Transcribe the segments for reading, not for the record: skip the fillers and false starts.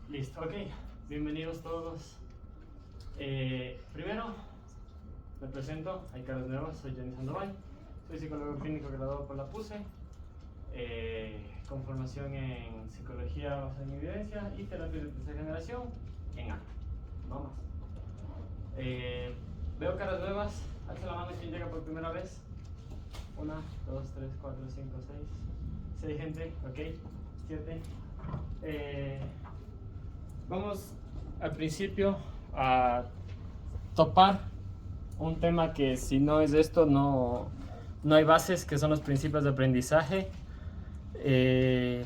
Listo, ok. Bienvenidos todos. Primero, me presento. Hay caras nuevas. Soy Jenny Sandoval. Soy psicólogo clínico graduado por la PUCE, con formación en psicología basada en evidencia y terapia de tercera generación en ACT. No más. Veo caras nuevas. Alza la mano quien llega por primera vez. 1, 2, 3, 4, 5, 6. 6 gente, ok. 7. Vamos al principio a topar un tema que si no es esto no hay bases, que son los principios de aprendizaje. Y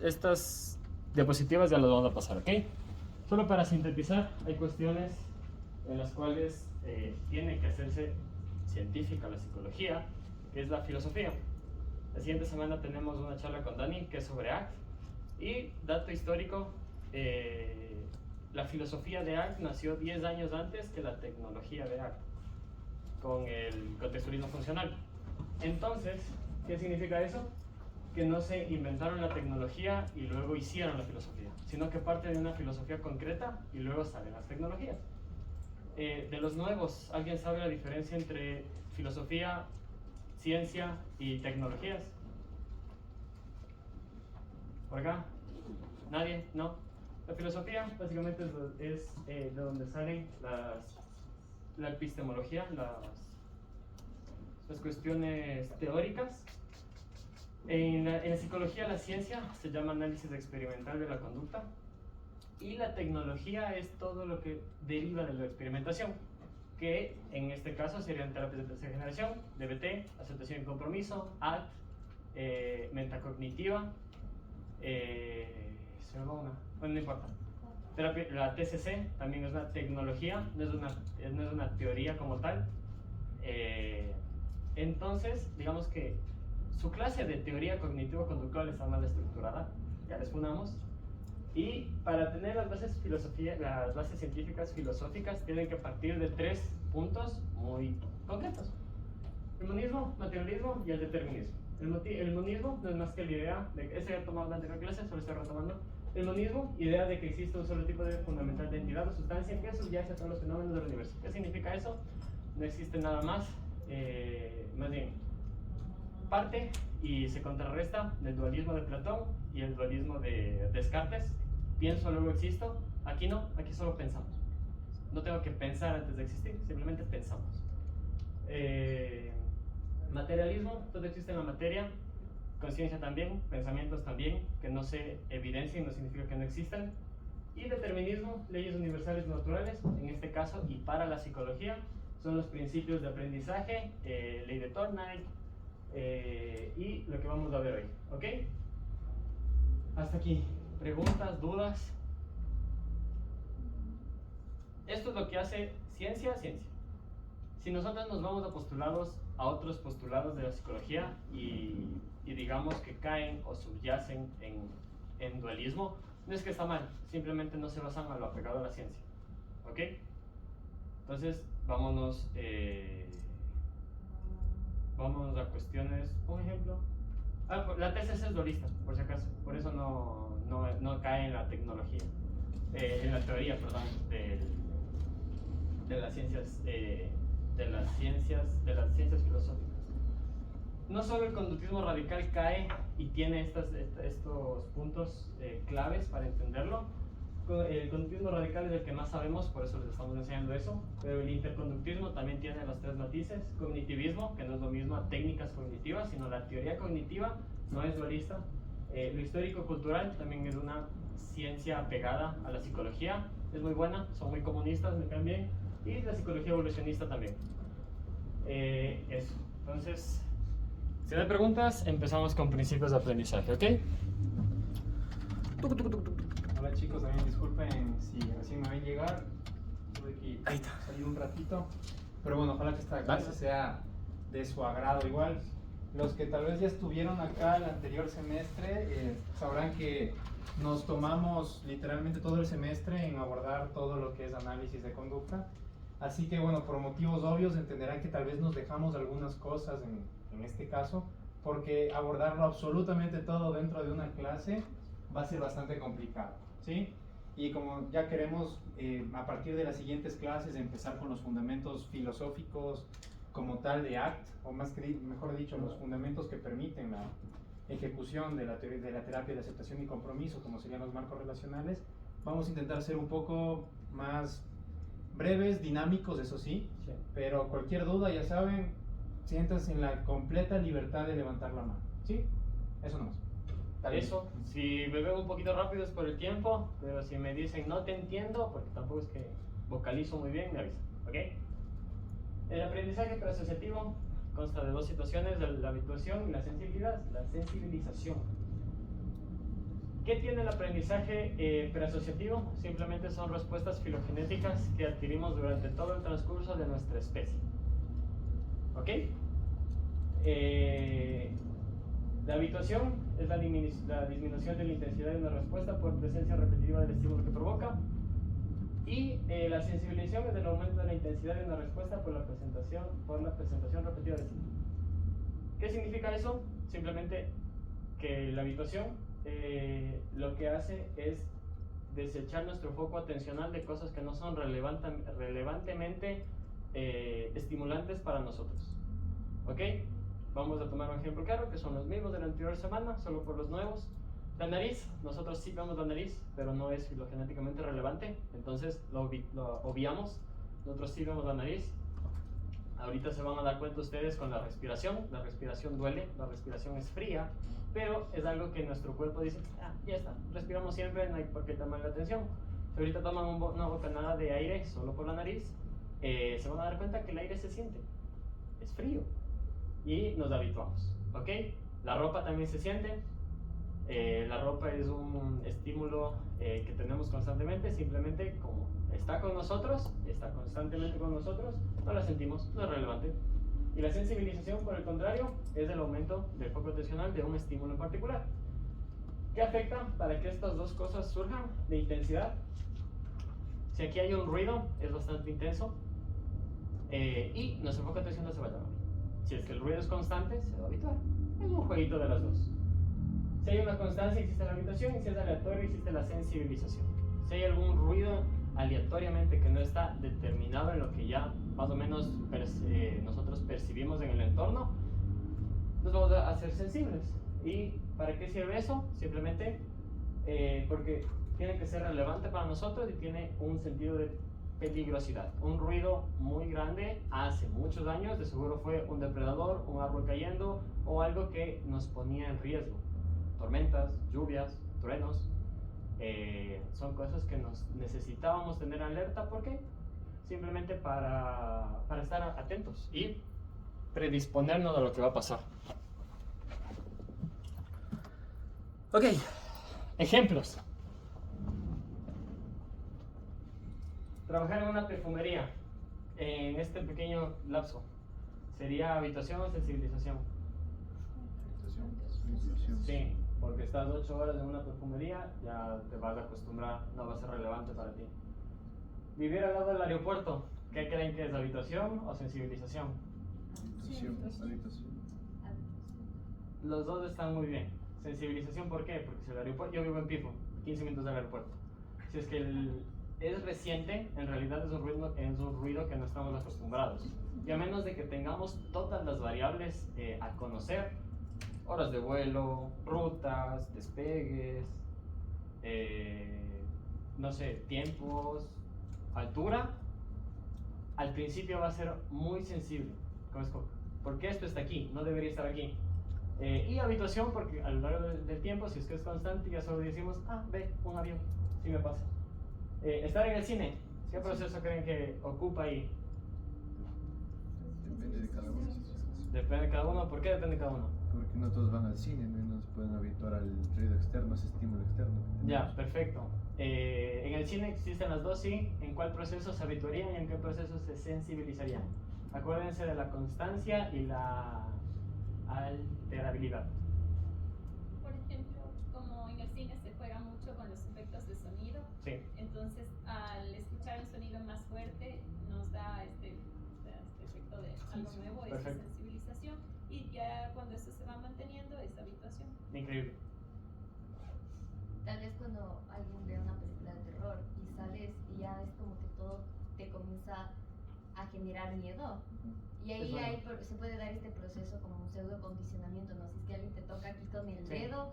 estas diapositivas ya las vamos a pasar, ¿ok? Solo para sintetizar, hay cuestiones en las cuales tiene que hacerse científica la psicología, que es la filosofía. La siguiente semana tenemos una charla con Dani, que es sobre ACT. Y dato histórico, la filosofía de ACT nació 10 años antes que la tecnología de ACT, con el contextualismo funcional. Entonces, ¿qué significa eso? Que no se inventaron la tecnología y luego hicieron la filosofía, sino que parte de una filosofía concreta y luego salen las tecnologías. De los nuevos, ¿alguien sabe la diferencia entre filosofía, ciencia y tecnologías? ¿Por acá? ¿Nadie? ¿No? La filosofía básicamente es de donde salen la epistemología, las cuestiones teóricas. En la psicología, la ciencia se llama análisis experimental de la conducta, y la tecnología es todo lo que deriva de la experimentación, que en este caso serían terapias de tercera generación, DBT, aceptación y compromiso, ACT, metacognitiva, se me va una, bueno, no importa. La TCC también es una tecnología, no es una teoría como tal. Entonces, digamos que su clase de teoría cognitivo-conductual está mal estructurada, ya les fundamos. Y para tener las bases científicas filosóficas tienen que partir de 3 puntos muy concretos: el monismo, materialismo y el determinismo. El monismo no es más que la idea de que, ya he tomado la anterior clase, solo estoy retomando. El monismo, idea de que existe un solo tipo de fundamental de entidad o sustancia que subyace a todos los fenómenos del universo. ¿Qué significa eso? No existe nada más, más bien, parte y se contrarresta del dualismo de Platón y el dualismo de Descartes. Pienso, luego existo. Aquí no, aquí solo pensamos. No tengo que pensar antes de existir, simplemente pensamos. Materialismo, todo existe en la materia. Conciencia también, pensamientos también, que no se evidencian no significa que no existan. Y determinismo, leyes universales naturales, en este caso y para la psicología, son los principios de aprendizaje, ley de Thorndike, y lo que vamos a ver hoy, ¿ok? Hasta aquí. ¿Preguntas, dudas? Esto es lo que hace ciencia. Si nosotros nos vamos a postulados, a otros postulados de la psicología y digamos que caen o subyacen en dualismo, no es que está mal, simplemente no se basan a lo apegado a la ciencia, ¿ok? Entonces, vámonos a cuestiones. Un ejemplo. La TCC es dualista, por si acaso, por eso no cae en la tecnología, en la teoría, perdón, de las ciencias filosóficas. No solo el conductismo radical cae y tiene estos puntos claves para entenderlo. El conductismo radical es el que más sabemos, por eso les estamos enseñando eso, pero el interconductismo también tiene los 3 matices. Cognitivismo, que no es lo mismo a técnicas cognitivas, sino la teoría cognitiva no es dualista. Lo histórico-cultural también es una ciencia apegada a la psicología, es muy buena, son muy comunistas, me caen bien. Y la psicología evolucionista también. Eso. Entonces, si no hay preguntas, empezamos con principios de aprendizaje, ¿ok? Hola chicos, también disculpen si recién me ven llegar, tuve que salir un ratito, pero bueno, ojalá que esta clase sea de su agrado. Igual, los que tal vez ya estuvieron acá el anterior semestre, sabrán que nos tomamos literalmente todo el semestre en abordar todo lo que es análisis de conducta. Así que bueno, por motivos obvios entenderán que tal vez nos dejamos algunas cosas en este caso, porque abordarlo absolutamente todo dentro de una clase va a ser bastante complicado, ¿sí? Y como ya queremos, a partir de las siguientes clases, empezar con los fundamentos filosóficos como tal de ACT, o mejor dicho, los fundamentos que permiten la ejecución de la terapia de aceptación y compromiso, como serían los marcos relacionales, vamos a intentar ser un poco más breves, dinámicos, eso sí, pero cualquier duda, ya saben, siéntanse en la completa libertad de levantar la mano, ¿sí? Eso nomás. Eso, si me veo un poquito rápido es por el tiempo, pero si me dicen no te entiendo, porque tampoco es que vocalizo muy bien, me avisan, ¿ok? El aprendizaje preasociativo consta de dos situaciones, la habituación y la sensibilización. ¿Qué tiene el aprendizaje preasociativo? Simplemente son respuestas filogenéticas que adquirimos durante todo el transcurso de nuestra especie. ¿Ok? La habituación es la disminución de la intensidad de una respuesta por presencia repetitiva del estímulo que provoca. Y la sensibilización es el aumento de la intensidad de una respuesta por la presentación repetida del estímulo. ¿Qué significa eso? Simplemente que la habituación lo que hace es desechar nuestro foco atencional de cosas que no son relevantemente estimulantes para nosotros. ¿Ok? Vamos a tomar un ejemplo claro, que son los mismos de la anterior semana, solo por los nuevos. La nariz, nosotros sí vemos la nariz, pero no es filogenéticamente relevante, entonces lo obviamos. Nosotros sí vemos la nariz. Ahorita se van a dar cuenta ustedes con la respiración duele, la respiración es fría, pero es algo que nuestro cuerpo dice, ya está, respiramos siempre, no hay por qué tomar la atención. Si ahorita toman una bocanada de aire solo por la nariz, se van a dar cuenta que el aire se siente, es frío, y nos habituamos, ¿ok? La ropa también se siente. La ropa es un estímulo que tenemos constantemente, simplemente como está con nosotros, está constantemente con nosotros, no la sentimos, no es relevante. Y la sensibilización, por el contrario, es el aumento del foco atencional de un estímulo en particular. ¿Qué afecta para que estas dos cosas surjan de intensidad? Si aquí hay un ruido, es bastante intenso y nuestro foco atencional se va a llamar. Si es que el ruido es constante, se va a habituar. Es un jueguito de las dos. Si hay una constancia, existe la habituación, y si es aleatorio, existe la sensibilización. Si hay algún ruido aleatoriamente que no está determinado en lo que ya más o menos nosotros percibimos en el entorno, nos vamos a hacer sensibles. ¿Y para qué sirve eso? Simplemente porque tiene que ser relevante para nosotros y tiene un sentido de peligrosidad. Un ruido muy grande hace muchos años, de seguro fue un depredador, un árbol cayendo o algo que nos ponía en riesgo. Tormentas, lluvias, truenos, son cosas que nos necesitábamos tener alerta. ¿Por qué? Simplemente para estar atentos y predisponernos a lo que va a pasar. Ok, ejemplos. Trabajar en una perfumería en este pequeño lapso sería habituación o sensibilización. Sí, porque estás 8 horas en una perfumería, ya te vas a acostumbrar, no va a ser relevante para ti. Vivir al lado del aeropuerto, ¿qué creen que es, habituación o sensibilización? Habitación. Los dos están muy bien. Sensibilización, ¿por qué? Porque si el aeropuerto, yo vivo en Pifo, 15 minutos del aeropuerto. Si es que es reciente, en realidad es un ruido que no estamos acostumbrados. Y a menos de que tengamos todas las variables a conocer, horas de vuelo, rutas, despegues, no sé, tiempos, altura, al principio va a ser muy sensible. ¿Por qué esto está aquí? No debería estar aquí. Y habituación, porque a lo largo del tiempo, si es que es constante, ya solo decimos, ve, un avión, sí me pasa. Estar en el cine, ¿qué proceso creen que ocupa ahí? Depende de cada uno. Depende de cada uno. ¿Por qué depende de cada uno? Porque no todos van al cine, no se pueden habituar al ruido externo, ese estímulo externo. Ya, perfecto. En el cine existen las dos, sí. ¿En cuál proceso se habituarían y en qué proceso se sensibilizarían? Acuérdense de la constancia y la alterabilidad. Por ejemplo, como en el cine se juega mucho con los efectos de sonido, Sí. entonces al escuchar un sonido más fuerte nos da este efecto de algo nuevo, esa Perfecto. sensibilización, y ya cuando esto se va manteniendo es habituación. Increíble. tal vez cuando alguien ve una película de terror y sales y ya es como que todo te comienza a generar miedo. Y ahí, se puede dar este proceso como un pseudo condicionamiento, ¿no? Si es que alguien te toca aquí con el dedo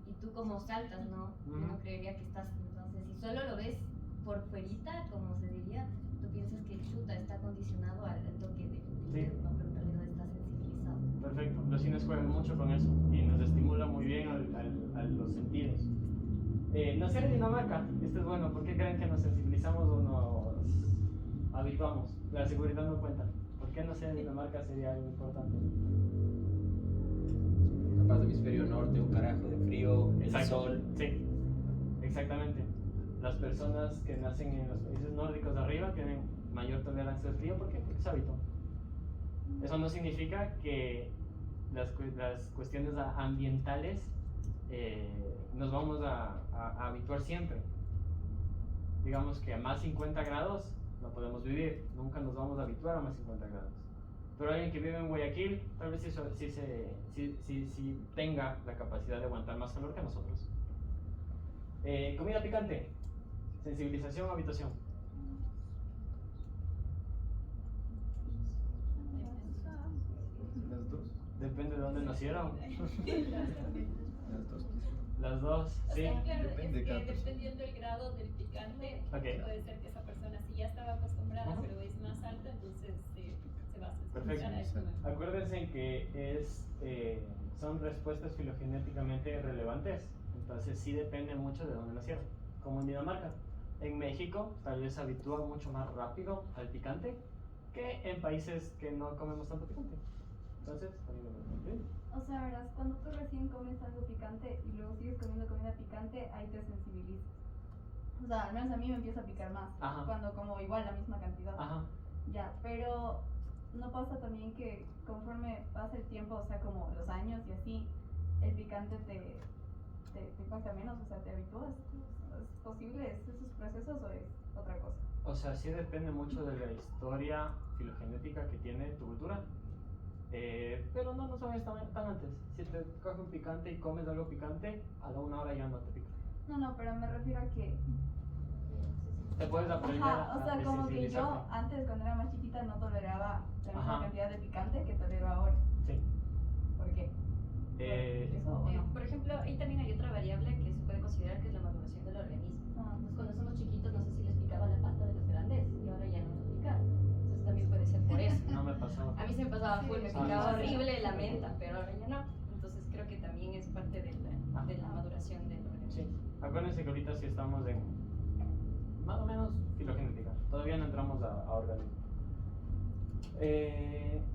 y tú como saltas, ¿no? Uno creería que estás, entonces si solo lo ves por fuerita, como se diría, tú piensas que chuta está condicionado al toque de miedo, ¿no? Pero en realidad está sensibilizado. Perfecto, los cines juegan mucho con eso y nos estimula muy bien a los sentidos. Nacer en Dinamarca, esto es bueno, ¿por qué creen que nos sensibilizamos o nos habituamos? La seguridad no cuenta. ¿Por qué nacer en Dinamarca sería algo importante? Capaz de hemisferio norte, un carajo de frío, el sol. Sí, exactamente. Las personas que nacen en los países nórdicos de arriba tienen mayor tolerancia al frío. ¿Por qué? Porque es hábito. Eso no significa que las cuestiones ambientales nos vamos a habituar siempre. Digamos que a más 50 grados no podemos vivir, nunca nos vamos a habituar a más 50 grados. Pero alguien que vive en Guayaquil tal vez sí tenga la capacidad de aguantar más calor que nosotros. Comida picante, sensibilización o habituación. Las dos. Depende de dónde nacieron. Las dos. Las dos, O sí. sea, claro, Depende es de cada que persona. dependiendo del grado del picante, Ok. puede ser que esa persona sí ya estaba acostumbrada, Ajá. pero es más alta, entonces se va a Perfecto. sensibilizar a eso. Acuérdense que son respuestas filogenéticamente relevantes, entonces sí depende mucho de dónde nacieron. Como en Dinamarca. En México tal vez se habitúa mucho más rápido al picante que en países que no comemos tanto picante. Entonces, ¿sí? O sea, verás, cuando tú recién comes algo picante y luego sigues comiendo comida picante, ahí te sensibilizas. O sea, al menos a mí me empieza a picar más. Ajá. Cuando como igual la misma cantidad. Ajá. Ya, pero ¿no pasa también que conforme pasa el tiempo, o sea, como los años y así, el picante te cuesta menos? O sea, ¿te habitúas? ¿Es posible esos procesos o es otra cosa? O sea, sí depende mucho de la historia filogenética que tiene tu cultura. Pero no nos vayas tan antes. Si te coges un picante y comes algo picante, a la 1 hora ya no te pica. No, pero me refiero a que... Te puedes aprender Ajá, o sea, a como que yo desensibilizarte. antes cuando era más chiquita no toleraba la misma Ajá. cantidad de picante que tolero ahora. Sí. ¿Por qué? ¿Eso o no? Por ejemplo, ahí también hay otra variable que se puede considerar que es la maduración del organismo. Entonces, cuando somos chiquitos, no sé si les picaba la pasta de los grandes y ahora ya no nos pica. Entonces, también puede ser por eso. No me pasaba. A mí se me pasaba full, me Sí. picaba horrible la menta, pero ahora ya no. Entonces, creo que también es parte de la maduración del organismo. Sí. Acuérdense que ahorita sí estamos en más o menos filogenética. Todavía no entramos a organismo.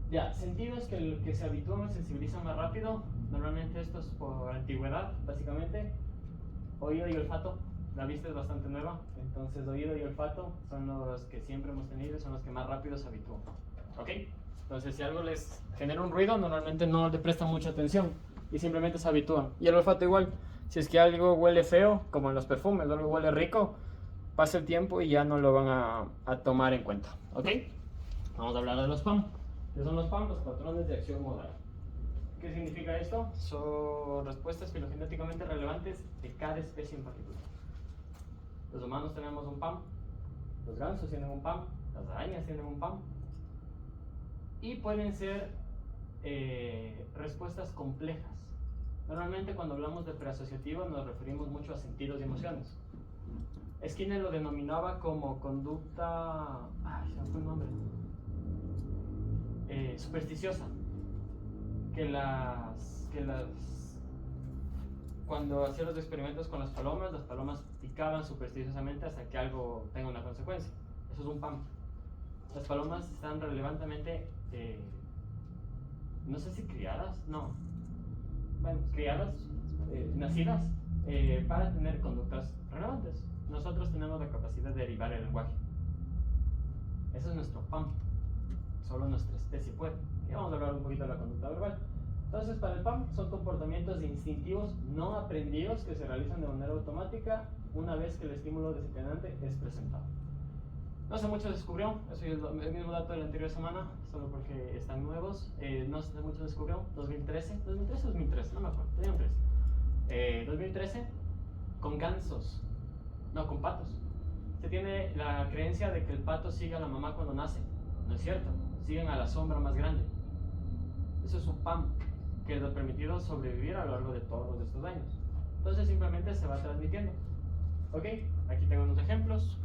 Ya, sentidos que se habitúan y sensibilizan más rápido. Normalmente esto es por antigüedad, básicamente. Oído y olfato. La vista es bastante nueva, entonces oído y olfato son los que siempre hemos tenido y son los que más rápido se habitúan. ¿Ok? Entonces, si algo les genera un ruido, normalmente no le prestan mucha atención y simplemente se habitúan. Y el olfato igual. Si es que algo huele feo, como en los perfumes, algo huele rico, pasa el tiempo y ya no lo van a tomar en cuenta. ¿Ok? Vamos a hablar de los PAM. ¿Qué son los PAM? Los patrones de acción modal. ¿Qué significa esto? Son respuestas filogenéticamente relevantes de cada especie en particular. Los humanos tenemos un PAM, los gansos tienen un PAM, las arañas tienen un PAM. Y pueden ser respuestas complejas. Normalmente cuando hablamos de preasociativa nos referimos mucho a sentidos y emociones. Skinner lo denominaba como conducta... Ay, se me fue el nombre. Supersticiosa. Cuando hacía los experimentos con las palomas picaban supersticiosamente hasta que algo tenga una consecuencia. Eso es un PAM. Las palomas están relevantemente, no sé si criadas, no. Bueno, criadas, nacidas para tener conductas relevantes. Nosotros tenemos la capacidad de derivar el lenguaje. Eso es nuestro PAM. Solo nuestra especie puede. Y vamos a hablar un poquito de la conducta verbal. Entonces, para el PAM son comportamientos instintivos no aprendidos que se realizan de manera automática una vez que el estímulo desencadenante es presentado. No sé mucho descubrió, eso es el mismo dato de la anterior semana, solo porque están nuevos. No sé mucho descubrió, 2013, no me acuerdo, tenían 3. 2013, con gansos, no, con patos. Se tiene la creencia de que el pato sigue a la mamá cuando nace. No es cierto, siguen a la sombra más grande. Eso es un PAM que les ha permitido sobrevivir a lo largo de todos estos años. Entonces simplemente se va transmitiendo. Ok, aquí tengo unos ejemplos.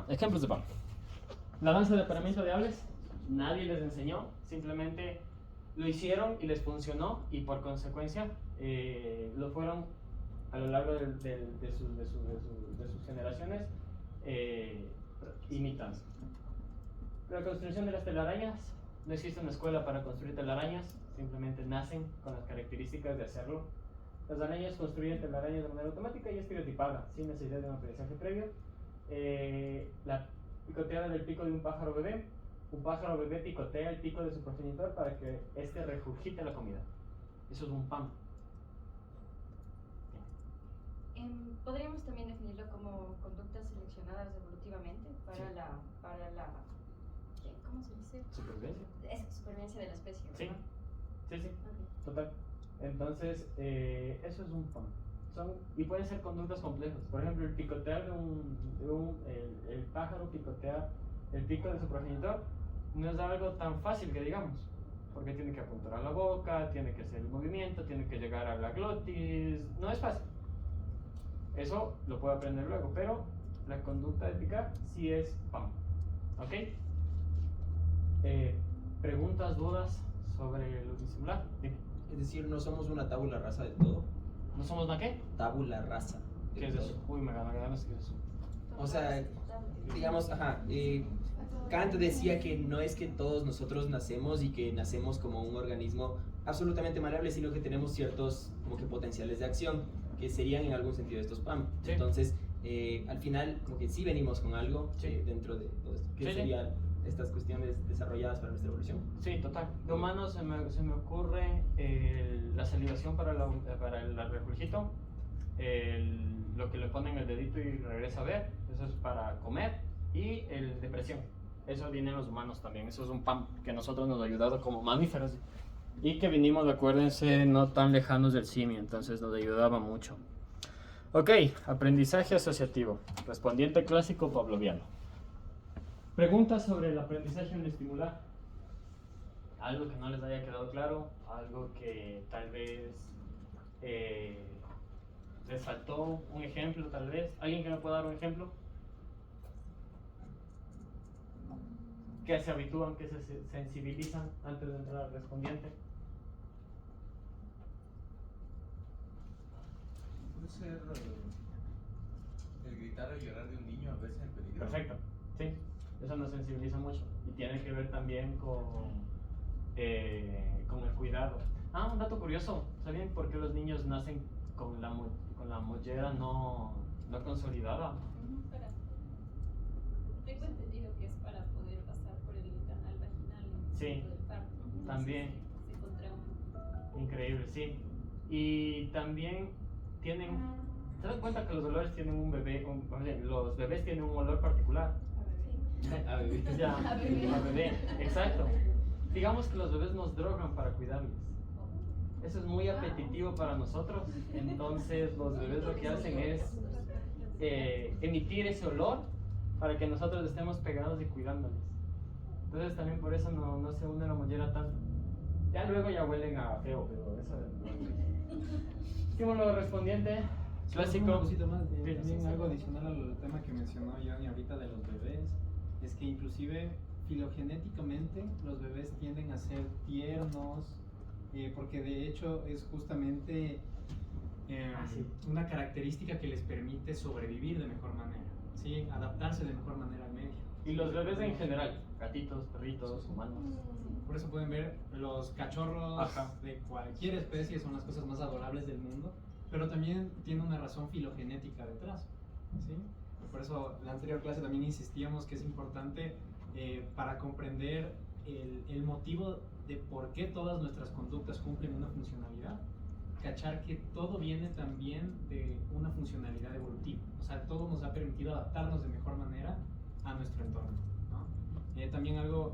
Ejemplos de PAM. La danza de apareamiento de aves, nadie les enseñó, simplemente lo hicieron y les funcionó y por consecuencia lo fueron a lo largo de sus generaciones imitando. La construcción de las telarañas, no existe una escuela para construir telarañas, simplemente nacen con las características de hacerlo. Las arañas construyen telarañas de manera automática y estereotipada, sin necesidad de un aprendizaje previo. La picoteada del pico de un pájaro bebé picotea el pico de su progenitor para que éste regurgite la comida. Eso es un PAM. Podríamos también definirlo como conductas seleccionadas evolutivamente para Sí. ¿cómo se dice? Supervivencia. Esa supervivencia de la especie. Sí, ¿no? sí, Ok. total. Entonces, eso es un PAM. Y pueden ser conductas complejas. Por ejemplo, el picotear el pájaro picotea el pico de su progenitor no es algo tan fácil que digamos, porque tiene que apuntar a la boca, tiene que hacer el movimiento, tiene que llegar a la glotis, no es fácil. Eso lo puedo aprender luego, pero la conducta de picar sí es PAM. ¿Ok? Preguntas, dudas sobre lo disimulado. Dime. Es decir, no somos una tabula rasa de todo. ¿No somos una qué? Tabula rasa. de ¿Qué es todo. eso? Uy, me ganas, ¿qué es eso? O sea, digamos, Kant decía que no es que todos nosotros nacemos y que nacemos como un organismo absolutamente maleable, sino que tenemos ciertos como que potenciales de acción, que serían en algún sentido estos PAM. Sí. Entonces, al final, como que sí venimos con algo Sí. Dentro de todo esto. ¿Qué Sí, sí. serían estas cuestiones desarrolladas para nuestra evolución? Sí, total. De humano se me ocurre la salivación para el regurgito, lo que le ponen el dedito y regresa a ver, eso es para comer, y el depresión. Eso viene en los humanos también, eso es un PAM que a nosotros nos ha ayudado como mamíferos y que vinimos, acuérdense, no tan lejanos del simio, entonces nos ayudaba mucho. Ok, aprendizaje asociativo, respondiente clásico pavloviano. Preguntas sobre el aprendizaje en estimular. Algo que no les haya quedado claro, algo que tal vez les faltó un ejemplo, tal vez. ¿Alguien que me pueda dar un ejemplo? Que se habitúan, que se sensibilizan antes de entrar al respondiente. Puede ser el gritar o llorar de un niño a veces en peligro. Perfecto, sí, eso nos sensibiliza mucho y tiene que ver también con el cuidado. Un dato curioso, ¿sabían por qué los niños nacen con la mollera no consolidada? Tengo entendido que es para poder pasar por el canal vaginal en el Sí, momento del parto. Entonces, también. Se contrae Increíble, sí. Y también tienen, ¿te das cuenta que los olores tienen los bebés tienen un olor particular? A ver, Ya, a bebé, exacto. Digamos que los bebés nos drogan para cuidarlos. Eso es muy apetitivo para nosotros. Entonces los bebés lo que hacen es emitir ese olor para que nosotros estemos pegados y cuidándolos. Entonces también por eso no se une la mollera tanto. Ya luego ya huelen a feo, pero eso no. Estímulo respondiente, Una clásico. cosita más, Sí, sí, también sí. algo adicional al tema que mencionó Johnny ahorita de los bebés, es que inclusive filogenéticamente los bebés tienden a ser tiernos, porque de hecho es justamente Sí. una característica que les permite sobrevivir de mejor manera, ¿sí? Adaptarse de mejor manera al medio. Y los bebés en general, gatitos, perritos, humanos. Por eso pueden ver los cachorros Ajá. de cualquier especie son las cosas más adorables del mundo, pero también tiene una razón filogenética detrás, ¿sí? Por eso en la anterior clase también insistíamos que es importante para comprender el motivo de por qué todas nuestras conductas cumplen una funcionalidad, cachar que todo viene también de una funcionalidad evolutiva, o sea, todo nos ha permitido adaptarnos de mejor manera a nuestro entorno, ¿no? También algo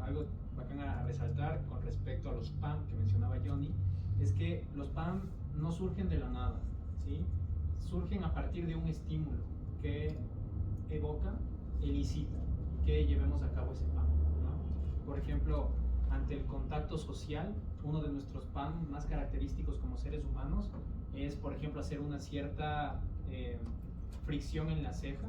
bacán a resaltar con respecto a los PAM que mencionaba Johnny, es que los PAM no surgen de la nada, ¿sí? Surgen a partir de un estímulo que evoca, elicita, que llevemos a cabo ese PAM, ¿no? Por ejemplo, ante el contacto social, uno de nuestros PAM más característicos como seres humanos es, por ejemplo, hacer una cierta fricción en la ceja,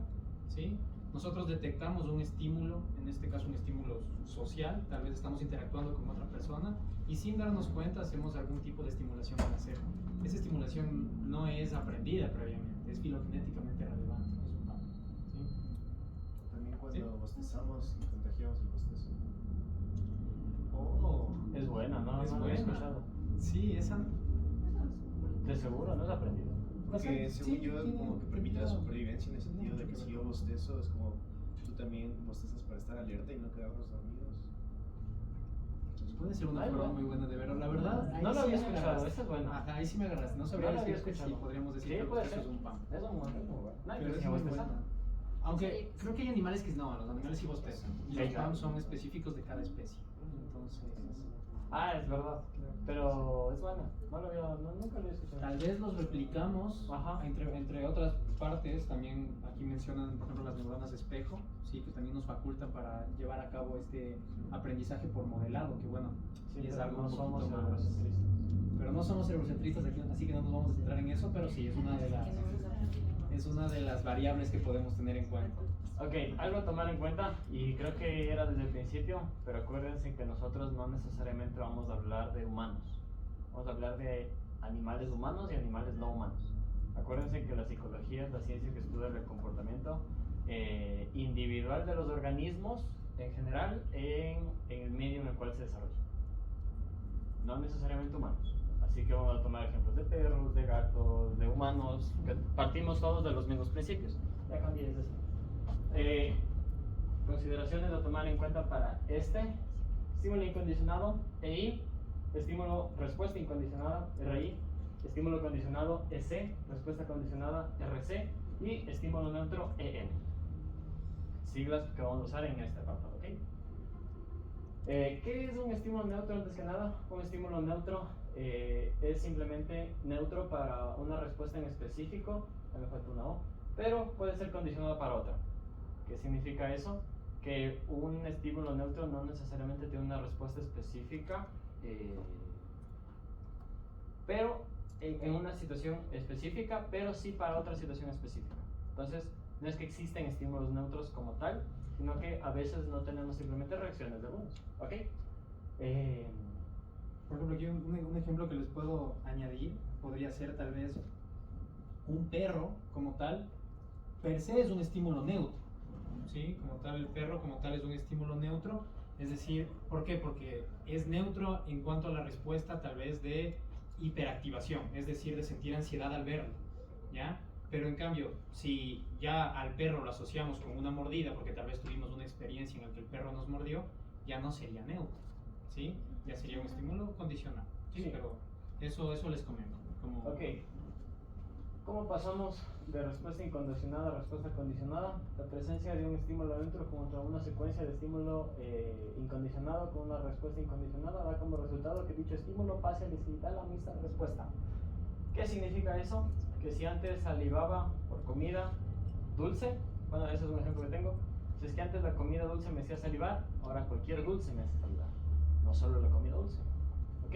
¿sí? Nosotros detectamos un estímulo, en este caso un estímulo social, tal vez estamos interactuando con otra persona y sin darnos cuenta hacemos algún tipo de estimulación en la ceja. Esa estimulación no es aprendida previamente, es filogenéticamente relevante, es un PAM, ¿sí? También cuando Sí. bostezamos y contagiamos el bostezo. Oh, Es buena, ¿no? Es No lo había buena. escuchado. sí, esa... De seguro, no es aprendido. Porque según Sí, yo, tiene- como que permite la tiene- supervivencia en el sentido de que tiene- si yo bostezo, es como tú también bostezas para estar alerta y no quedarnos dormidos. Entonces, Puede ser una Ay, forma bueno. muy buena de verlo. La verdad, ahí No lo sí había me escuchado, agarraste. esa es buena. Ajá, ahí sí me agarraste. No No sabría lo había decirte si escuchado. podríamos decir Sí, que puede eso ser. es un PAM. Es un buen, muy bueno. Pero es muy buena. Aunque Sí. creo que hay animales que no, los animales sí bostezan. Y Sí, los claro. PAM son específicos de cada especie. Entonces, Ah, es verdad. Pero es buena. No lo había, nunca lo había escuchado. tal vez los replicamos Ajá. entre otras partes. También aquí mencionan, por ejemplo, las neuronas de espejo, sí, que también nos facultan para llevar a cabo este aprendizaje por modelado, que bueno, Sí, es pero algo no un somos poquito más. eurocentristas. Pero no somos cerebrocentristas aquí, así que no nos vamos a centrar en eso, pero sí, es una de las variables que podemos tener en cuenta. Ok, algo a tomar en cuenta, y creo que era desde el principio, pero acuérdense que nosotros no necesariamente vamos a hablar de humanos. Vamos a hablar de animales humanos y animales no humanos. Acuérdense que la psicología es la ciencia que estudia el comportamiento individual de los organismos en general en el medio en el cual se desarrolla. No necesariamente humanos. Así que vamos a tomar ejemplos de perros, de gatos, de humanos, que partimos todos de los mismos principios. Ya cambié eso. Consideraciones a tomar en cuenta para este: estímulo incondicionado, EI, estímulo respuesta incondicionada, RI, estímulo condicionado, EC, respuesta condicionada, RC, y estímulo neutro, EN. Siglas que vamos a usar en este apartado, ¿ok? ¿Qué es un estímulo neutro antes que nada? Un estímulo neutro es simplemente neutro para una respuesta en específico, me falta una O, pero puede ser condicionado para otra. ¿Qué significa eso? Que un estímulo neutro no necesariamente tiene una respuesta específica, pero en una situación específica, pero sí para otra situación específica. Entonces, no es que existen estímulos neutros como tal, sino que a veces no tenemos simplemente reacciones de unos. ¿Ok? Por ejemplo, aquí un ejemplo que les puedo añadir podría ser tal vez un perro como tal, per se es un estímulo neutro, ¿sí? Como tal, el perro como tal es un estímulo neutro, es decir, ¿por qué? Porque es neutro en cuanto a la respuesta tal vez de hiperactivación, es decir, de sentir ansiedad al verlo, ¿ya? Pero en cambio, si ya al perro lo asociamos con una mordida, porque tal vez tuvimos una experiencia en la que el perro nos mordió, ya no sería neutro, ¿sí? Ya sería un estímulo condicional. Sí, Sí. pero eso les comento. Como... Ok. ¿Cómo pasamos de respuesta incondicionada a respuesta condicionada? La presencia de un estímulo neutro contra una secuencia de estímulo incondicionado con una respuesta incondicionada da como resultado que dicho estímulo pase a elicitar la misma respuesta. ¿Qué significa eso? Que si antes salivaba por comida dulce, bueno, ese es un ejemplo que tengo. Si es que antes la comida dulce me hacía salivar, ahora cualquier dulce me hace salivar. No solo la comida dulce. ¿Ok?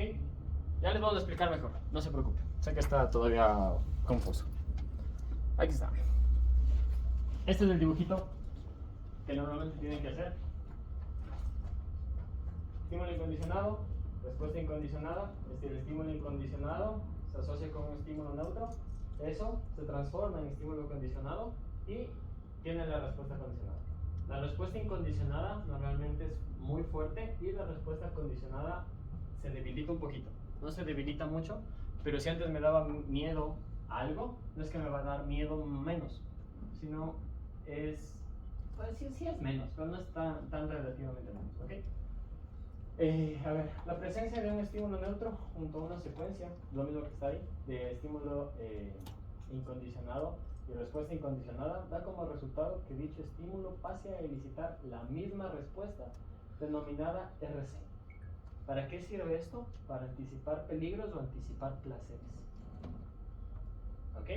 Ya les vamos a explicar mejor, no se preocupen. Sé que está todavía confuso. Aquí está. Este es el dibujito que normalmente tienen que hacer. Estímulo incondicionado, respuesta incondicionada. El estímulo incondicionado se asocia con un estímulo neutro. Eso se transforma en estímulo condicionado y tiene la respuesta condicionada. La respuesta incondicionada normalmente es muy fuerte y la respuesta condicionada se debilita un poquito. No se debilita mucho, pero si antes me daba miedo algo, no es que me va a dar miedo menos, sino es, pues sí es menos, pero no es tan relativamente menos, ¿ok? A ver, la presencia de un estímulo neutro junto a una secuencia, lo mismo que está ahí, de estímulo incondicionado y respuesta incondicionada, da como resultado que dicho estímulo pase a elicitar la misma respuesta, denominada RC. ¿Para qué sirve esto? Para anticipar peligros o anticipar placeres. ¿Ok?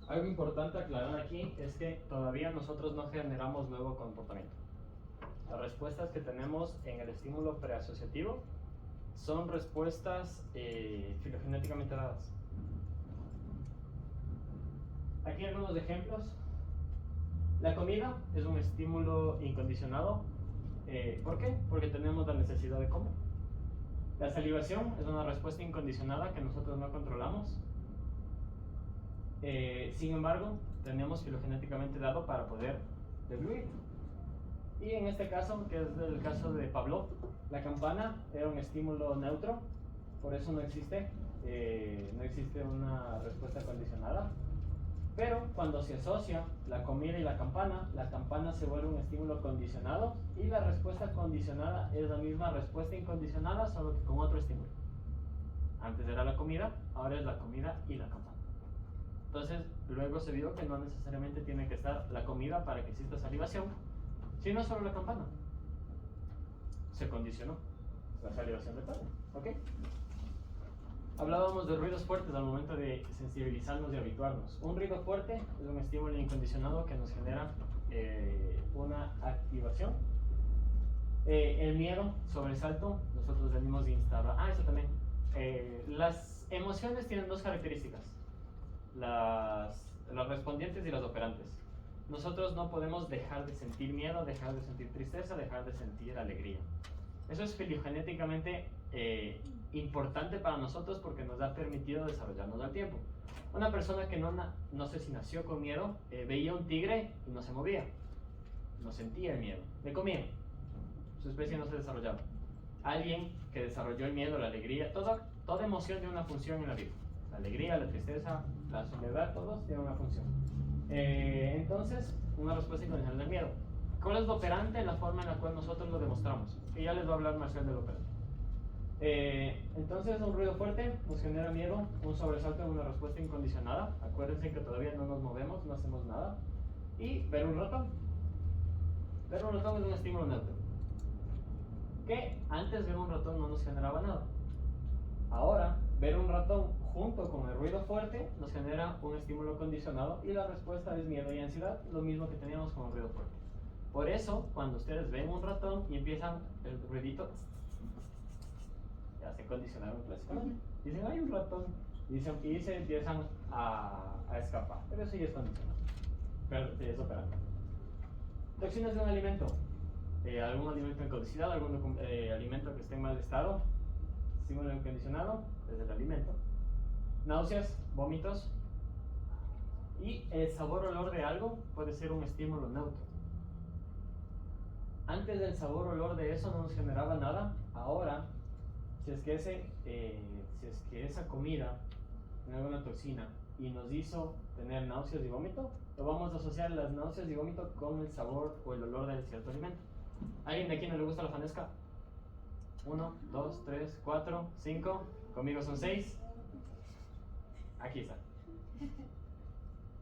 Algo importante aclarar aquí es que todavía nosotros no generamos nuevo comportamiento. Las respuestas que tenemos en el estímulo preasociativo son respuestas filogenéticamente dadas. Aquí algunos ejemplos. La comida es un estímulo incondicionado. ¿Por qué? Porque tenemos la necesidad de comer. La salivación es una respuesta incondicionada que nosotros no controlamos. Sin embargo, tenemos filogenéticamente dado para poder degluir. Y en este caso, que es el caso de Pavlov, la campana era un estímulo neutro, por eso no existe una respuesta condicionada. Pero cuando se asocia la comida y la campana se vuelve un estímulo condicionado y la respuesta condicionada es la misma respuesta incondicionada, solo que con otro estímulo. Antes era la comida, ahora es la comida y la campana. Entonces, luego se vio que no necesariamente tiene que estar la comida para que exista salivación, sino solo la campana. Se condicionó la salivación de carne. ¿Ok? Hablábamos de ruidos fuertes al momento de sensibilizarnos y habituarnos. Un ruido fuerte es un estímulo incondicionado que nos genera una activación. El miedo, sobresalto, nosotros venimos de instalar. Eso también. Las emociones tienen dos características: las respondientes y las operantes. Nosotros no podemos dejar de sentir miedo, dejar de sentir tristeza, dejar de sentir alegría. Eso es filogenéticamente importante para nosotros porque nos ha permitido desarrollarnos al tiempo. Una persona que no sé si nació con miedo, veía un tigre y no se movía, no sentía el miedo, le comía, su especie no se desarrollaba. Alguien que desarrolló el miedo, la alegría, toda emoción tiene una función en la vida. La alegría, la tristeza, la soledad, todos tienen una función. Entonces, una respuesta incondicional del miedo. ¿Cuál es lo operante? La forma en la cual nosotros lo demostramos. Y ya les va a hablar Marcial del operante. Entonces, un ruido fuerte nos genera miedo, un sobresalto en una respuesta incondicionada. Acuérdense que todavía no nos movemos, no hacemos nada. Y ver un ratón. Ver un ratón es un estímulo neutro. Que antes ver un ratón no nos generaba nada. Ahora, ver un ratón junto con el ruido fuerte nos genera un estímulo condicionado y la respuesta es miedo y ansiedad, lo mismo que teníamos con el ruido fuerte. Por eso, cuando ustedes ven un ratón y empiezan el ruidito, ya se condicionaron clásicamente. Dicen, hay un ratón, y se empiezan a escapar, pero eso ya es condicionado, pero es operante. Toxinas de un alimento, algún alimento en caducidad, algún alimento que esté en mal estado, estímulo incondicionado desde el alimento. Náuseas, vómitos y el sabor o olor de algo puede ser un estímulo neutro. Antes del sabor o olor de eso no nos generaba nada. Ahora, si es que esa comida tiene alguna toxina y nos hizo tener náuseas y vómito, lo vamos a asociar las náuseas y vómito con el sabor o el olor de cierto alimento. ¿Alguien de aquí no le gusta la fanesca? 1, 2, 3, 4, 5. Conmigo son 6. Aquí está.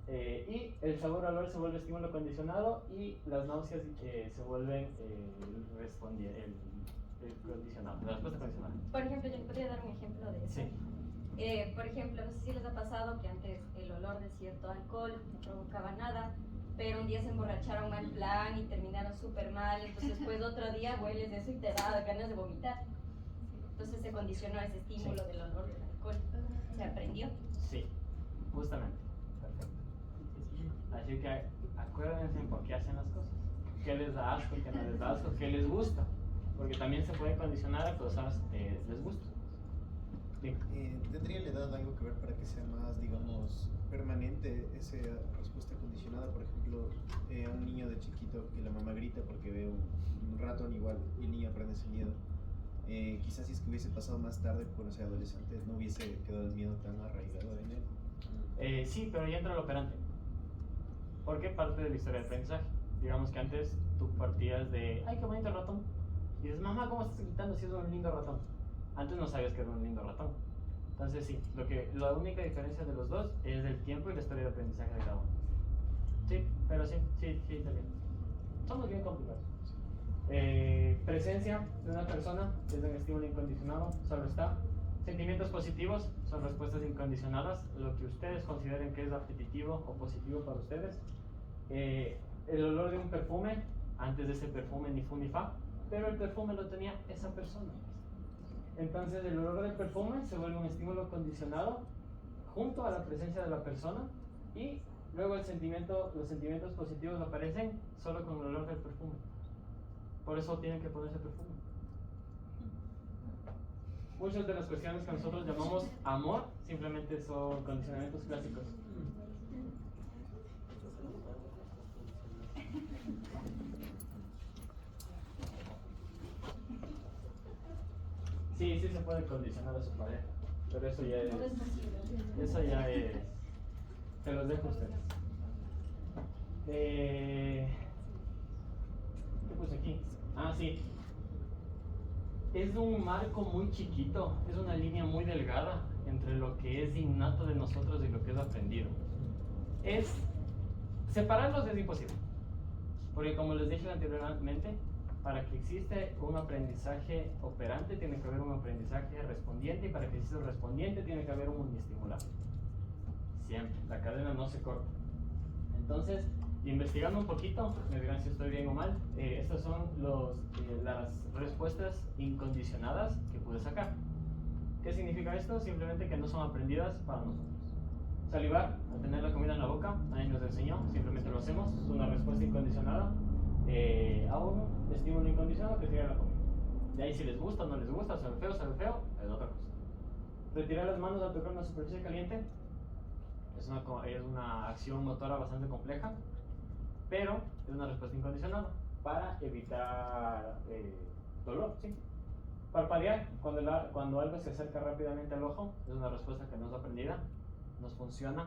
Y el sabor o olor se vuelve estímulo condicionado y las náuseas se vuelven el condicionado, la respuesta condicionada. Por ejemplo, yo podría dar un ejemplo de eso. Sí. Por ejemplo, no sé si les ha pasado que antes el olor de cierto alcohol no provocaba nada, pero un día se emborracharon mal plan y terminaron súper mal, entonces después otro día hueles eso y te da ganas de vomitar. Entonces se condicionó ese estímulo del olor del alcohol. Se aprendió. Sí, justamente. Perfecto. Así que acuérdense por qué hacen las cosas. ¿Qué les da asco, qué no les da asco, qué les gusta? Porque también se puede condicionar a cosas que les gustan. ¿Tendría la edad algo que ver para que sea más, digamos, permanente esa respuesta condicionada? Por ejemplo, a un niño de chiquito que la mamá grita porque ve un ratón igual y el niño aprende ese miedo. Quizás si es que hubiese pasado más tarde cuando sea adolescente no hubiese quedado el miedo tan arraigado en él. Sí, pero ya entra el operante. Porque parte de la historia de aprendizaje. Digamos que antes tú partías de, ay, qué bonito el ratón. Y dices, mamá, ¿cómo estás gritando si es un lindo ratón? Antes no sabías que era un lindo ratón. Entonces sí, la única diferencia de los dos es el tiempo y la historia de aprendizaje de cada uno. Sí, pero sí, también. Somos bien complicados. Presencia de una persona es un estímulo incondicionado, solo está. Sentimientos positivos son respuestas incondicionadas, lo que ustedes consideren que es repetitivo o positivo para ustedes. El olor de un perfume, antes de ese perfume ni fu ni fa, pero el perfume lo tenía esa persona. Entonces el olor del perfume se vuelve un estímulo condicionado junto a la presencia de la persona, y luego los sentimientos positivos aparecen solo con el olor del perfume. Por eso tienen que ponerse perfume. Muchas de las cuestiones que nosotros llamamos amor simplemente son condicionamientos clásicos. Sí se puede condicionar a su pareja, pero eso ya es, se los dejo a ustedes. ¿Qué puse aquí? Sí. Es un marco muy chiquito, es una línea muy delgada entre lo que es innato de nosotros y lo que es aprendido. Separarlos es imposible, porque como les dije anteriormente, para que exista un aprendizaje operante tiene que haber un aprendizaje respondiente, y para que exista un respondiente tiene que haber un estimulante. Siempre, la cadena no se corta. Entonces, investigando un poquito, me dirán si estoy bien o mal. Estas son las respuestas incondicionadas que pude sacar. ¿Qué significa esto? Simplemente que no son aprendidas para nosotros. Salivar, al tener la comida en la boca, nadie nos enseñó, simplemente lo hacemos. Es una respuesta incondicionada a un estímulo incondicionado que sería la comida. De ahí si les gusta o no les gusta, sabe feo, es otra cosa. Retirar las manos al tocar una superficie caliente es una acción motora bastante compleja, pero es una respuesta incondicionada para evitar dolor, ¿sí? Parpadear, cuando algo se acerca rápidamente al ojo, es una respuesta que no es aprendida, nos funciona.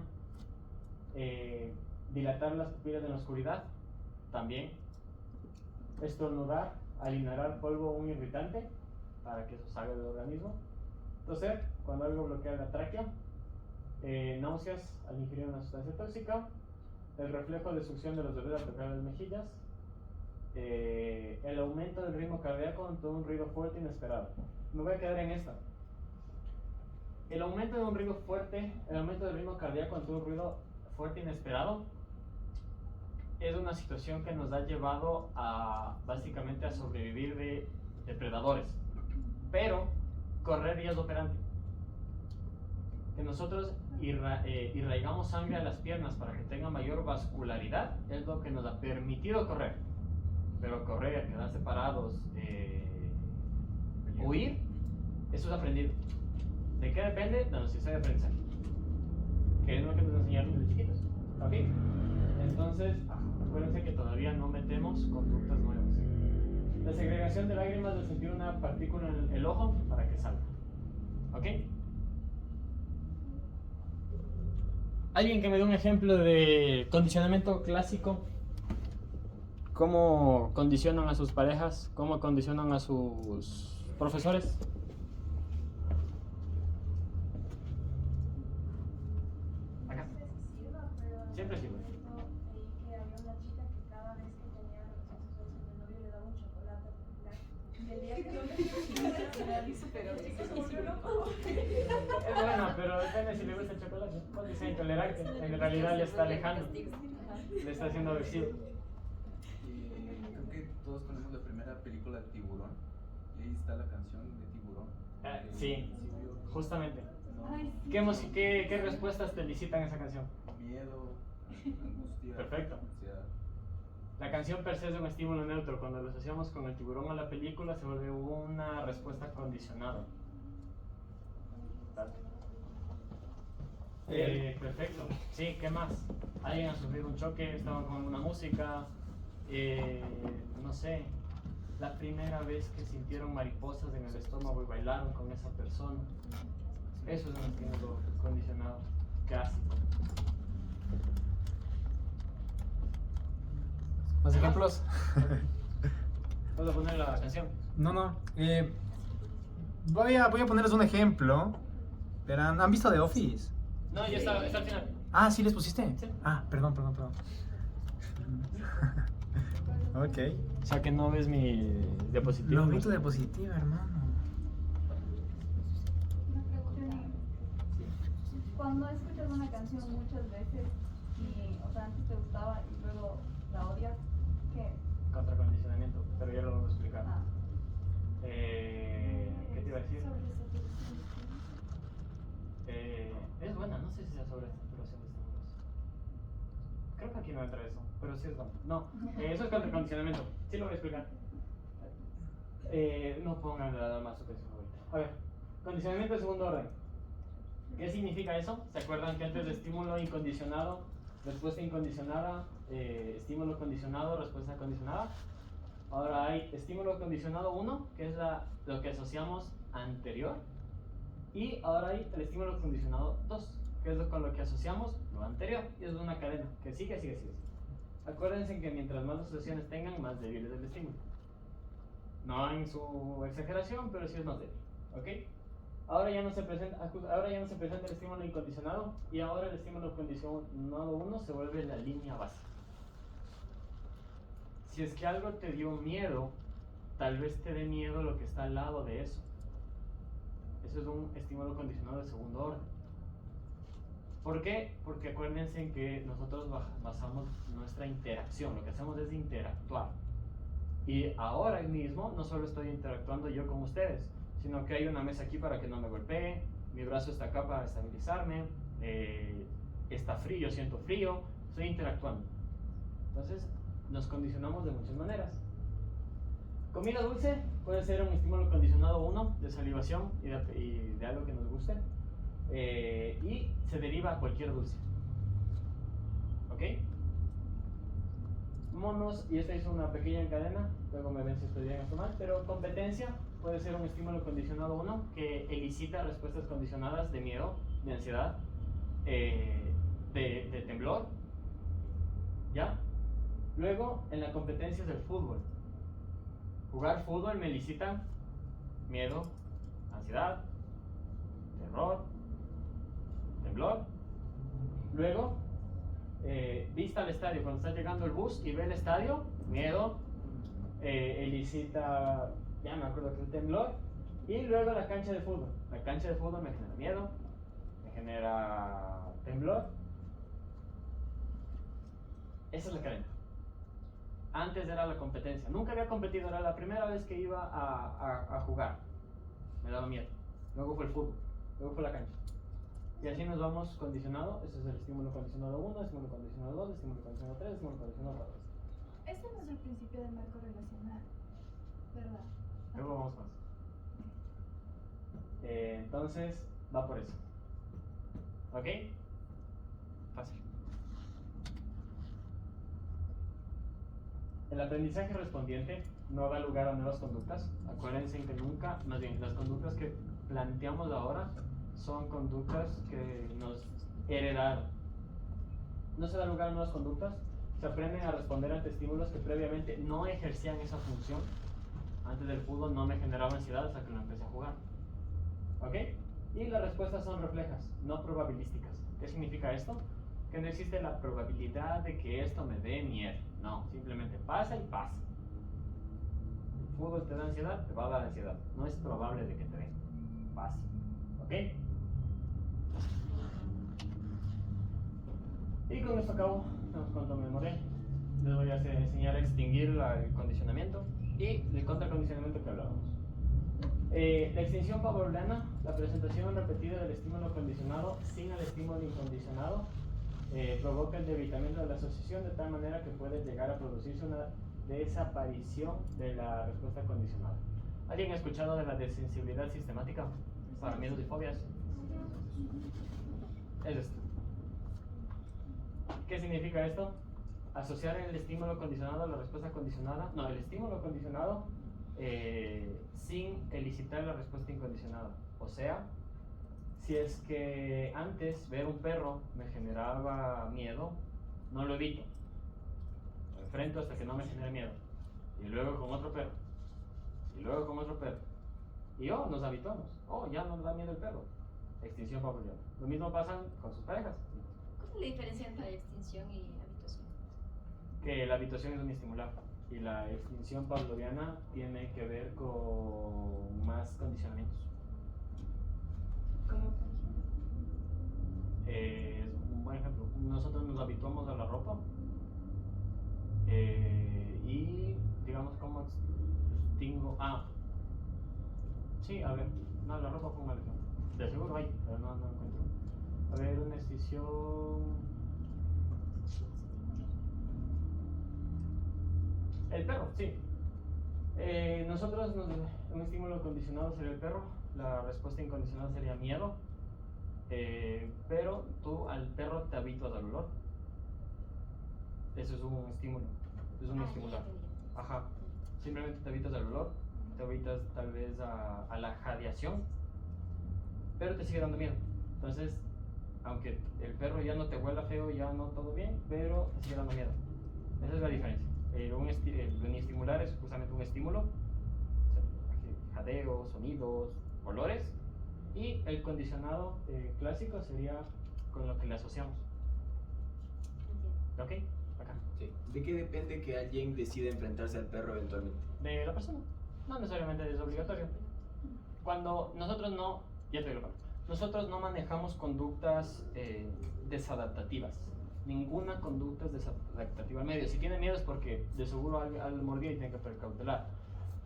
Dilatar las pupilas en la oscuridad, también. Estornudar al inhalar polvo o un irritante, para que eso salga del organismo. Toser, cuando algo bloquea la tráquea. Náuseas al ingerir una sustancia tóxica. El reflejo de succión de los bebés al tocar las mejillas. El aumento del ritmo cardíaco ante un ruido fuerte inesperado. Me voy a quedar en esta. El aumento del ritmo cardíaco ante un ruido fuerte inesperado es una situación que nos ha llevado básicamente a sobrevivir de depredadores, pero correr ya es operante. Que nosotros irraigamos sangre a las piernas para que tenga mayor vascularidad es lo que nos ha permitido correr, pero correr, quedarse parados, huir, eso es aprendido. ¿De qué depende? De la necesidad de aprendizaje, que es lo que nos enseñaron desde chiquitos. ¿Ok? Entonces, acuérdense que todavía no metemos conductas nuevas. La segregación de lágrimas de sentir una partícula en el ojo para que salga. ¿Ok? ¿Alguien que me dé un ejemplo de condicionamiento clásico? ¿Cómo condicionan a sus parejas? ¿Cómo condicionan a sus profesores? Acá. Siempre sirve. Que había una chica que cada vez que tenía relaciones sexuales con el novio le daba un chocolate. Y el día que no le Es bueno, pero depende si le gusta el chocolate. Puede ser intolerante. En realidad le está alejando. Le está haciendo aversivo. Creo que todos conocemos la primera película de Tiburón. Y ahí está la canción de Tiburón. Sí, justamente. ¿No? ¿Qué respuestas te elicitan esa canción? Miedo, angustia. Perfecto. Ansiedad. La canción per se es un estímulo neutro. Cuando lo asociamos con el tiburón a la película se vuelve una respuesta condicionada. Perfecto. Sí, ¿qué más? ¿Alguien ha sufrido un choque? ¿Estaban con una música? No sé. La primera vez que sintieron mariposas en el estómago y bailaron con esa persona. Eso es un estímulo condicionado clásico. ¿Más ejemplos? ¿Puedo poner la canción? No. Voy a ponerles un ejemplo, Verán, ¿han visto The Office? No, ya está al final. Ah, ¿sí les pusiste? Sí. Ah, perdón. Ok. O sea que no ves mi diapositiva. No vi tu diapositiva, hermano. Una pregunta. Cuando escuchas una canción muchas veces y, o sea, antes te gustaba y luego la odias, ¿qué? Contracondicionamiento, pero ya lo vamos a explicar. Ah, ¿Qué te iba a decir? Sobre Es buena, no sé si sea sobre saturación de estímulos. Creo que aquí no entra eso, pero sí es bueno. No, eso es contracondicionamiento. Sí lo voy a explicar. No pongan nada más atención ahorita. A ver, condicionamiento de segundo orden. ¿Qué significa eso? ¿Se acuerdan que antes de estímulo incondicionado, respuesta incondicionada, estímulo condicionado, respuesta condicionada? Ahora hay estímulo condicionado 1, que es lo que asociamos anterior. Y ahora hay el estímulo condicionado 2, que es con lo que asociamos lo anterior. Y es una cadena que sigue. Acuérdense que mientras más asociaciones tengan, más débil es el estímulo. No en su exageración, pero sí es más débil. ¿Ok? Ahora ya no se presenta el estímulo incondicionado y ahora el estímulo condicionado 1 se vuelve la línea base. Si es que algo te dio miedo, tal vez te dé miedo lo que está al lado de eso. Eso es un estímulo condicionado de segundo orden. ¿Por qué? Porque acuérdense que nosotros basamos nuestra interacción, lo que hacemos es interactuar. Y ahora mismo no solo estoy interactuando yo con ustedes, sino que hay una mesa aquí para que no me golpee, mi brazo está acá para estabilizarme, está frío, siento frío, estoy interactuando. Entonces nos condicionamos de muchas maneras. Comida dulce puede ser un estímulo condicionado 1 de salivación y de algo que nos guste, y se deriva a cualquier dulce. ¿Ok? Monos, y esta hizo una pequeña cadena, luego me ven si estoy bien o estoy mal, pero competencia puede ser un estímulo condicionado 1 que elicita respuestas condicionadas de miedo, de ansiedad, de temblor. ¿Ya? Luego, en la competencia del fútbol. Jugar fútbol me elicita miedo, ansiedad, terror, temblor. Luego, vista al estadio. Cuando está llegando el bus y ve el estadio, miedo, elicita, ya me acuerdo que es el temblor. Y luego la cancha de fútbol. La cancha de fútbol me genera miedo, me genera temblor. Esa es la cadena. Antes era la competencia. Nunca había competido, era la primera vez que iba a jugar. Me daba miedo. Luego fue el fútbol, luego fue la cancha. Y así nos vamos condicionado. Ese es el estímulo condicionado 1, estímulo condicionado 2, estímulo condicionado 3, estímulo condicionado 4. Este no es el principio del marco relacional, ¿verdad? Luego vamos más. Entonces, va por eso. ¿Ok? Fácil. El aprendizaje respondiente no da lugar a nuevas conductas. Acuérdense que nunca, más bien, las conductas que planteamos ahora son conductas que nos heredaron. No se da lugar a nuevas conductas, se aprenden a responder ante estímulos que previamente no ejercían esa función. Antes del fútbol no me generaba ansiedad hasta que lo empecé a jugar. ¿Ok? Y las respuestas son reflejas, no probabilísticas. ¿Qué significa esto? Que no existe la probabilidad de que esto me dé miedo. No, simplemente pasa y pasa. El fútbol te da ansiedad, te va a dar ansiedad. No es probable de que te dé. Pasa. ¿Ok? Y con esto acabo. Cuando me demoré, les voy a enseñar a extinguir el condicionamiento y el contracondicionamiento que hablábamos. La extinción pavloviana, la presentación repetida del estímulo condicionado sin el estímulo incondicionado, provoca el debilitamiento de la asociación de tal manera que puede llegar a producirse una desaparición de la respuesta condicionada. ¿Alguien ha escuchado de la desensibilidad sistemática para miedos y fobias? Es esto. ¿Qué significa esto? Asociar el estímulo condicionado a la respuesta condicionada, no, el estímulo condicionado sin elicitar la respuesta incondicionada. O sea, si es que antes ver un perro me generaba miedo, no lo evito. Lo enfrento hasta que no me genere miedo. Y luego con otro perro. Y luego con otro perro. Y nos habituamos. Ya no nos da miedo el perro. extinción pavloviana. Lo mismo pasa con sus parejas. ¿Cuál es la diferencia entre extinción y habituación? Que la habituación es un estimular y la extinción pavloviana tiene que ver con más condicionamientos. ¿Cómo, por ejemplo? Es un buen ejemplo. Nosotros nos habituamos a la ropa y digamos cómo extingo. Sí, a ver, no, la ropa fue un mal ejemplo. De seguro hay, pero no encuentro. A ver, una extinción. El perro, sí. Un estímulo condicionado sería el perro, la respuesta incondicionada sería miedo, pero tú al perro te habituas al olor. Eso es un estímulo, es un estimular. Ajá. Simplemente te habituas al olor, te habituas tal vez a la jadeación, pero te sigue dando miedo. Entonces, aunque el perro ya no te huela feo, ya no todo bien, pero te sigue dando miedo. Esa es la diferencia. El uniestimular es justamente un estímulo, jadeo, sonidos, olores, y el condicionado clásico sería con lo que le asociamos. ¿Ok? Acá. Sí. ¿De qué depende que alguien decida enfrentarse al perro eventualmente? De la persona. No necesariamente es obligatorio. Cuando nosotros no manejamos conductas desadaptativas. Ninguna conducta es desadaptativa al medio. Si tiene miedo es porque de seguro al mordido y tiene que precautelar.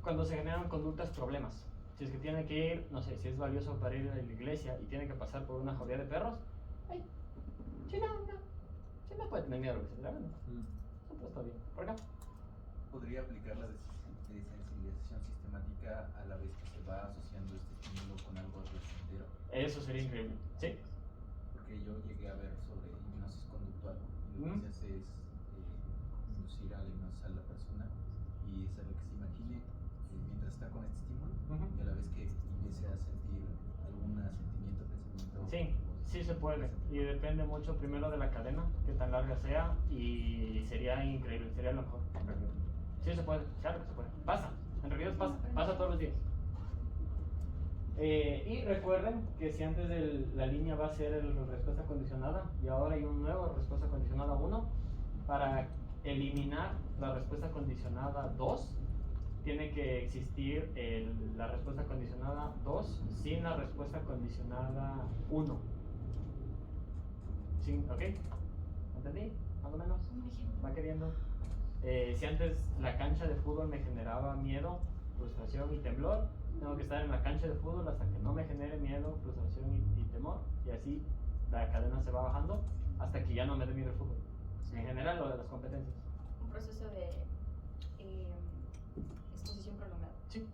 Cuando se generan conductas, problemas. Si es que tiene que ir, no sé, si es valioso para ir a la iglesia y tiene que pasar por una jodida de perros, ay, sí no puede tener miedo a lo que se le haga. Pues está bien. ¿Por acá? Podría aplicar la desensibilización sistemática a la vez que se va asociando este estímulo con algo placentero. Eso sería increíble. ¿Sí? Porque yo llegué a ver sobre hipnosis conductual y lo que se hace es inducir a la hipnosis a la persona y es a lo que se imagine mientras está con este estímulo y a la vez que empiece a sentir algún sentimiento, pensamiento. Sí se puede, y depende mucho primero de la cadena, que tan larga sea, y sería increíble, sería lo mejor. Sí se puede, claro que se puede. Pasa, en realidad pasa todos los días. Y recuerden que si antes la línea va a ser la respuesta condicionada y ahora hay un nuevo respuesta condicionada 1, para eliminar la respuesta condicionada 2 tiene que existir la respuesta condicionada 2 sin la respuesta condicionada 1. ¿Sí? ¿Ok? ¿Entendí? Más o menos. ¿Va queriendo? Si antes la cancha de fútbol me generaba miedo, frustración y temblor, tengo que estar en la cancha de fútbol hasta que no me genere miedo, frustración y temor, y así la cadena se va bajando hasta que ya no me dé miedo el fútbol. En general, lo de las competencias. Un proceso de exposición prolongada. Sí.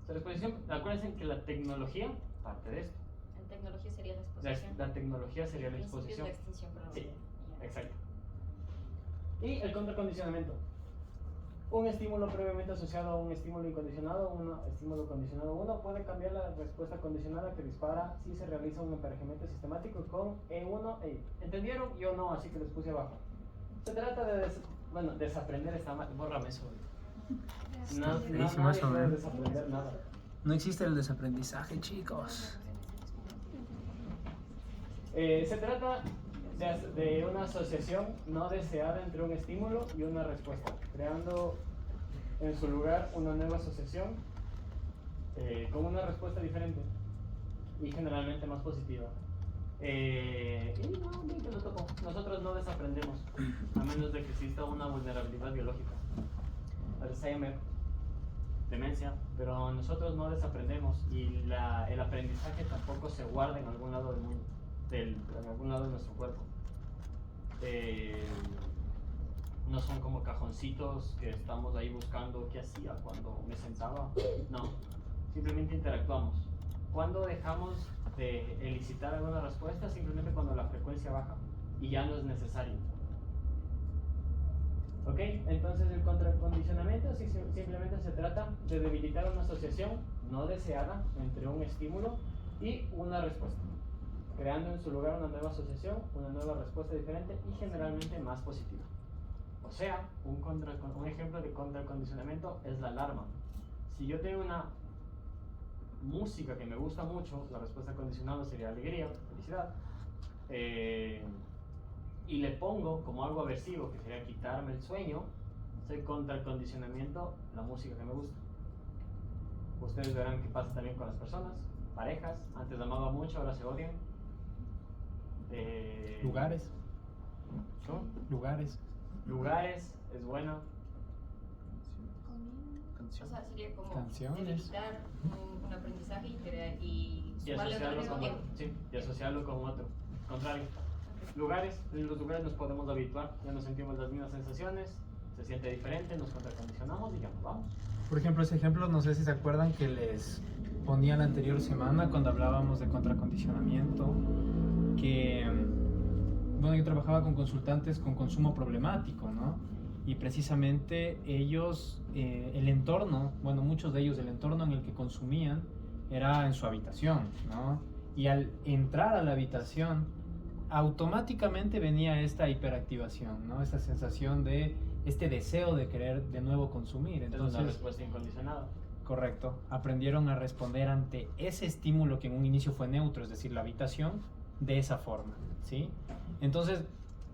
La exposición, acuérdense que la tecnología parte de esto. En tecnología sería la exposición. La tecnología sería la exposición. La extinción prolongada. Sí, exacto. Y el contracondicionamiento. Un estímulo previamente asociado a un estímulo incondicionado, un estímulo condicionado 1, puede cambiar la respuesta condicionada que dispara si se realiza un emparejamiento sistemático con E1 e. ¿Entendieron? Yo no, así que les puse abajo. Se trata de desaprender esta bórrame eso. No puede desaprender nada. No existe el desaprendizaje, chicos. Se trata de una asociación no deseada entre un estímulo y una respuesta, creando en su lugar una nueva asociación con una respuesta diferente y generalmente más positiva. Y no, bien que lo tocó. Nosotros no desaprendemos, a menos de que exista una vulnerabilidad biológica, Alzheimer, demencia, pero nosotros no desaprendemos y el aprendizaje tampoco se guarda en algún lado del mundo, en algún lado de nuestro cuerpo. No son como cajoncitos que estamos ahí buscando qué hacía cuando me sentaba. No, simplemente interactuamos. Cuando dejamos de elicitar alguna respuesta, simplemente cuando la frecuencia baja y ya no es necesario. ¿Ok? Entonces el contracondicionamiento simplemente se trata de debilitar una asociación no deseada entre un estímulo y una respuesta, creando en su lugar una nueva asociación, una nueva respuesta diferente y generalmente más positiva. O sea, un ejemplo de contracondicionamiento es la alarma. Si yo tengo una música que me gusta mucho, la respuesta condicionada sería alegría, felicidad. Y le pongo como algo aversivo, que sería quitarme el sueño, soy contra el condicionamiento, la música que me gusta. Ustedes verán que pasa también con las personas, parejas, antes amaba mucho, ahora se odian. Lugares. ¿Cómo? Lugares, es bueno. O sea, sería como Canciones. debilitar un aprendizaje y sumarle otro al asociarlo mismo con tiempo. otro, sí, y asociarlo con otro. Contrario. Lugares, en los lugares nos podemos habituar, ya no sentimos las mismas sensaciones, se siente diferente, nos contracondicionamos y ya nos vamos. Por ejemplo, ese ejemplo, no sé si se acuerdan que les ponía la anterior semana cuando hablábamos de contracondicionamiento, que, bueno, yo trabajaba con consultantes con consumo problemático, ¿no? Y precisamente ellos, el entorno, bueno, muchos de ellos, el entorno en el que consumían era en su habitación, ¿no? Y al entrar a la habitación, automáticamente venía esta hiperactivación, ¿no? Esta sensación de, este deseo de querer de nuevo consumir. Entonces, es una respuesta incondicionada. Correcto. Aprendieron a responder ante ese estímulo que en un inicio fue neutro, es decir, la habitación, de esa forma, ¿sí? Entonces,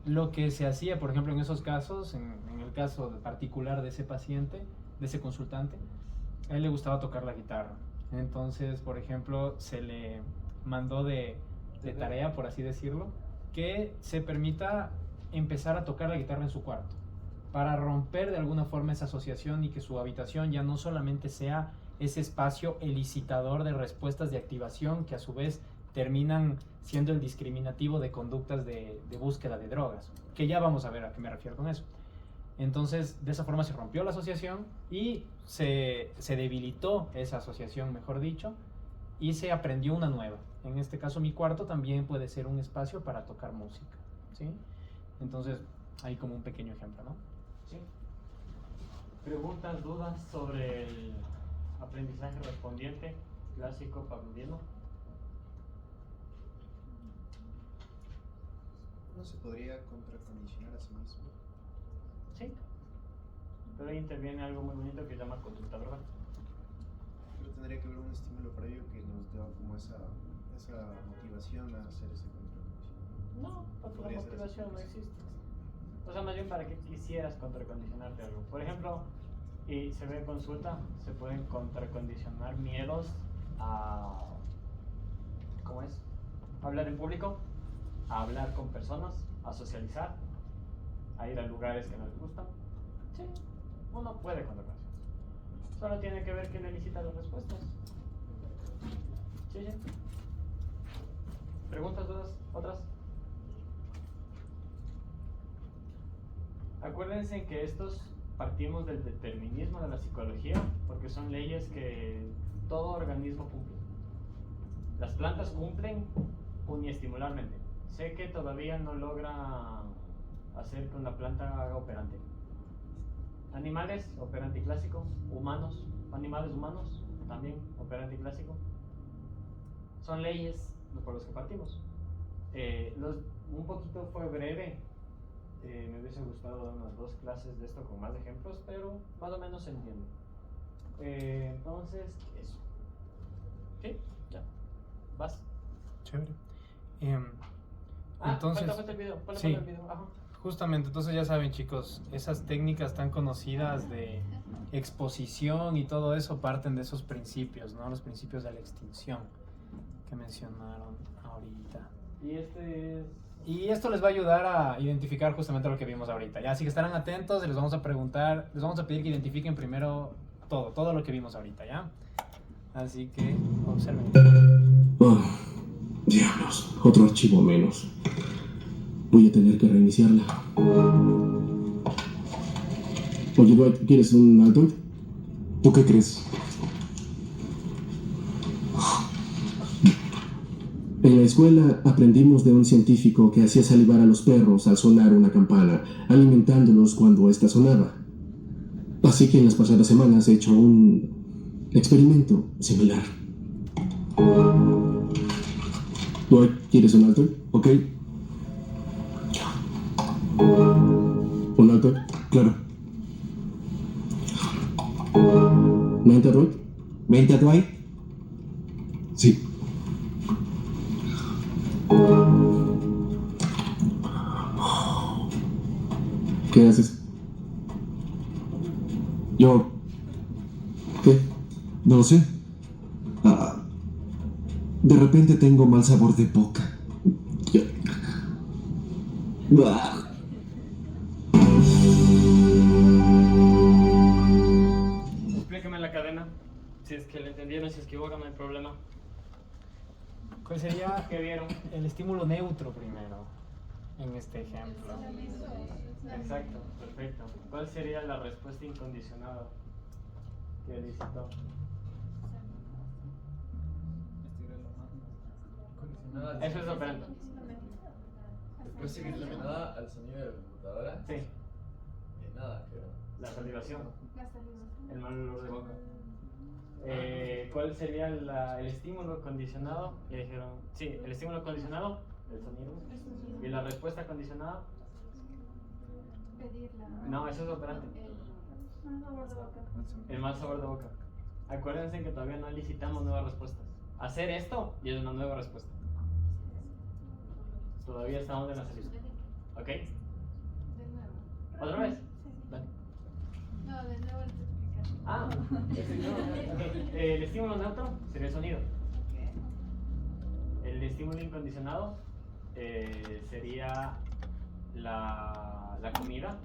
lo que se hacía, por ejemplo, en esos casos, en el caso particular de ese paciente, de ese consultante, a él le gustaba tocar la guitarra. Entonces, por ejemplo, se le mandó de tarea, por así decirlo, que se permita empezar a tocar la guitarra en su cuarto, para romper de alguna forma esa asociación y que su habitación ya no solamente sea ese espacio elicitador de respuestas de activación que a su vez terminan siendo el discriminativo de conductas de búsqueda de drogas, que ya vamos a ver a qué me refiero con eso. Entonces, de esa forma se rompió la asociación y se debilitó esa asociación, mejor dicho, y se aprendió una nueva. En este caso, mi cuarto también puede ser un espacio para tocar música, ¿sí? Entonces, hay como un pequeño ejemplo, ¿no? Sí. Preguntas, dudas sobre el aprendizaje respondiente clásico pavloviano. ¿No se podría contracondicionar a sí mismo? Sí. Pero ahí interviene algo muy bonito que se llama conducta verbal. Pero tendría que haber un estímulo previo que nos dé como esa motivación a hacer ese contracondicionamiento. No, porque la Podría ser motivación así. no existe. O sea, más bien para que quisieras contracondicionarte algo. Por ejemplo, y se ve en consulta, se pueden contracondicionar miedos a... ¿Cómo es? Hablar en público, a hablar con personas, a socializar, a ir a lugares que no les gustan. Sí, uno puede contracondicionar. Solo tiene que ver que le elicita las respuestas. Sí, sí. ¿Preguntas, dudas? ¿Otras? Acuérdense que estos partimos del determinismo de la psicología porque son leyes que todo organismo cumple. Las plantas cumplen uniestimularmente. Sé que todavía no logra hacer que una planta haga operante. Animales, operante clásico. Humanos, animales humanos, también operante clásico. Son leyes por los que partimos. Un poquito fue breve. Me hubiese gustado dar unas 2 clases de esto con más ejemplos, pero más o menos se entiende. Entonces, eso. ¿Sí? Ya. ¿Vas? Chévere. Entonces, falta el video. sí, el video. Ajá. justamente, entonces ya saben, chicos, esas técnicas tan conocidas de exposición y todo eso parten de esos principios, ¿no? Los principios de la extinción que mencionaron ahorita. Y esto les va a ayudar a identificar justamente lo que vimos ahorita, ¿ya? Así que estarán atentos y les vamos a preguntar, les vamos a pedir que identifiquen primero todo lo que vimos ahorita, ¿ya? Así que observen. Oh, diablos, otro archivo menos. Voy a tener que reiniciarla. Oye, Dwight, ¿quieres un Altoid? ¿Tú qué crees? En la escuela aprendimos de un científico que hacía salivar a los perros al sonar una campana, alimentándolos cuando ésta sonaba. Así que en las pasadas semanas he hecho un experimento similar. Dwight, ¿quieres un Altoid? ¿Ok? ¿Un Altoid? Claro. Vente, Dwight. Vente, Dwight. Sí. ¿Qué haces? Yo... ¿Qué? No lo sé. De repente tengo mal sabor de boca. Explíqueme la cadena. Si es que le entendieron, si se equivocan, no hay problema. ¿Cuál sería ¿Qué vieron? el estímulo neutro primero en este ejemplo? Exacto, perfecto. ¿Cuál sería la respuesta incondicionada que licitó? Eso es operante. Respuesta incondicionada al sonido de la computadora. Sí. Nada, creo. La salivación. El mal olor de boca. ¿Cuál sería el estímulo condicionado? Y dijeron, sí, el estímulo condicionado, el sonido. ¿Y la respuesta condicionada? No, eso es operante. El mal sabor de boca. Acuérdense que todavía no licitamos nuevas respuestas. Hacer esto y es una nueva respuesta. Todavía estamos en la salida. ¿Ok? De nuevo. ¿Otra vez? Dale. No, de nuevo el explicar. Ah, el estímulo neutro sería el sonido. El estímulo incondicionado sería la comida.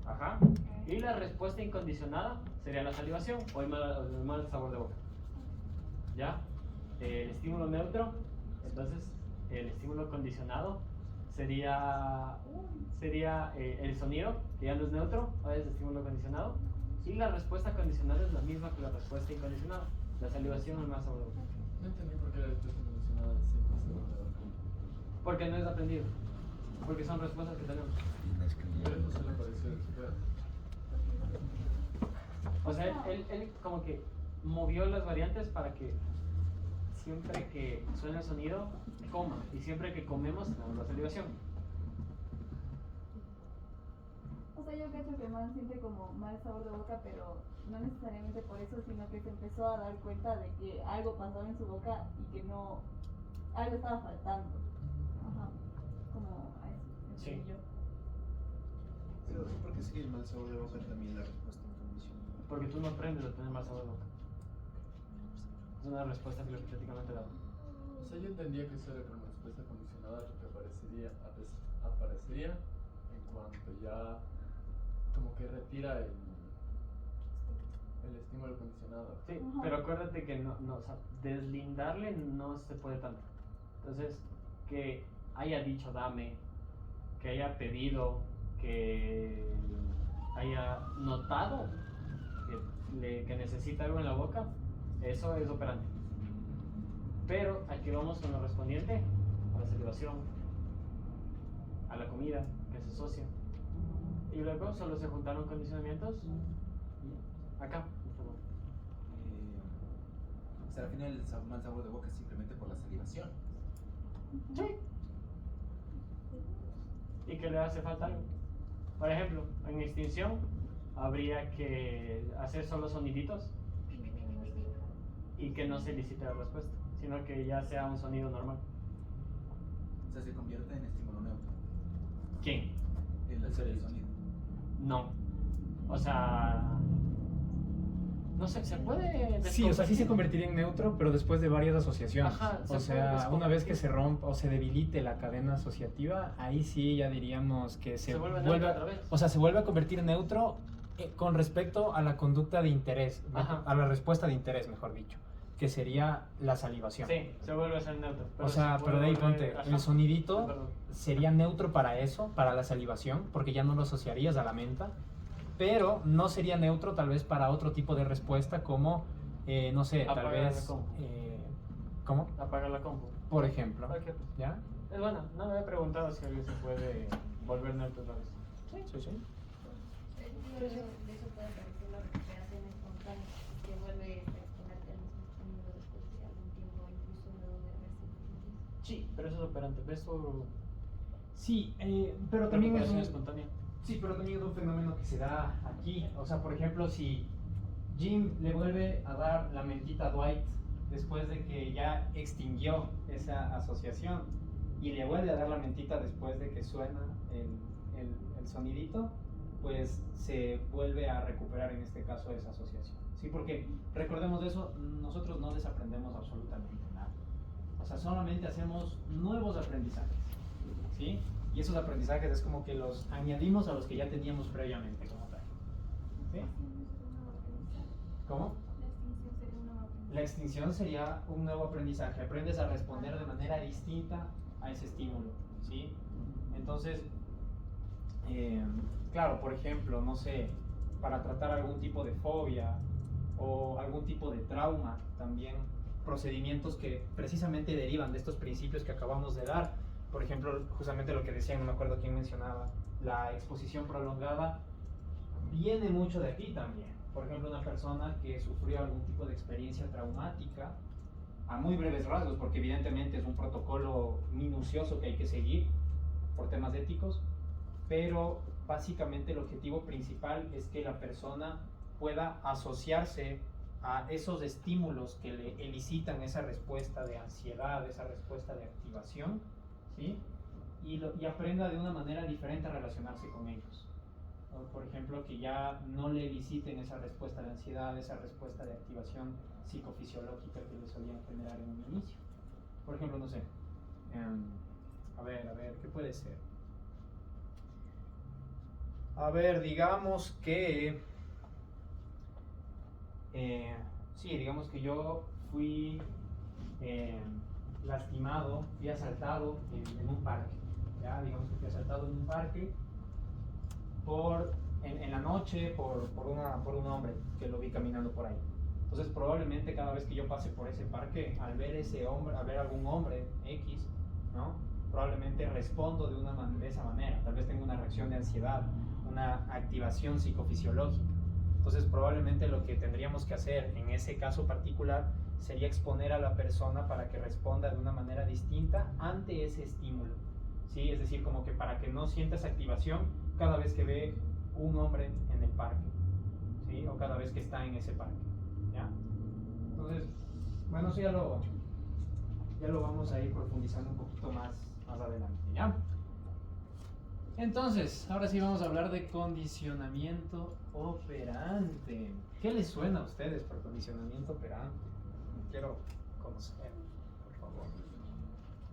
Ajá. Y la respuesta incondicionada sería la salivación o el mal sabor de boca. ¿Ya? El estímulo neutro, entonces el estímulo condicionado sería el sonido, que ya no es neutro, ahora es estímulo condicionado. Y la respuesta condicionada es la misma que la respuesta incondicionada. La salivación o el mal sabor de boca. No entendí por qué la respuesta condicionada es siempre sabor de boca. Porque no es aprendido. Porque son respuestas que tenemos. Pero eso solo apareció después. O sea, él como que movió las variantes para que siempre que suene el sonido, coma. Y siempre que comemos, tenemos la salivación. O sea, yo cacho que el man siente como mal sabor de boca, pero no necesariamente por eso, sino que se empezó a dar cuenta de que algo pasaba en su boca y que no, algo estaba faltando. Ajá, como a eso. Sí. Yo. Pero, ¿por qué sería el mal sabor de boca también la respuesta incondicionada? Porque tú no aprendes a tener mal sabor de boca. Es una respuesta filosóficamente dada. O sea, yo entendía que eso era como respuesta condicionada lo que aparecería en cuanto ya como que retira el estímulo condicionado. Sí, pero acuérdate que no, o sea, deslindarle no se puede tanto. Entonces, que haya dicho dame, que haya pedido, que haya notado que necesita algo en la boca, eso es operante. Pero aquí vamos con lo respondiente a la salivación, a la comida que se asocia. Y luego solo se juntaron condicionamientos acá. O sea, al final el mal sabor de boca es simplemente por la salivación. Sí. Y que le hace falta algo. Por ejemplo, en extinción habría que hacer solo soniditos y que no se elicite la respuesta, sino que ya sea un sonido normal. O sea, se convierte en estímulo neutro. ¿Quién? El sonido. No. O sea, no sé, se puede. Sí, o sea, sí se convertiría en neutro, pero después de varias asociaciones. Ajá, o sea, una vez que se rompa o se debilite la cadena asociativa, ahí sí ya diríamos que se vuelve vuelve, neutro otra vez. o sea, se vuelve a convertir en neutro con respecto a la conducta de interés, Ajá. a la respuesta de interés, mejor dicho, que sería la salivación. Sí, se vuelve a ser neutro. O sea, pero de ahí ponte, Ajá. el sonidito Perdón. sería neutro para eso, para la salivación, porque ya no lo asociarías a la menta, pero no sería neutro tal vez para otro tipo de respuesta como, no sé, tal Apagar vez... la compu. ¿Cómo? Apagar la compu. Por ejemplo. Ok. ¿Ya? Es bueno, no me había preguntado si alguien se puede volver neutro otra vez. Sí, sí. De eso puede parecer la recuperación espontánea, que vuelve a exponerte al mismo sonido después de algún tiempo, incluso luego de haberse confundido. Sí, pero eso es operante. ¿Ves tu Sí, pero también es recuperación un... espontánea? Sí, pero también es un fenómeno que se da aquí. O sea, por ejemplo, si Jim le vuelve a dar la mentita a Dwight después de que ya extinguió esa asociación y le vuelve a dar la mentita después de que suena el sonidito, pues se vuelve a recuperar en este caso esa asociación. ¿Sí? Porque recordemos de eso, nosotros no desaprendemos absolutamente nada. O sea, solamente hacemos nuevos aprendizajes. ¿Sí? Y esos aprendizajes es como que los añadimos a los que ya teníamos previamente como tal. ¿Sí? ¿Cómo? La extinción sería un nuevo aprendizaje. Aprendes a responder de manera distinta a ese estímulo. ¿Sí? Entonces, claro, por ejemplo, no sé, para tratar algún tipo de fobia o algún tipo de trauma, también procedimientos que precisamente derivan de estos principios que acabamos de dar. Por ejemplo, justamente lo que decían, no me acuerdo quién mencionaba, la exposición prolongada viene mucho de aquí también. Por ejemplo, una persona que sufrió algún tipo de experiencia traumática, a muy breves rasgos, porque evidentemente es un protocolo minucioso que hay que seguir por temas éticos, pero básicamente el objetivo principal es que la persona pueda asociarse a esos estímulos que le elicitan esa respuesta de ansiedad, esa respuesta de activación, ¿sí? Y aprenda de una manera diferente a relacionarse con ellos. Por ejemplo, que ya no le eliciten esa respuesta de ansiedad, esa respuesta de activación psicofisiológica que le solían generar en un inicio. Por ejemplo, no sé, a ver, ¿qué puede ser? A ver, digamos que sí, digamos que yo fui lastimado, fui asaltado en un parque, ¿ya? Digamos que fui asaltado en un parque en la noche por un hombre que lo vi caminando por ahí. Entonces probablemente cada vez que yo pase por ese parque, al ver ese hombre, al ver algún hombre X, ¿no? Probablemente respondo de esa manera. Tal vez tengo una reacción de ansiedad, una activación psicofisiológica. Entonces probablemente lo que tendríamos que hacer en ese caso particular sería exponer a la persona para que responda de una manera distinta ante ese estímulo, ¿sí? Es decir, como que para que no sienta esa activación cada vez que ve un hombre en el parque, ¿sí? O cada vez que está en ese parque, ¿ya? Entonces, bueno, eso ya lo vamos a ir profundizando un poquito más adelante, ¿ya? Entonces, ahora sí vamos a hablar de condicionamiento operante. ¿Qué les suena a ustedes por condicionamiento operante? Quiero conocer, por favor.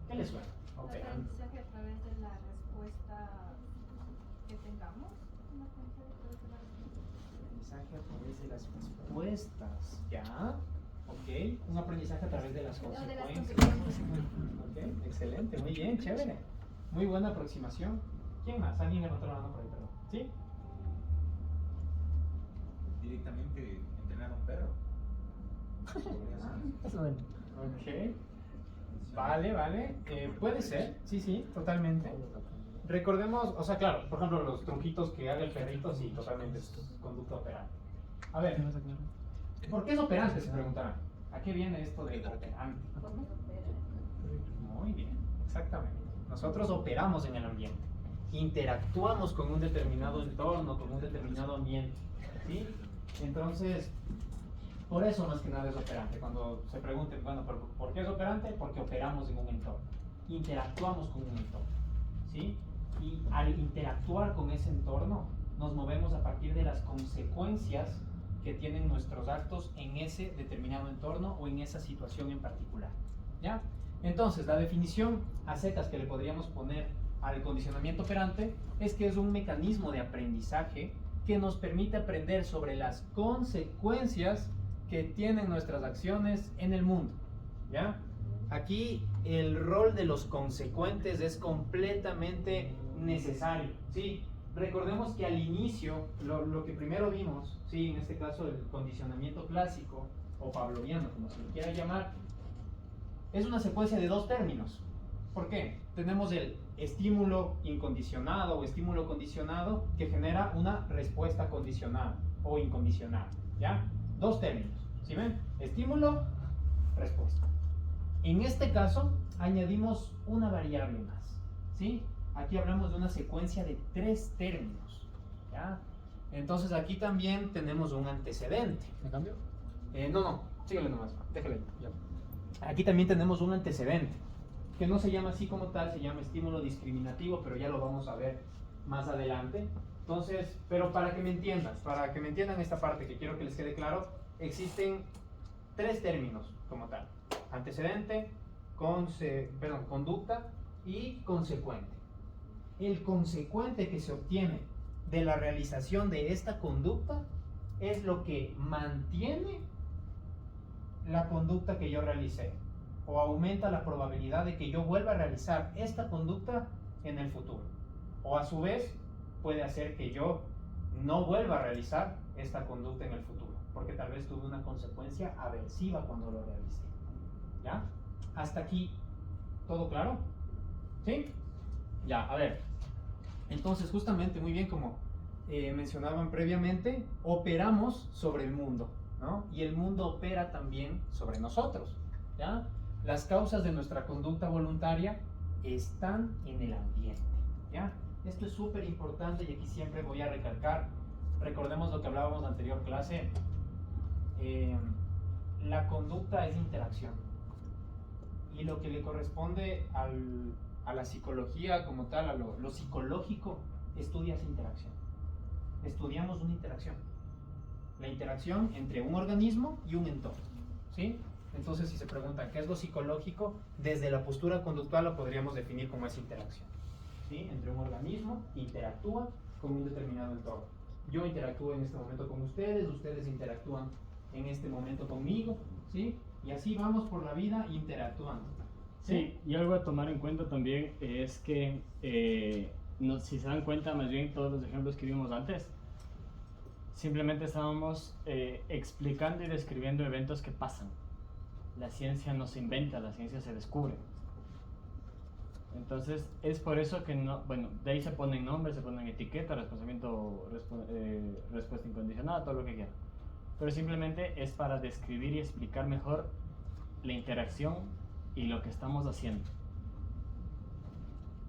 ¿Qué les suena? Operante. Aprendizaje a través de la respuesta que tengamos. Aprendizaje a través de las respuestas, ¿ya? Ok, un aprendizaje a través de las consecuencias. Ok, excelente, muy bien, chévere. Muy buena aproximación. ¿Quién más? Alguien levantó la mano por ahí, perdón. ¿Sí? Directamente entrenar a un perro. Ok. Vale. Puede ser, sí, totalmente. Recordemos, o sea, claro, por ejemplo, los truquitos que haga el perrito, sí, totalmente es conducta operante. A ver, ¿por qué es operante? Se preguntarán. ¿A qué viene esto de operante? Muy bien, exactamente. Nosotros operamos en el ambiente. Interactuamos con un determinado entorno, con un determinado ambiente, ¿sí? Entonces, por eso más que nada es operante. Cuando se pregunten, bueno, ¿por qué es operante? Porque operamos en un entorno, interactuamos con un entorno, ¿sí? Y al interactuar con ese entorno, nos movemos a partir de las consecuencias que tienen nuestros actos en ese determinado entorno o en esa situación en particular, ¿ya? Entonces, la definición a secas que le podríamos poner al condicionamiento operante es que es un mecanismo de aprendizaje que nos permite aprender sobre las consecuencias que tienen nuestras acciones en el mundo, ¿ya? Aquí el rol de los consecuentes es completamente necesario, ¿sí? Recordemos que al inicio, lo que primero vimos, ¿sí? En este caso el condicionamiento clásico o pavloviano, como se lo quiera llamar, es una secuencia de dos términos. ¿Por qué? Tenemos el estímulo incondicionado o estímulo condicionado que genera una respuesta condicionada o incondicionada, ¿ya? Dos términos, ¿sí ven? Estímulo, respuesta. En este caso, añadimos una variable más, ¿sí? Aquí hablamos de una secuencia de tres términos, ¿ya? Entonces aquí también tenemos un antecedente. ¿Me cambio? No. Síguele nomás, déjale. Ya. Aquí también tenemos un antecedente, que no se llama así como tal, se llama estímulo discriminativo, pero ya lo vamos a ver más adelante. Entonces, pero para que me entiendan esta parte, que quiero que les quede claro, existen 3 términos como tal: antecedente, conducta y consecuente. El consecuente que se obtiene de la realización de esta conducta es lo que mantiene la conducta que yo realicé, o aumenta la probabilidad de que yo vuelva a realizar esta conducta en el futuro, o a su vez puede hacer que yo no vuelva a realizar esta conducta en el futuro, porque tal vez tuve una consecuencia aversiva cuando lo realicé. ¿Ya? Hasta aquí, ¿todo claro? ¿Sí? Ya, a ver. Entonces, justamente, muy bien, como mencionaban previamente, operamos sobre el mundo, ¿no? Y el mundo opera también sobre nosotros, ¿ya? Las causas de nuestra conducta voluntaria están en el ambiente, ¿ya? Esto es súper importante y aquí siempre voy a recalcar, recordemos lo que hablábamos en la anterior clase, la conducta es interacción. Y lo que le corresponde a la psicología como tal, a lo psicológico, estudia esa interacción. Estudiamos una interacción. La interacción entre un organismo y un entorno, ¿sí? Entonces, si se preguntan qué es lo psicológico, desde la postura conductual lo podríamos definir como esa interacción, ¿sí? Entre un organismo interactúa con un determinado entorno. Yo interactúo en este momento con ustedes, ustedes interactúan en este momento conmigo, ¿sí? Y así vamos por la vida interactuando. Sí, y algo a tomar en cuenta también es que, si se dan cuenta, más bien todos los ejemplos que vimos antes, simplemente estábamos explicando y describiendo eventos que pasan. La ciencia no se inventa, la ciencia se descubre. Entonces, es por eso que no, bueno, de ahí se ponen nombres, se ponen etiquetas, respuesta incondicionada, todo lo que quieran. Pero simplemente es para describir y explicar mejor la interacción y lo que estamos haciendo.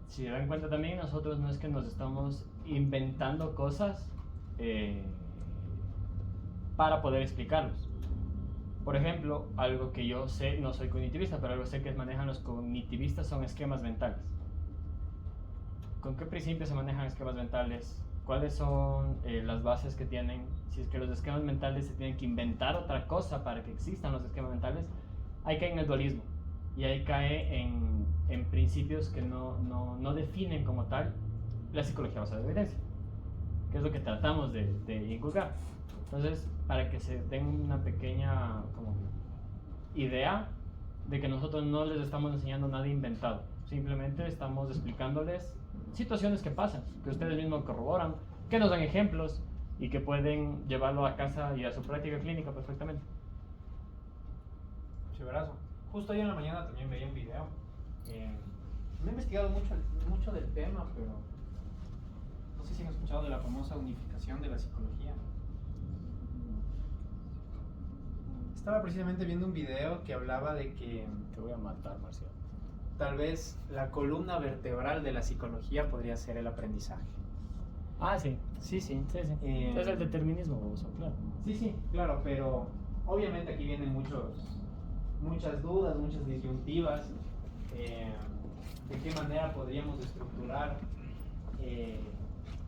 Si se dan cuenta también, nosotros no es que nos estamos inventando cosas para poder explicarlos. Por ejemplo, algo que yo sé, no soy cognitivista, pero algo sé que manejan los cognitivistas son esquemas mentales. ¿Con qué principios se manejan esquemas mentales? ¿Cuáles son las bases que tienen? Si es que los esquemas mentales se tienen que inventar otra cosa para que existan los esquemas mentales, ahí cae en el dualismo. Y ahí cae en principios que no definen como tal la psicología basada en evidencia, que es lo que tratamos de inculcar. Entonces, para que se tenga una pequeña como idea de que nosotros no les estamos enseñando nada inventado, simplemente estamos explicándoles situaciones que pasan, que ustedes mismos corroboran, que nos dan ejemplos y que pueden llevarlo a casa y a su práctica clínica perfectamente. Chéverazo. Justo hoy en la mañana también veía un video. No he investigado mucho del tema, pero no sé si han escuchado de la famosa unificación de la psicología. Estaba precisamente viendo un video que hablaba de que... Te voy a matar, Marcial. Tal vez la columna vertebral de la psicología podría ser el aprendizaje. Ah, sí. Sí. Es el determinismo, claro. Sí, claro, pero obviamente aquí vienen muchas dudas, muchas disyuntivas. De qué manera podríamos estructurar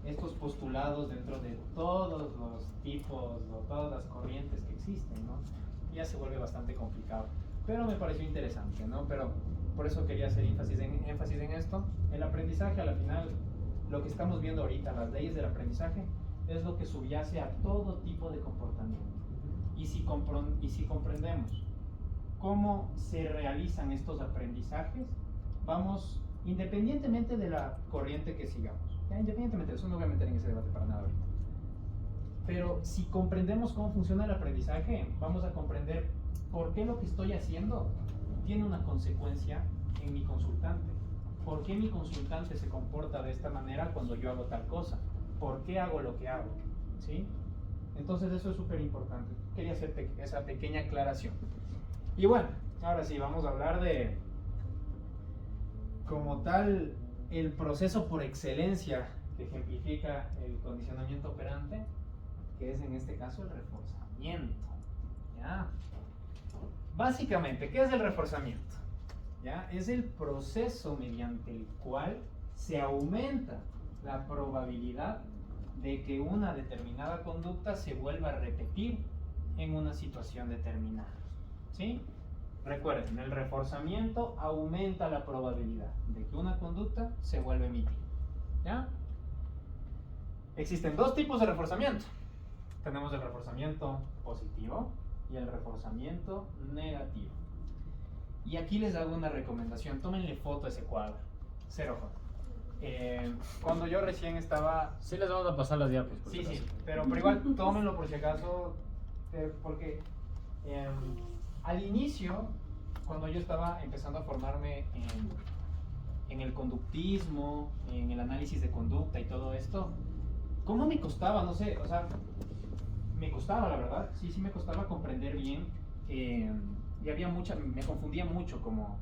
estos postulados dentro de todos los tipos o todas las corrientes que existen, ¿no? Ya se vuelve bastante complicado, pero me pareció interesante, ¿no? Pero por eso quería hacer énfasis en esto. El aprendizaje, a la final, lo que estamos viendo ahorita, las leyes del aprendizaje, es lo que subyace a todo tipo de comportamiento. Y si comprendemos cómo se realizan estos aprendizajes, vamos, independientemente de la corriente que sigamos, ¿ya? Independientemente de eso, no voy a meter en ese debate para nada ahorita. Pero si comprendemos cómo funciona el aprendizaje, vamos a comprender por qué lo que estoy haciendo tiene una consecuencia en mi consultante. ¿Por qué mi consultante se comporta de esta manera cuando yo hago tal cosa? ¿Por qué hago lo que hago? ¿Sí? Entonces eso es súper importante. Quería hacer esa pequeña aclaración. Y bueno, ahora sí, vamos a hablar de, como tal, el proceso por excelencia que ejemplifica el condicionamiento operante, que es en este caso el reforzamiento. ¿Ya? Básicamente, ¿qué es el reforzamiento? ¿Ya? Es el proceso mediante el cual se aumenta la probabilidad de que una determinada conducta se vuelva a repetir en una situación determinada. ¿Sí? Recuerden, el reforzamiento aumenta la probabilidad de que una conducta se vuelva a emitir. ¿Ya? Existen dos tipos de reforzamiento. Tenemos el reforzamiento positivo y el reforzamiento negativo. Y aquí les hago una recomendación. Tómenle foto a ese cuadro. Cero foto. Cuando yo recién estaba... Sí les vamos a pasar las diapos. Sí, pero igual tómenlo por si acaso, porque al inicio, cuando yo estaba empezando a formarme en el conductismo, en el análisis de conducta y todo esto, ¿cómo me costaba? No sé, o sea, me costaba, la verdad, sí me costaba comprender bien, y había me confundía mucho, como,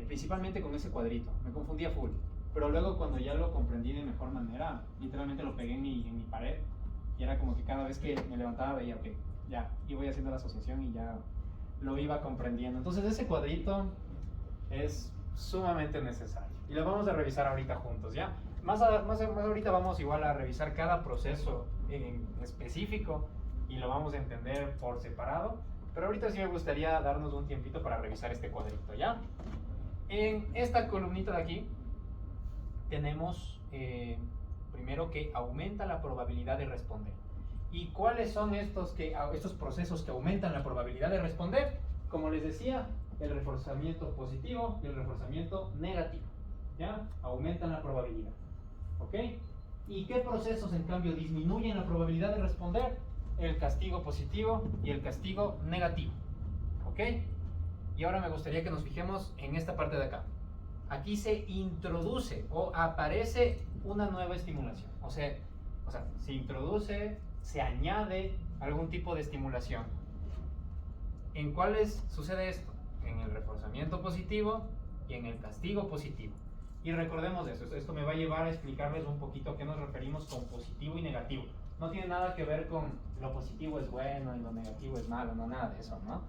principalmente con ese cuadrito, me confundía full. Pero luego cuando ya lo comprendí de mejor manera, literalmente lo pegué en mi pared, y era como que cada vez que me levantaba veía, ok, ya, y voy haciendo la asociación y ya lo iba comprendiendo. Entonces ese cuadrito es sumamente necesario, y lo vamos a revisar ahorita juntos, ¿ya? Más ahorita vamos igual a revisar cada proceso en específico, y lo vamos a entender por separado, pero ahorita sí me gustaría darnos un tiempito para revisar este cuadrito, ¿ya? En esta columnita de aquí, tenemos primero que aumenta la probabilidad de responder. ¿Y cuáles son estos procesos que aumentan la probabilidad de responder? Como les decía, el reforzamiento positivo y el reforzamiento negativo. ¿Ya? Aumentan la probabilidad. ¿Ok? ¿Y qué procesos en cambio disminuyen la probabilidad de responder? El castigo positivo y el castigo negativo. ¿Ok? Y ahora me gustaría que nos fijemos en esta parte de acá. Aquí se introduce o aparece una nueva estimulación. O sea, se introduce, se añade algún tipo de estimulación. ¿En cuáles sucede esto? En el reforzamiento positivo y en el castigo positivo. Y recordemos eso. Esto me va a llevar a explicarles un poquito a qué nos referimos con positivo y negativo. No tiene nada que ver con lo positivo es bueno y lo negativo es malo, no, nada de eso, ¿no?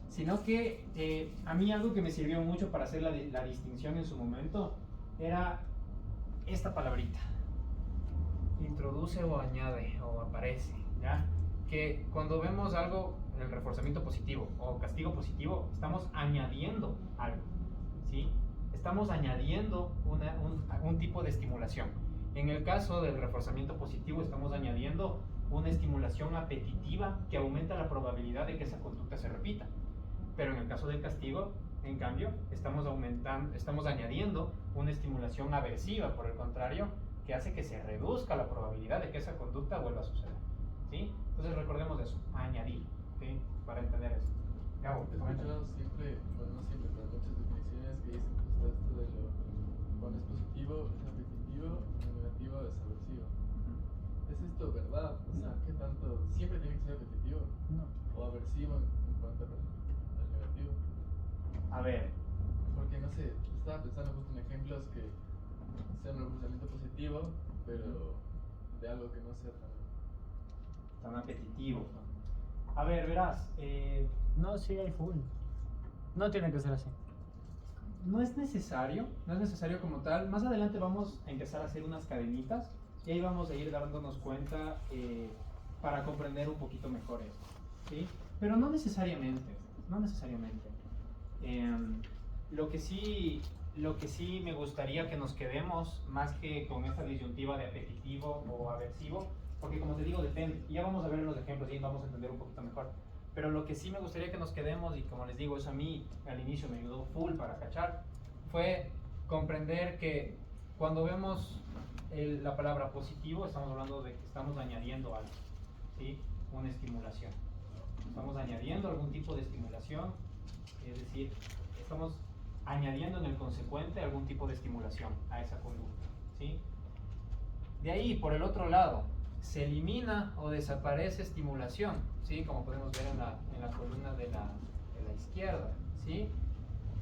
Sino que a mí algo que me sirvió mucho para hacer la distinción en su momento era esta palabrita. Introduce o añade o aparece, ¿ya? Que cuando vemos algo, el reforzamiento positivo o castigo positivo, estamos añadiendo algo, ¿sí? Estamos añadiendo un tipo de estimulación. En el caso del reforzamiento positivo, estamos añadiendo una estimulación apetitiva que aumenta la probabilidad de que esa conducta se repita. Pero en el caso del castigo, en cambio, estamos añadiendo una estimulación aversiva, por el contrario, que hace que se reduzca la probabilidad de que esa conducta vuelva a suceder. ¿Sí? Entonces recordemos eso, añadir, ¿sí? Para entender eso. Gabo, he escuchado siempre, bueno, no siempre, pero muchas definiciones que dicen justo esto de lo cuando es positivo es apetitivo, cuando es negativo es aversivo. ¿Es esto verdad? O sea, ¿qué tanto? ¿Siempre tiene que ser apetitivo? No. ¿O aversivo en cuanto al negativo? A ver. Porque no sé, estaba pensando justo en ejemplos que sean un reforzamiento positivo, pero de algo que no sea tan apetitivo. A ver, verás. No, sí hay full. No tiene que ser así. No es necesario como tal. Más adelante vamos a empezar a hacer unas cadenitas y ahí vamos a ir dándonos cuenta para comprender un poquito mejor esto, ¿sí? Pero no necesariamente. Lo que sí me gustaría que nos quedemos, más que con esta disyuntiva de apetitivo o aversivo, porque como te digo, depende. Ya vamos a ver los ejemplos y vamos a entender un poquito mejor. Pero lo que sí me gustaría que nos quedemos, y como les digo, eso a mí al inicio me ayudó full para cachar, fue comprender que cuando vemos la palabra positivo, estamos hablando de que estamos añadiendo algo, ¿sí? Una estimulación. Estamos añadiendo algún tipo de estimulación, es decir, estamos añadiendo en el consecuente algún tipo de estimulación a esa conducta, ¿sí? De ahí, por el otro lado, se elimina o desaparece estimulación, ¿sí? Como podemos ver en la columna de la izquierda, ¿sí?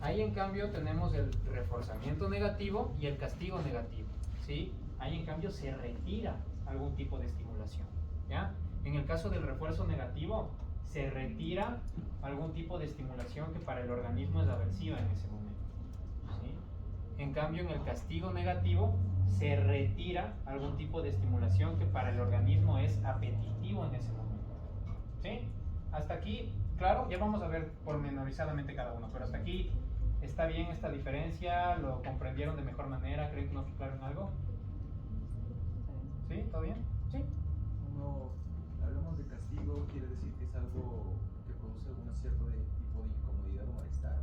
Ahí en cambio tenemos el reforzamiento negativo y el castigo negativo, ¿sí? Ahí en cambio se retira algún tipo de estimulación, ¿ya? En el caso del refuerzo negativo se retira algún tipo de estimulación que para el organismo es aversiva en ese momento, ¿sí? En cambio, en el castigo negativo se retira algún tipo de estimulación que para el organismo es apetitivo en ese momento, ¿sí? Hasta aquí, claro, ya vamos a ver pormenorizadamente cada uno, pero hasta aquí está bien esta diferencia, lo comprendieron de mejor manera, ¿creen que nos aclaren algo? ¿Sí? ¿Todo bien? Sí. Cuando hablamos de castigo, quiere decir que es algo que produce algún cierto tipo de incomodidad o malestar.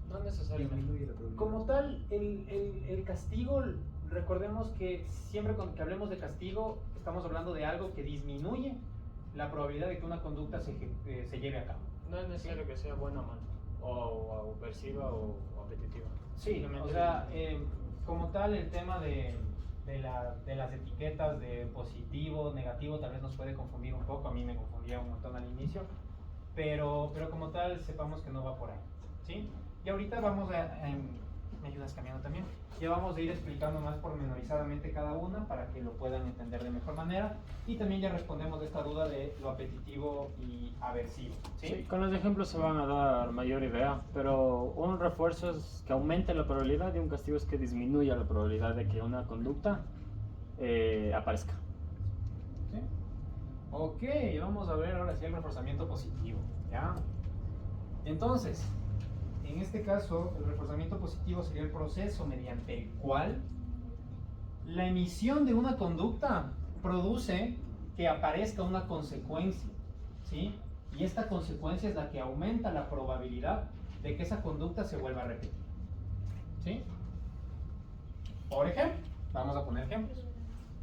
No necesariamente. Como tal, el castigo, recordemos que siempre que hablemos de castigo, estamos hablando de algo que disminuye la probabilidad de que una conducta se lleve a cabo. No es necesario que sea buena o mala, o aversiva o apetitiva. Sí, Simplemente o sea, como tal, el tema de las etiquetas de positivo, negativo, tal vez nos puede confundir un poco. A mí me confundía un montón al inicio, pero como tal, sepamos que no va por ahí, ¿sí? Y ahorita vamos ¿me ayudas cambiando también? Ya vamos a ir explicando más pormenorizadamente cada una para que lo puedan entender de mejor manera, y también ya respondemos esta duda de lo apetitivo y aversivo, ¿sí? Sí, con los ejemplos se van a dar mayor idea, pero un refuerzo es que aumente la probabilidad, y un castigo es que disminuya la probabilidad de que una conducta aparezca. ¿Sí? Ok, vamos a ver ahora sí el reforzamiento positivo, ¿ya? Entonces, en este caso, el reforzamiento positivo sería el proceso mediante el cual la emisión de una conducta produce que aparezca una consecuencia, ¿sí? Y esta consecuencia es la que aumenta la probabilidad de que esa conducta se vuelva a repetir, ¿sí? Por ejemplo, vamos a poner ejemplos.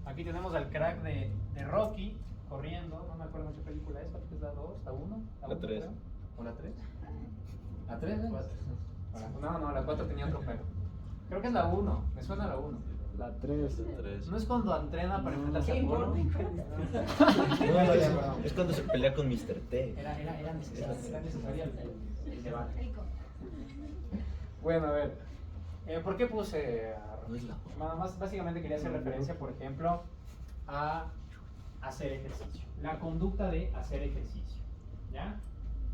Aquí tenemos al crack de Rocky corriendo, no me acuerdo en qué película es, creo que es la 2, la 1, La 3. creo. ¿O la 3? ¿La 3? No, la 4 tenía otro juego. Creo que es la 1, me suena la 1. La 3. ¿No es cuando entrena para enfrentarse a Apolo? Es cuando se pelea con Mr. T. Era necesario el debate. Bueno, a ver. ¿Por qué puse básicamente quería hacer referencia, por ejemplo, a hacer ejercicio. La conducta de hacer ejercicio, ¿ya?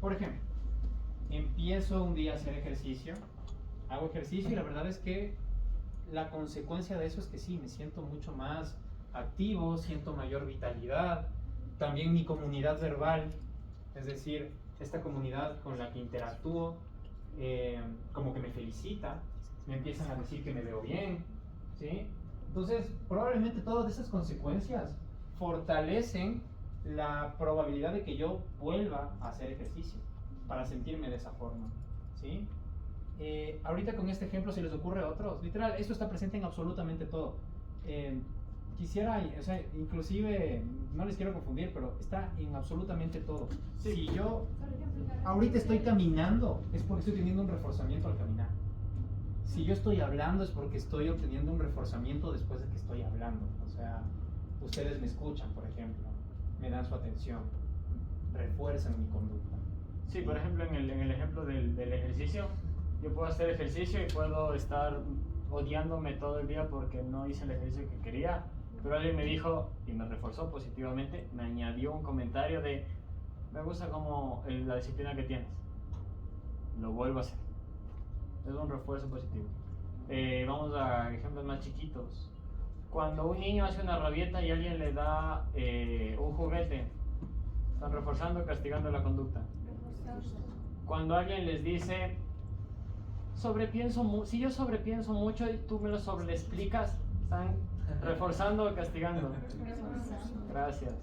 Por ejemplo, empiezo un día a hacer ejercicio, hago ejercicio y la verdad es que la consecuencia de eso es que sí, me siento mucho más activo, siento mayor vitalidad, también mi comunidad verbal, es decir, esta comunidad con la que interactúo, como que me felicita, me empiezan a decir que me veo bien, ¿sí? Entonces, probablemente todas esas consecuencias fortalecen la probabilidad de que yo vuelva a hacer ejercicio para sentirme de esa forma, ¿sí? Ahorita con este ejemplo, si les ocurre a otros, literal, esto está presente en absolutamente todo. Quisiera, o sea, inclusive, no les quiero confundir, pero está en absolutamente todo. Sí. Si yo ahorita estoy caminando, es porque estoy teniendo un reforzamiento al caminar. Si yo estoy hablando, es porque estoy obteniendo un reforzamiento después de que estoy hablando. O sea, ustedes me escuchan, por ejemplo, me dan su atención, refuerzan mi conducta. Sí, por ejemplo, en el ejemplo del ejercicio, yo puedo hacer ejercicio y puedo estar odiándome todo el día porque no hice el ejercicio que quería, pero alguien me dijo y me reforzó positivamente, me añadió un comentario de me gusta como la disciplina que tienes, lo vuelvo a hacer. Es un refuerzo positivo. Vamos a ejemplos más chiquitos. Cuando un niño hace una rabieta y alguien le da un juguete, están reforzando o castigando la conducta. Cuando alguien les dice si yo sobrepienso mucho y tú me lo sobreexplicas, están reforzando o castigando. Gracias.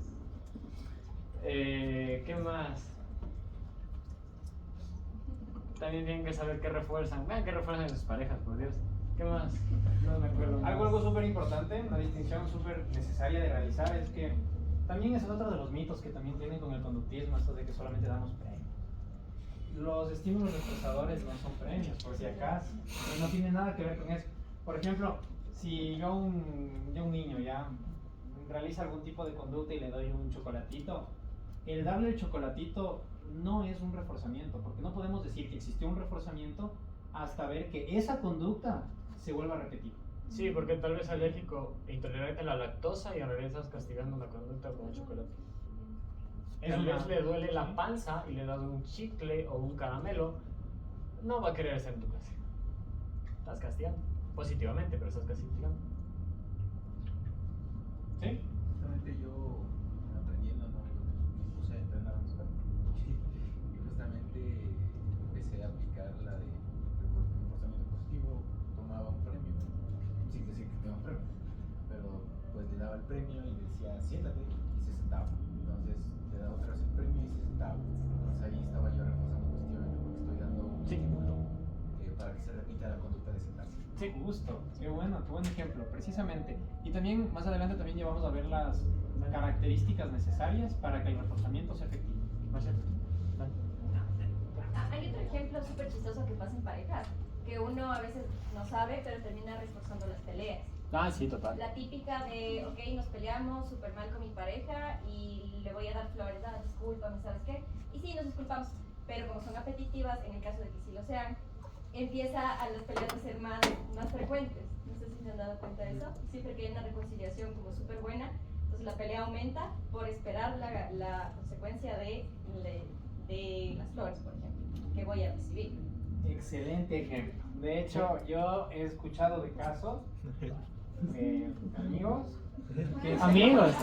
¿Qué más? También tienen que saber qué refuerzan. Vean qué refuerzan en sus parejas, por Dios. ¿Qué más? No me acuerdo. Algo súper importante, una distinción súper necesaria de realizar es que también es otro de los mitos que también tienen con el conductismo, esto de que solamente damos premios. Los estímulos reforzadores no son premios, por si acaso, no tiene nada que ver con eso. Por ejemplo, si yo un niño ya realiza algún tipo de conducta y le doy un chocolatito, el darle el chocolatito no es un reforzamiento, porque no podemos decir que existió un reforzamiento hasta ver que esa conducta se vuelva a repetir. Sí, porque tal vez alérgico e intolerante a la lactosa y en realidad estás castigando la conducta con el chocolate. Tal vez le duele la panza y le das un chicle o un caramelo, no va a querer estar en tu clase. Estás castigando. Positivamente, pero estás castigando. ¿Sí? Justamente yo, aprendiendo, ¿no? Me puse a entrenar a mis perros. Y justamente empecé a aplicar la de reforzamiento positivo, tomaba un premio, sin decir que tenía un premio, pero pues le daba el premio y le decía siéntate y se sentaba. Entonces le daba otra vez el premio y se sentaba. Entonces ahí estaba yo reforzando positivamente porque estoy dando un estímulo para que se repita la conducta de sentarse. Sí, justo. Qué bueno, qué buen ejemplo, precisamente. Y también más adelante también llevamos a ver las características necesarias para que el reforzamiento sea efectivo. ¿No es cierto? Hay otro ejemplo súper chistoso que pasa en parejas, que uno a veces no sabe, pero termina reforzando las peleas. Ah, sí, total. La típica de, ok, nos peleamos súper mal con mi pareja y le voy a dar flores, discúlpame, ¿sabes qué? Y sí, nos disculpamos, pero como son apetitivas, en el caso de que sí lo sean, empieza a las peleas a ser más frecuentes. No sé si se han dado cuenta de eso. Siempre que hay una reconciliación como súper buena, entonces la pelea aumenta por esperar la consecuencia de las flores, por ejemplo, que voy a recibir. Excelente ejemplo. De hecho, yo he escuchado de casos de amigos que amigos.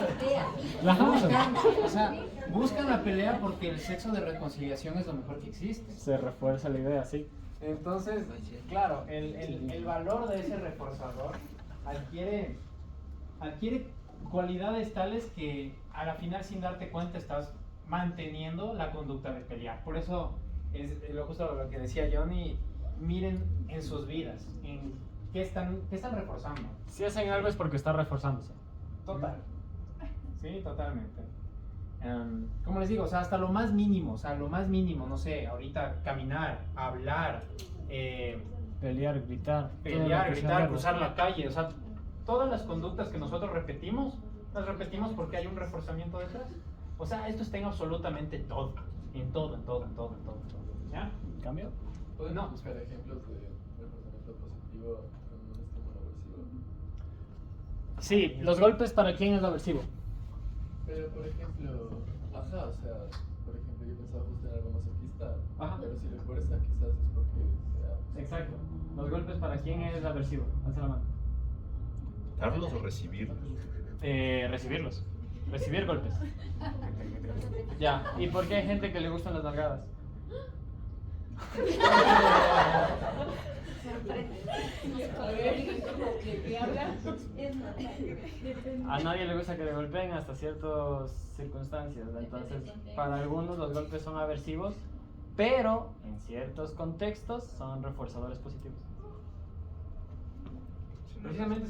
Buscan la pelea porque el sexo de reconciliación es lo mejor que existe. Se refuerza la idea, sí. Entonces, claro, el valor de ese reforzador adquiere cualidades tales que a la final, sin darte cuenta, estás manteniendo la conducta de pelear. Por eso es justo lo que decía Johnny, miren en sus vidas, en qué están reforzando. Si hacen algo es porque está reforzándose. Total. Sí, totalmente. Como les digo, o sea, hasta lo más mínimo, no sé, ahorita caminar, hablar, pelear, gritar, cruzar la calle, o sea, todas las conductas que nosotros repetimos, las repetimos porque hay un reforzamiento detrás. O sea, esto está en absolutamente todo, en todo. ¿Ya? ¿Cambio? ¿Podemos buscar ejemplos de reforzamiento positivo con un estímulo aversivo? Sí, los golpes, ¿para quién es lo aversivo? Pero, por ejemplo, o sea, por ejemplo, yo pensaba justo en algo masoquista, pero si le fuerza quizás es porque sea... Exacto. Los golpes, ¿para quién es aversivo? Alza la mano. ¿Darlos o recibirlos? Recibirlos. Recibir golpes. Ya, ¿y por qué hay gente que le gustan las nalgadas? A nadie le gusta que le golpeen hasta ciertas circunstancias. Entonces, para algunos los golpes son aversivos, pero en ciertos contextos son reforzadores positivos. Precisamente,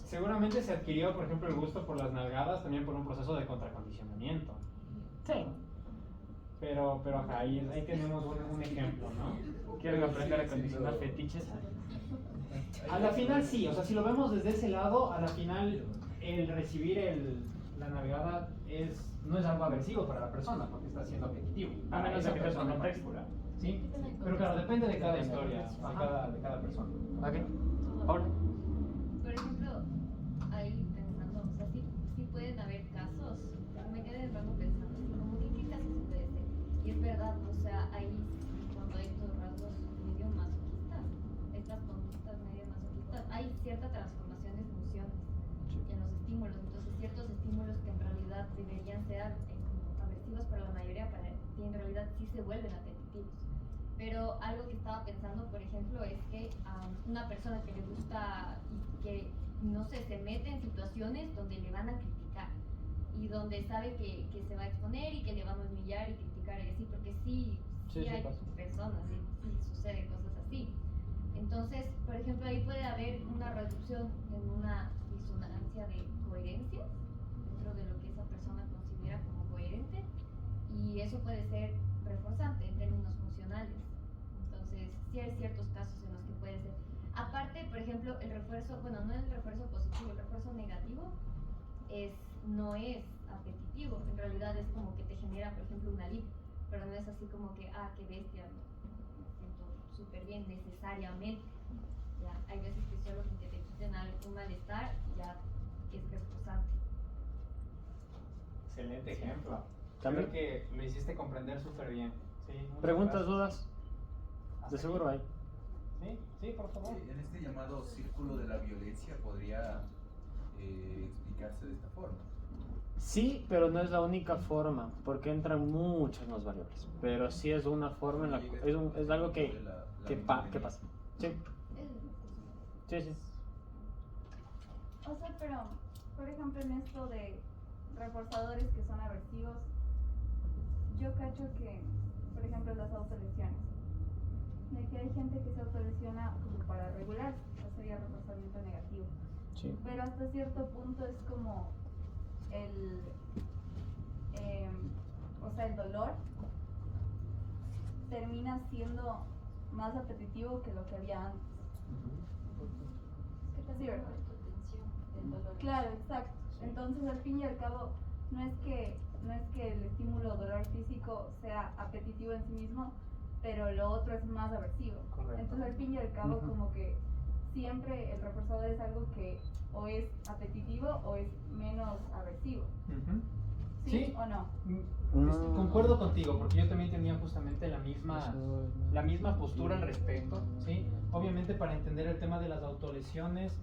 seguramente se adquirió, por ejemplo, el gusto por las nalgadas también por un proceso de contracondicionamiento. Sí. Pero ajá, ahí tenemos un ejemplo, ¿no? ¿Quieren aprender a condicionar fetiches? A la final sí, o sea, si lo vemos desde ese lado, a la final el recibir la nalgada no es algo aversivo para la persona, porque está siendo apetitivo. A menos de que sea un contexto. Sí, pero claro, depende de cada historia, de cada persona. Ok. Paula. Por ejemplo, ahí pensando, o sea, sí pueden haber casos, me quedé de rato pensando, así como que qué casos se puede ser. Y es verdad, o sea, cuando hay estos rasgos medio masoquistas, estas conductas medio masoquistas, hay cierta transformación de funciones en los estímulos. Entonces, ciertos estímulos que en realidad deberían ser aversivos para la mayoría, que en realidad sí se vuelven apetitivos. Pero algo que estaba pensando, por ejemplo, es que a una persona que le gusta y que, no sé, se mete en situaciones donde le van a criticar y donde sabe que se va a exponer y que le van a humillar y criticar y así, porque sí hay personas, sí suceden cosas así. Entonces, por ejemplo, ahí puede haber una reducción en una disonancia de coherencia dentro de lo que esa persona considera como coherente, y eso puede ser reforzante en términos funcionales. Entonces, sí hay ciertos casos en los que puede ser. Aparte, por ejemplo, el refuerzo, bueno, no el refuerzo positivo, el refuerzo negativo no es apetitivo, en realidad es como que te genera, por ejemplo, un alivio, pero no es así como que, qué bestia, me siento súper bien necesariamente. Ya, hay veces que solo con que te quiten un malestar ya es reforzante. Excelente ejemplo. También. Creo que lo hiciste comprender súper bien. Sí, muchas ¿Preguntas, gracias. dudas? De seguro hay. Sí, sí, por favor. En este llamado círculo de la violencia podría explicarse de esta forma. Sí, pero no es la única forma, porque entran muchas más variables. Pero sí es una forma, es algo que pasa. Sí. Sí, sí. O sea, pero, por ejemplo, en esto de reforzadores que son aversivos, yo cacho que, por ejemplo, las autolesiones, de que hay gente que se autolesiona como para regular, o sería reforzamiento negativo. Sí. Pero hasta cierto punto es como el dolor termina siendo más apetitivo que lo que había antes. Sí, ¿verdad? Claro, exacto. Entonces, al fin y al cabo, no es que el estímulo dolor físico sea apetitivo en sí mismo, pero lo otro es más aversivo. Correcto. Entonces, al fin y al cabo, como que siempre el reforzador es algo que o es apetitivo o es menos aversivo. ¿Sí o no? Concuerdo contigo, porque yo también tenía justamente la misma postura al respecto, ¿sí? Obviamente, para entender el tema de las autolesiones,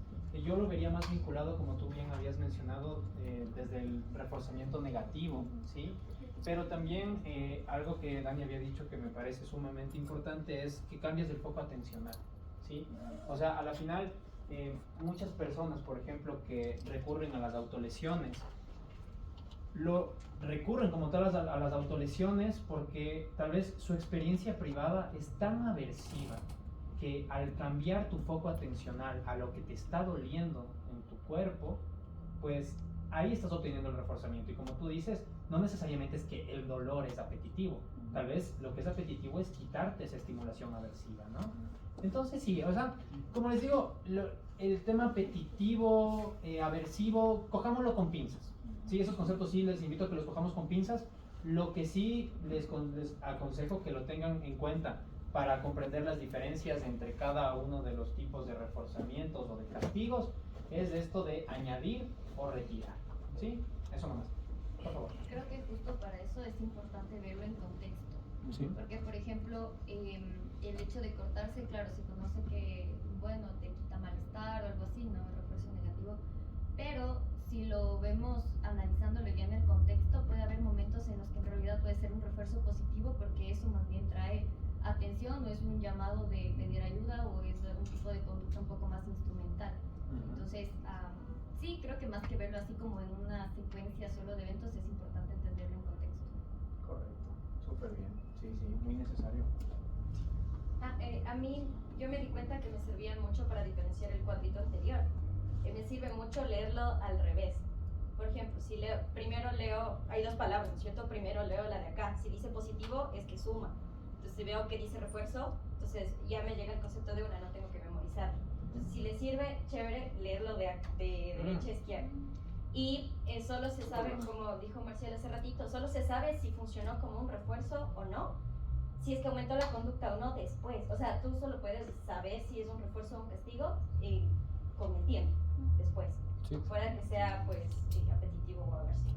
yo lo vería más vinculado, como tú bien habías mencionado, desde el reforzamiento negativo, ¿sí? Pero también algo que Dani había dicho que me parece sumamente importante es que cambies el foco atencional, ¿sí? O sea, a la final, muchas personas, por ejemplo, que recurren a las autolesiones, recurren como tal a las autolesiones porque tal vez su experiencia privada es tan aversiva que al cambiar tu foco atencional a lo que te está doliendo en tu cuerpo, pues ahí estás obteniendo el reforzamiento. Y como tú dices, no necesariamente es que el dolor es apetitivo, tal vez lo que es apetitivo es quitarte esa estimulación aversiva, ¿no? Entonces sí, o sea, como les digo, el tema apetitivo, aversivo, cojámoslo con pinzas. Sí, esos conceptos sí les invito a que los cojamos con pinzas. Lo que sí les aconsejo que lo tengan en cuenta para comprender las diferencias entre cada uno de los tipos de reforzamientos o de castigos es esto de añadir o retirar. ¿Sí? Eso nomás. Por favor. Creo que justo para eso es importante verlo en contexto. Sí. Porque, por ejemplo, el hecho de cortarse, claro, se conoce que, bueno, te quita malestar o algo así, ¿no? Refuerzo negativo. Pero si lo vemos analizándolo ya en el contexto, puede haber momentos en los que en realidad puede ser un refuerzo positivo porque eso más bien trae atención o es un llamado de pedir ayuda o es un tipo de conducta un poco más instrumental. Entonces, sí, creo que más que verlo así como en una secuencia solo de eventos es importante entenderlo en contexto. Correcto, súper bien, sí, muy necesario. A mí, yo me di cuenta que me servían mucho para diferenciar el cuadrito anterior. Me sirve mucho leerlo al revés. Por ejemplo, si primero leo, hay dos palabras, ¿no es cierto? Primero leo la de acá. Si dice positivo, es que suma. Entonces, si veo que dice refuerzo, entonces ya me llega el concepto de una, no tengo que memorizar. Entonces, si le sirve, chévere leerlo de derecha a izquierda. Y solo se sabe, como dijo Marcial hace ratito, solo se sabe si funcionó como un refuerzo o no, si es que aumentó la conducta o no después. O sea, tú solo puedes saber si es un refuerzo o un castigo con el tiempo, después. Sí. Fuera que sea, pues, apetitivo o aversivo.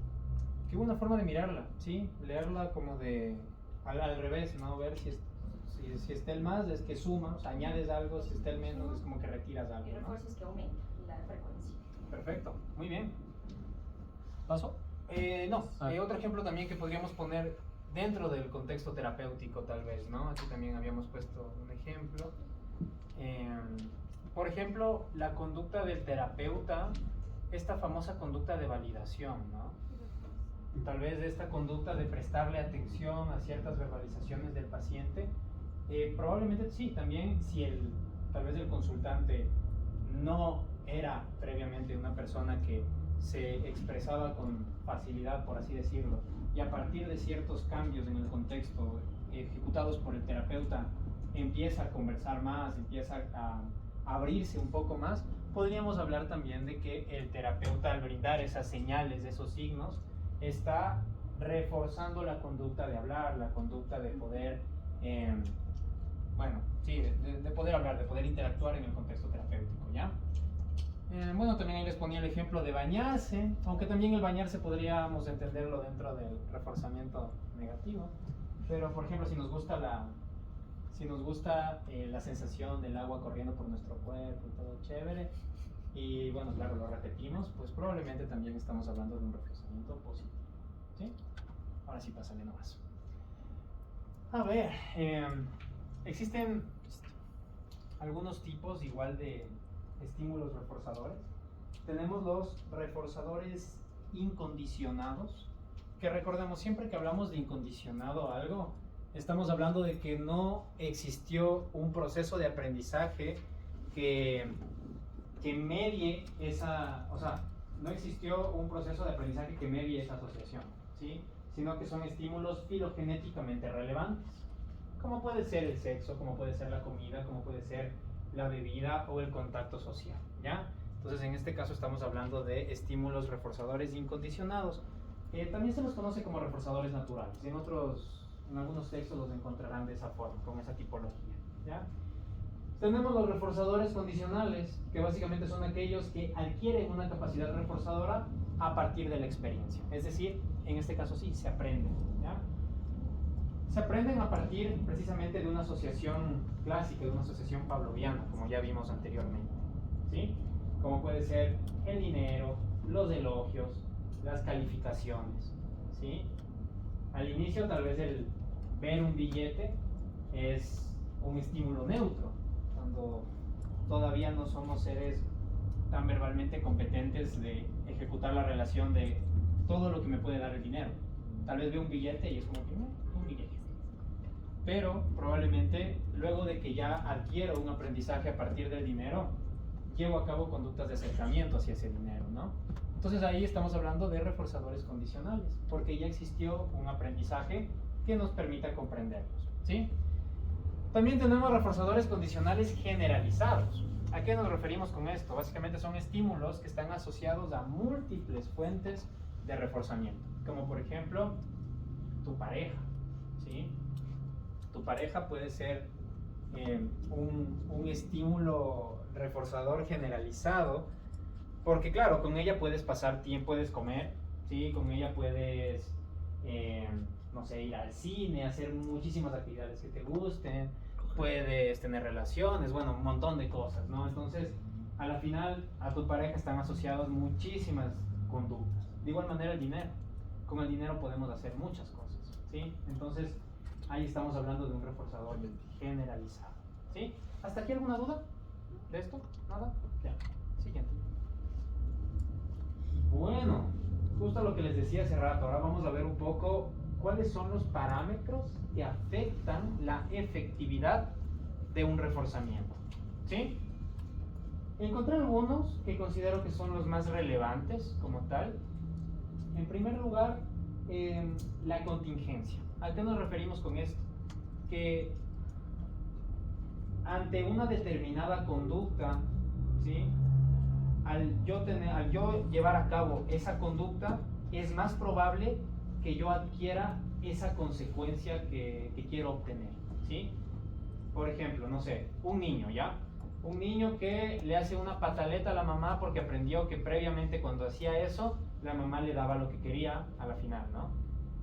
Qué buena forma de mirarla, ¿sí? Leerla como de al revés, ¿no? Ver si está el más, es que suma, o sea, añades algo, si está el menos, es como que retiras algo. Y refuerzo es que aumenta la frecuencia. Perfecto, muy bien. ¿Paso? No, otro ejemplo también que podríamos poner dentro del contexto terapéutico, tal vez, ¿no? Aquí también habíamos puesto un ejemplo. Por ejemplo, la conducta del terapeuta, esta famosa conducta de validación, ¿no? Tal vez esta conducta de prestarle atención a ciertas verbalizaciones del paciente, probablemente sí, también si tal vez el consultante no era previamente una persona que se expresaba con facilidad, por así decirlo, y a partir de ciertos cambios en el contexto ejecutados por el terapeuta empieza a conversar más, empieza a abrirse un poco más, podríamos hablar también de que el terapeuta, al brindar esas señales, esos signos, está reforzando la conducta de hablar, la conducta de poder, de poder hablar, de poder interactuar en el contexto terapéutico, ¿ya? Bueno, también ahí les ponía el ejemplo de bañarse, aunque también el bañarse podríamos entenderlo dentro del reforzamiento negativo. Pero, por ejemplo, si nos gusta la sensación del agua corriendo por nuestro cuerpo y todo chévere, y bueno, claro, lo repetimos, pues probablemente también estamos hablando de un reforzamiento positivo. ¿Sí? Ahora sí, pásale nomás. A ver, existen algunos tipos igual de estímulos reforzadores. Tenemos los reforzadores incondicionados, que recordemos, siempre que hablamos de incondicionado a algo, estamos hablando de que no existió un proceso de aprendizaje que medie esa, o sea, no existió un proceso de aprendizaje que medie esa asociación, ¿sí? Sino que son estímulos filogenéticamente relevantes, como puede ser el sexo, como puede ser la comida, como puede ser la bebida o el contacto social, ¿ya? Entonces, en este caso estamos hablando de estímulos reforzadores incondicionados. También se los conoce como reforzadores naturales. En algunos textos los encontrarán de esa forma, con esa tipología, ¿ya? Tenemos los reforzadores condicionales, que básicamente son aquellos que adquieren una capacidad reforzadora a partir de la experiencia. Es decir, en este caso sí, se aprenden, ¿ya? Se aprenden a partir precisamente de una asociación clásica, de una asociación pavloviana, como ya vimos anteriormente, ¿sí? Como puede ser el dinero, los elogios, las calificaciones, ¿sí? Al inicio tal vez el ver un billete es un estímulo neutro, cuando todavía no somos seres tan verbalmente competentes de ejecutar la relación de todo lo que me puede dar el dinero. Tal vez veo un billete y es como que un billete. Pero probablemente luego de que ya adquiero un aprendizaje a partir del dinero, llevo a cabo conductas de acercamiento hacia ese dinero, ¿no? Entonces ahí estamos hablando de reforzadores condicionales, porque ya existió un aprendizaje que nos permita comprenderlos, ¿sí? También tenemos reforzadores condicionales generalizados. ¿A qué nos referimos con esto? Básicamente son estímulos que están asociados a múltiples fuentes de reforzamiento, como por ejemplo tu pareja, ¿sí? Tu pareja puede ser un estímulo reforzador generalizado, porque claro, con ella puedes pasar tiempo, puedes comer, ¿sí? Con ella puedes, no sé, ir al cine, hacer muchísimas actividades que te gusten, puedes tener relaciones, bueno, un montón de cosas, ¿no? Entonces, a la final, a tu pareja están asociadas muchísimas conductas. De igual manera el dinero. Con el dinero podemos hacer muchas cosas, ¿sí? Entonces, ahí estamos hablando de un reforzador generalizado, ¿sí? ¿Hasta aquí alguna duda de esto? ¿Nada? Ya. Siguiente. Bueno, justo lo que les decía hace rato, ahora vamos a ver un poco cuáles son los parámetros que afectan la efectividad de un reforzamiento, ¿sí? Encontré algunos que considero que son los más relevantes como tal. En primer lugar, la contingencia. ¿A qué nos referimos con esto? Que ante una determinada conducta, ¿sí? Al yo llevar a cabo esa conducta, es más probable que yo adquiera esa consecuencia que quiero obtener, ¿sí? Por ejemplo, no sé, un niño, ¿ya? Un niño que le hace una pataleta a la mamá porque aprendió que previamente cuando hacía eso, la mamá le daba lo que quería a la final, ¿no?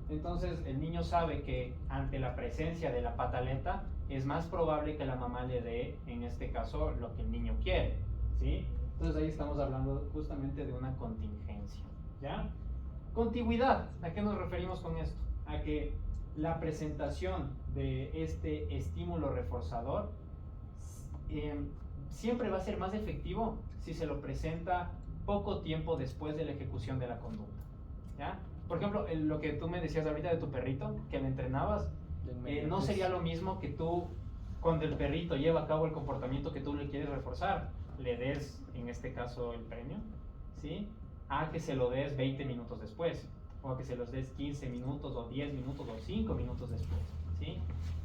Entonces el niño sabe que ante la presencia de la pataleta es más probable que la mamá le dé, en este caso, lo que el niño quiere, ¿sí? Entonces ahí estamos hablando justamente de una contingencia, ¿ya? Contigüidad, ¿a qué nos referimos con esto? A que la presentación de este estímulo reforzador siempre va a ser más efectivo si se lo presenta poco tiempo después de la ejecución de la conducta, ¿ya? Por ejemplo, lo que tú me decías ahorita de tu perrito, que le entrenabas, no sería lo mismo que tú, cuando el perrito lleva a cabo el comportamiento que tú le quieres reforzar, le des, en este caso, el premio, ¿sí? A que se lo des 20 minutos después, o a que se los des 15 minutos, o 10 minutos, o 5 minutos después, ¿sí?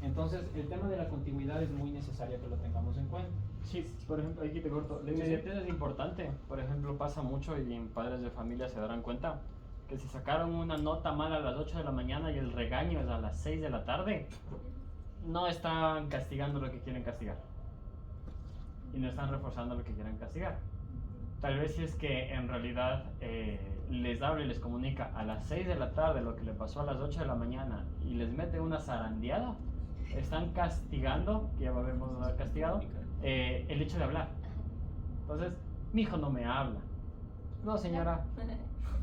Entonces, el tema de la continuidad es muy necesario que lo tengamos en cuenta. Sí, por ejemplo, aquí te corto. La inmediatez es importante. Por ejemplo, pasa mucho y en padres de familia se darán cuenta que si sacaron una nota mala a las 8 de la mañana y el regaño es a las 6 de la tarde, no están castigando lo que quieren castigar. Y no están reforzando lo que quieren castigar. Tal vez si es que en realidad les habla y les comunica a las 6 de la tarde lo que le pasó a las 8 de la mañana y les mete una zarandeada, están castigando, que ya habíamos castigado, el hecho de hablar. Entonces, mi hijo no me habla. No, señora.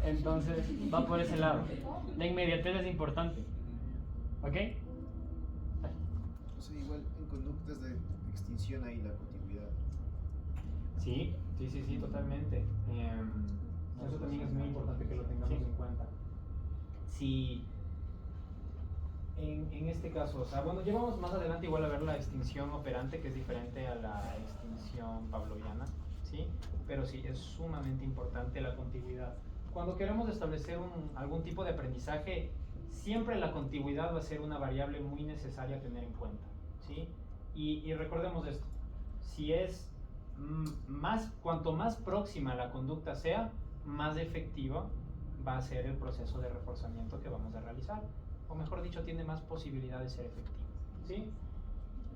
Entonces, va por ese lado. La inmediatez es importante. ¿Ok? O sea, igual en conductas de extinción hay la continuidad. Sí, totalmente. Eso también es muy importante que lo tengamos en cuenta. Si en este caso, o sea, bueno, llevamos más adelante igual a ver la extinción operante, que es diferente a la extinción pavloviana, ¿sí? Pero sí, es sumamente importante la contiguidad. Cuando queremos establecer algún tipo de aprendizaje, siempre la contiguidad va a ser una variable muy necesaria a tener en cuenta, ¿sí? Y recordemos esto, si es cuanto más próxima la conducta sea, más efectiva va a ser el proceso de reforzamiento que vamos a realizar, o mejor dicho, tiene más posibilidad de ser efectivo, ¿sí?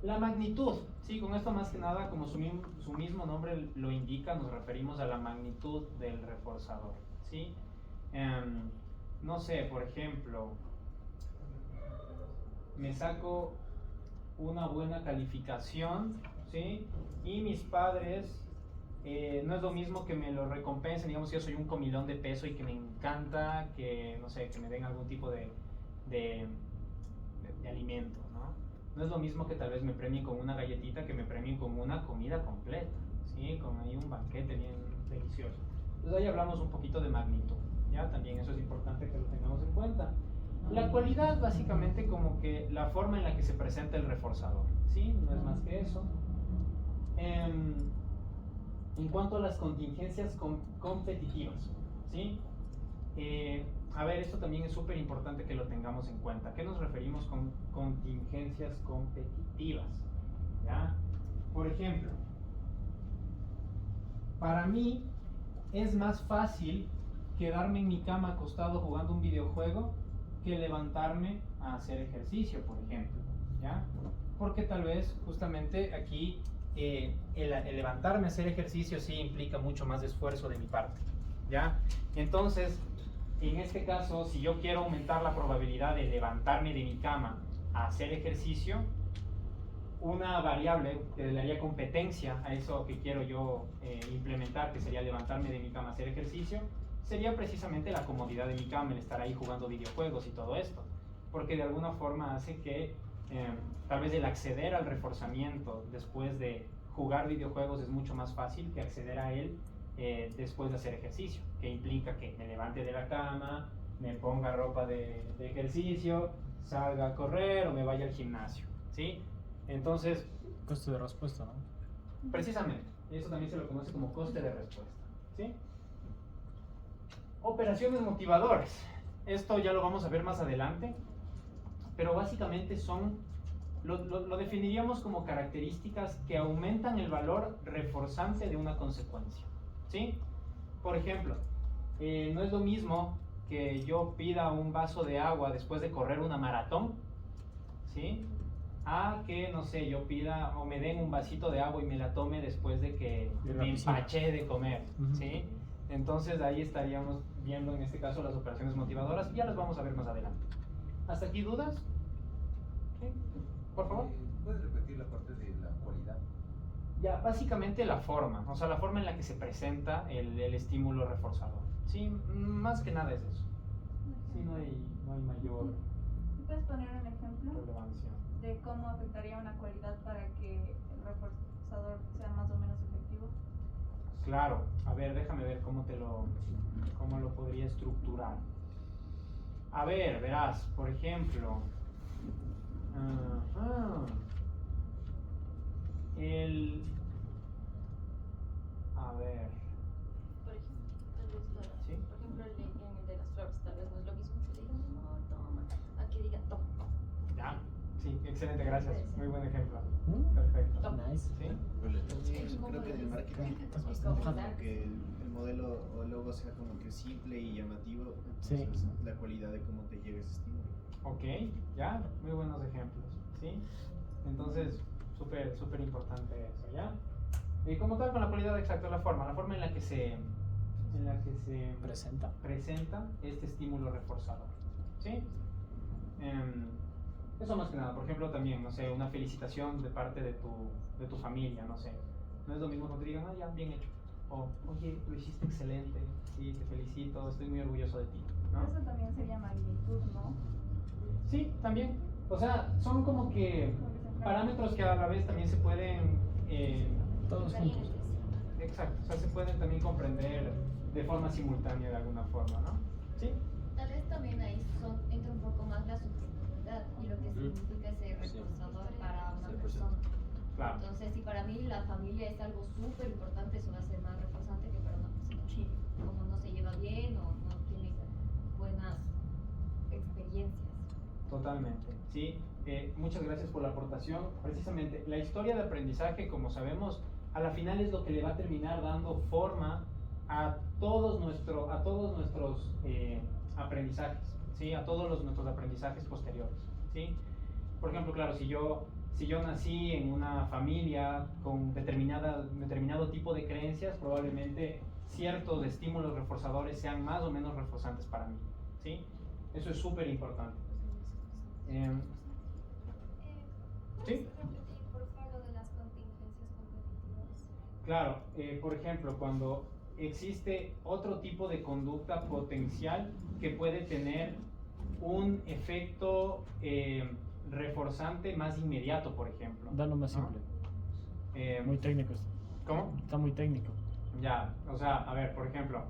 La magnitud, sí, con esto más que nada, como su mismo nombre lo indica, nos referimos a la magnitud del reforzador, ¿sí? No sé, por ejemplo, me saco una buena calificación, ¿sí? Y mis padres, no es lo mismo que me lo recompensen, digamos que yo soy un comilón de peso y que me encanta que, no sé, que me den algún tipo de alimento, ¿no? No es lo mismo que tal vez me premien con una galletita que me premien con una comida completa, ¿sí? Con ahí un banquete bien delicioso. Entonces ahí hablamos un poquito de magnitud, ¿ya? También eso es importante que lo tengamos en cuenta. La cualidad básicamente como que la forma en la que se presenta el reforzador, ¿sí? No es más que eso. En cuanto a las contingencias competitivas, ¿sí? A ver, esto también es súper importante que lo tengamos en cuenta. ¿A qué nos referimos con contingencias competitivas? ¿Ya? Por ejemplo, para mí es más fácil quedarme en mi cama acostado jugando un videojuego que levantarme a hacer ejercicio, por ejemplo, ¿ya? Porque tal vez justamente aquí el levantarme a hacer ejercicio sí implica mucho más esfuerzo de mi parte, ¿ya? Entonces, en este caso, si yo quiero aumentar la probabilidad de levantarme de mi cama a hacer ejercicio, una variable que le daría competencia a eso que quiero yo implementar, que sería levantarme de mi cama a hacer ejercicio, sería precisamente la comodidad de mi cama, el estar ahí jugando videojuegos y todo esto, porque de alguna forma hace que tal vez el acceder al reforzamiento después de jugar videojuegos es mucho más fácil que acceder a él después de hacer ejercicio, que implica que me levante de la cama, me ponga ropa de ejercicio, salga a correr o me vaya al gimnasio, ¿sí? Entonces, coste de respuesta, ¿no? Precisamente, eso también se lo conoce como coste de respuesta, ¿sí? Operaciones motivadoras. Esto ya lo vamos a ver más adelante, pero básicamente lo definiríamos como características que aumentan el valor reforzante de una consecuencia, ¿sí? Por ejemplo, no es lo mismo que yo pida un vaso de agua después de correr una maratón, ¿sí? A que, no sé, yo pida o me den un vasito de agua y me la tome después de que me empaché de comer, ¿sí? Entonces ahí estaríamos viendo en este caso las operaciones motivadoras y ya las vamos a ver más adelante. ¿Hasta aquí dudas? ¿Sí? Por favor. ¿Puedes repetir la parte de la cualidad? Ya, básicamente la forma, o sea, la forma en la que se presenta el estímulo reforzador. Sí, más que nada es eso. Sí, no hay mayor ¿Puedes poner un ejemplo relevancia. de cómo afectaría una cualidad para que el reforzador sea más o menos efectivo? Claro, a ver, déjame ver cómo lo podría estructurar. A ver, verás, por ejemplo, a ver, Por ejemplo, ¿sí? en el de las flores, tal vez no es lo mismo que diga, no, toma, a que diga, toma. Ya, sí, excelente, gracias, muy buen ejemplo. Perfecto. Nice. ¿Sí? Creo que en el marketing es bastante como que el modelo o el logo sea como que simple y llamativo, entonces la cualidad de cómo te llega ese estímulo. Ok, ya, muy buenos ejemplos, ¿sí? Entonces, súper importante eso, ¿ya? como tal con la cualidad exacta, la forma en la que se presenta este estímulo reforzador, ¿sí? Eso más que nada. Por ejemplo, también, no sé, una felicitación de parte de tu familia, no sé. No es lo mismo cuando te digan, ya, bien hecho. O, oye, lo hiciste excelente, sí, te felicito, estoy muy orgulloso de ti, ¿no? Eso también sería magnitud, ¿no? Sí, también. O sea, son como que parámetros que a la vez también se pueden... todos juntos. Exacto, o sea, se pueden también comprender de forma simultánea de alguna forma, ¿no? Sí. Tal vez también ahí entra un poco más la subjetividad y lo que significa ese reforzador para una persona. Claro. Entonces, si para mí la familia es algo súper importante, eso va a ser más reforzante que para una persona como no se lleva bien o no tiene buenas experiencias. Totalmente, sí. Muchas gracias por la aportación. Precisamente, la historia de aprendizaje, como sabemos, a la final es lo que le va a terminar dando forma a todos nuestros aprendizajes, ¿sí? A todos nuestros aprendizajes posteriores, ¿sí? Por ejemplo, claro, si yo nací en una familia con determinado tipo de creencias, probablemente ciertos estímulos reforzadores sean más o menos reforzantes para mí, ¿sí? Eso es súper importante. ¿Sí? Por favor, de las contingencias competitivas. Claro, por ejemplo, cuando existe otro tipo de conducta potencial que puede tener un efecto reforzante más inmediato, por ejemplo. Dalo más ¿no? simple. Muy técnico esto. ¿Cómo? Está muy técnico. Ya, o sea, a ver, por ejemplo,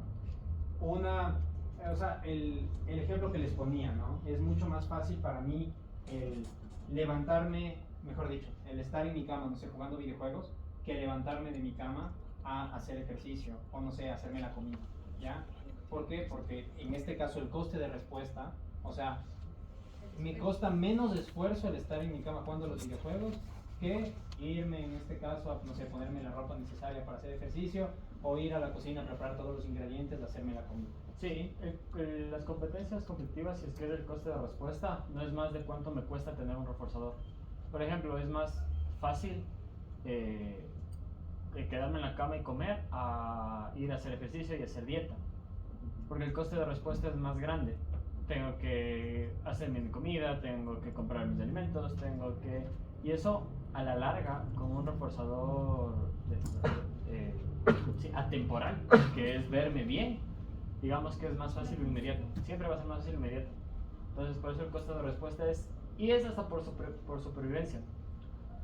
el ejemplo que les ponía, ¿no? Es mucho más fácil para mí el levantarme, mejor dicho, el estar en mi cama, no sé, jugando videojuegos, que levantarme de mi cama a hacer ejercicio, o no sé, hacerme la comida, ¿ya? ¿Por qué? Porque en este caso el coste de respuesta, o sea, me cuesta menos esfuerzo el estar en mi cama jugando los videojuegos que irme, en este caso, a, no sé, ponerme la ropa necesaria para hacer ejercicio, o ir a la cocina a preparar todos los ingredientes, hacerme la comida. Sí, las competencias competitivas, si es que es el coste de respuesta, no es más de cuánto me cuesta tener un reforzador. Por ejemplo, es más fácil quedarme en la cama y comer a ir a hacer ejercicio y hacer dieta, porque el coste de respuesta es más grande. Tengo que hacerme mi comida, tengo que comprar mis alimentos, y eso a la larga con un reforzador atemporal, que es verme bien, digamos que es más fácil lo inmediato, siempre va a ser más fácil lo inmediato. Entonces por eso el coste de respuesta es hasta por supervivencia.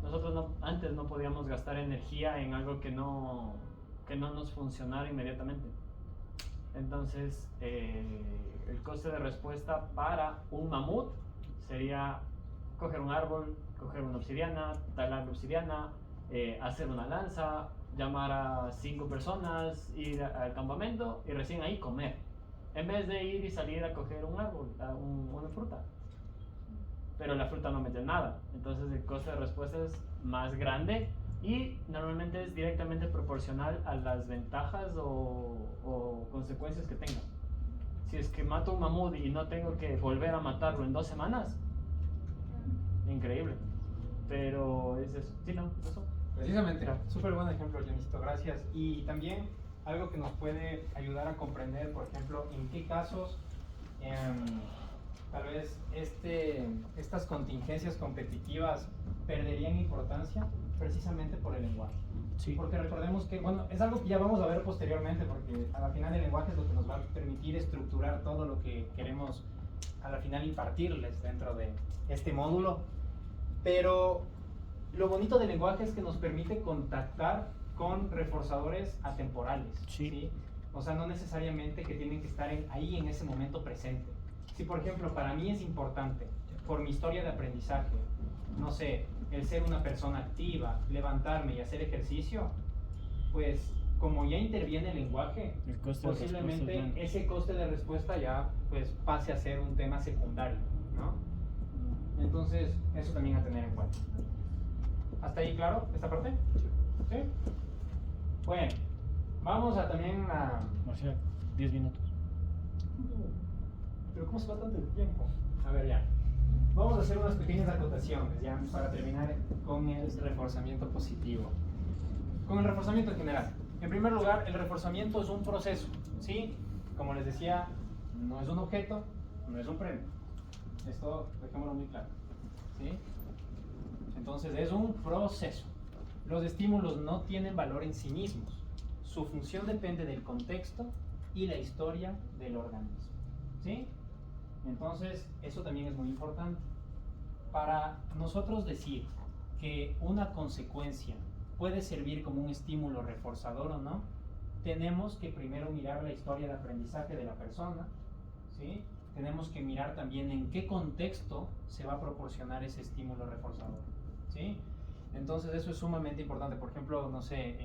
Nosotros antes no podíamos gastar energía en algo que no nos funcionara inmediatamente. Entonces el coste de respuesta para un mamut sería coger un árbol, coger una obsidiana, talar la obsidiana, hacer una lanza, llamar a 5 personas, ir al campamento y recién ahí comer, en vez de ir y salir a coger un árbol, una fruta. Pero la fruta no mete nada, entonces el coste de respuesta es más grande y normalmente es directamente proporcional a las ventajas o consecuencias que tenga. Si es que mato un mamut y no tengo que volver a matarlo en 2 semanas, increíble. Pero es eso. Sí, no, es eso. Precisamente, súper buen ejemplo, Dionisito, gracias. Y también algo que nos puede ayudar a comprender, por ejemplo, en qué casos tal vez estas contingencias competitivas perderían importancia precisamente por el lenguaje. Sí. Porque recordemos que, bueno, es algo que ya vamos a ver posteriormente, porque a la final el lenguaje es lo que nos va a permitir estructurar todo lo que queremos a la final impartirles dentro de este módulo. Pero lo bonito del lenguaje es que nos permite contactar con reforzadores atemporales. ¿Sí? O sea, no necesariamente que tienen que estar ahí en ese momento presente. Si, por ejemplo, para mí es importante, por mi historia de aprendizaje, no sé, el ser una persona activa, levantarme y hacer ejercicio, pues como ya interviene el lenguaje, posiblemente ese coste de respuesta ya pues pase a ser un tema secundario, ¿no? Entonces, eso también a tener en cuenta. ¿Hasta ahí claro esta parte? ¿Sí? Bueno, vamos a también a... Marcial, 10 minutos. Pero ¿cómo se va tanto el tiempo? A ver, ya. Vamos a hacer unas pequeñas acotaciones ya para terminar con el reforzamiento positivo. con el reforzamiento en general. En primer lugar, el reforzamiento es un proceso, ¿sí? Como les decía, no es un objeto, no es un premio. Esto dejémoslo muy claro, ¿sí? Entonces es un proceso. Los estímulos no tienen valor en sí mismos. Su función depende del contexto y la historia del organismo, ¿sí? Entonces, eso también es muy importante. Para nosotros decir que una consecuencia puede servir como un estímulo reforzador o no, tenemos que primero mirar la historia de aprendizaje de la persona, ¿sí? Tenemos que mirar también en qué contexto se va a proporcionar ese estímulo reforzador, ¿sí? Entonces eso es sumamente importante. Por ejemplo, no sé,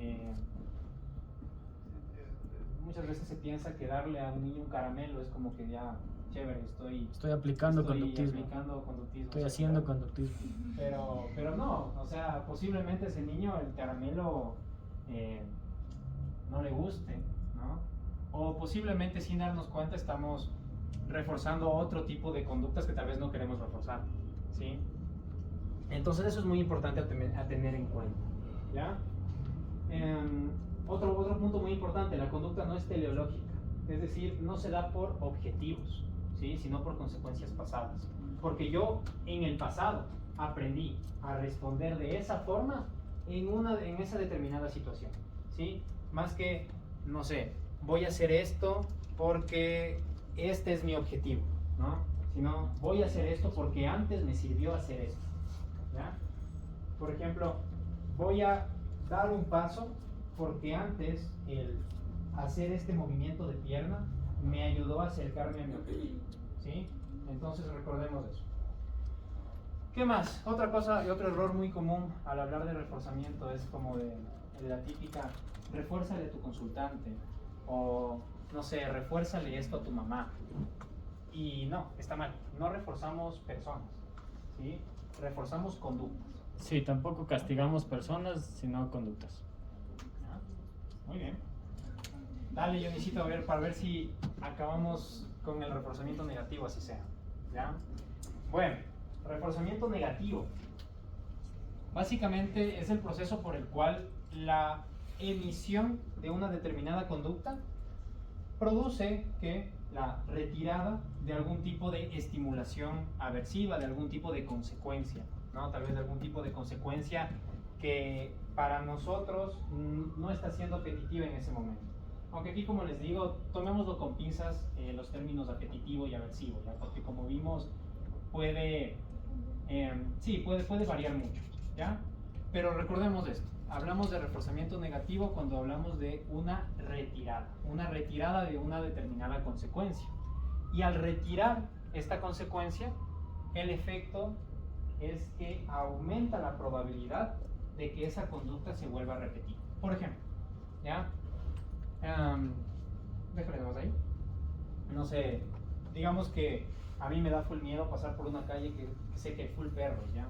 muchas veces se piensa que darle a un niño un caramelo es como que ya, chévere, estoy aplicando conductismo. Estoy haciendo conductismo. Pero no, o sea, posiblemente ese niño el caramelo no le guste, ¿no? O posiblemente sin darnos cuenta estamos reforzando otro tipo de conductas que tal vez no queremos reforzar, ¿sí? Entonces eso es muy importante a tener en cuenta, ¿ya? Otro punto muy importante, la conducta no es teleológica, es decir, no se da por objetivos, ¿sí? Sino por consecuencias pasadas. Porque yo en el pasado aprendí a responder de esa forma en esa determinada situación, ¿sí? Más que, no sé, voy a hacer esto porque este es mi objetivo, ¿no? Sino voy a hacer esto porque antes me sirvió hacer esto, ¿ya? Por ejemplo, voy a dar un paso porque antes el hacer este movimiento de pierna me ayudó a acercarme a mi objetivo, ¿sí? Entonces recordemos eso. ¿Qué más? Otra cosa y otro error muy común al hablar de reforzamiento es como de la típica, refuérzale a tu consultante, o no sé, refuérzale esto a tu mamá. Y no, está mal. No reforzamos personas, ¿sí? Reforzamos conductas. Sí, tampoco castigamos personas, sino conductas. Muy bien. Dale, yo necesito ver para ver si acabamos con el reforzamiento negativo, así sea, ¿ya? Bueno, reforzamiento negativo. Básicamente es el proceso por el cual la emisión de una determinada conducta produce que la retirada de algún tipo de estimulación aversiva, de algún tipo de consecuencia, ¿no? Tal vez de algún tipo de consecuencia que para nosotros no está siendo apetitiva en ese momento. Aunque aquí, como les digo, tomémoslo con pinzas los términos apetitivo y aversivo, ¿ya? Porque como vimos puede variar mucho, ¿ya? Pero recordemos esto, hablamos de reforzamiento negativo cuando hablamos de una retirada de una determinada consecuencia. Y al retirar esta consecuencia, el efecto es que aumenta la probabilidad de que esa conducta se vuelva a repetir. Por ejemplo, ¿ya? Déjame ahí. No sé, digamos que a mí me da full miedo pasar por una calle que sé que hay full perros, ¿ya?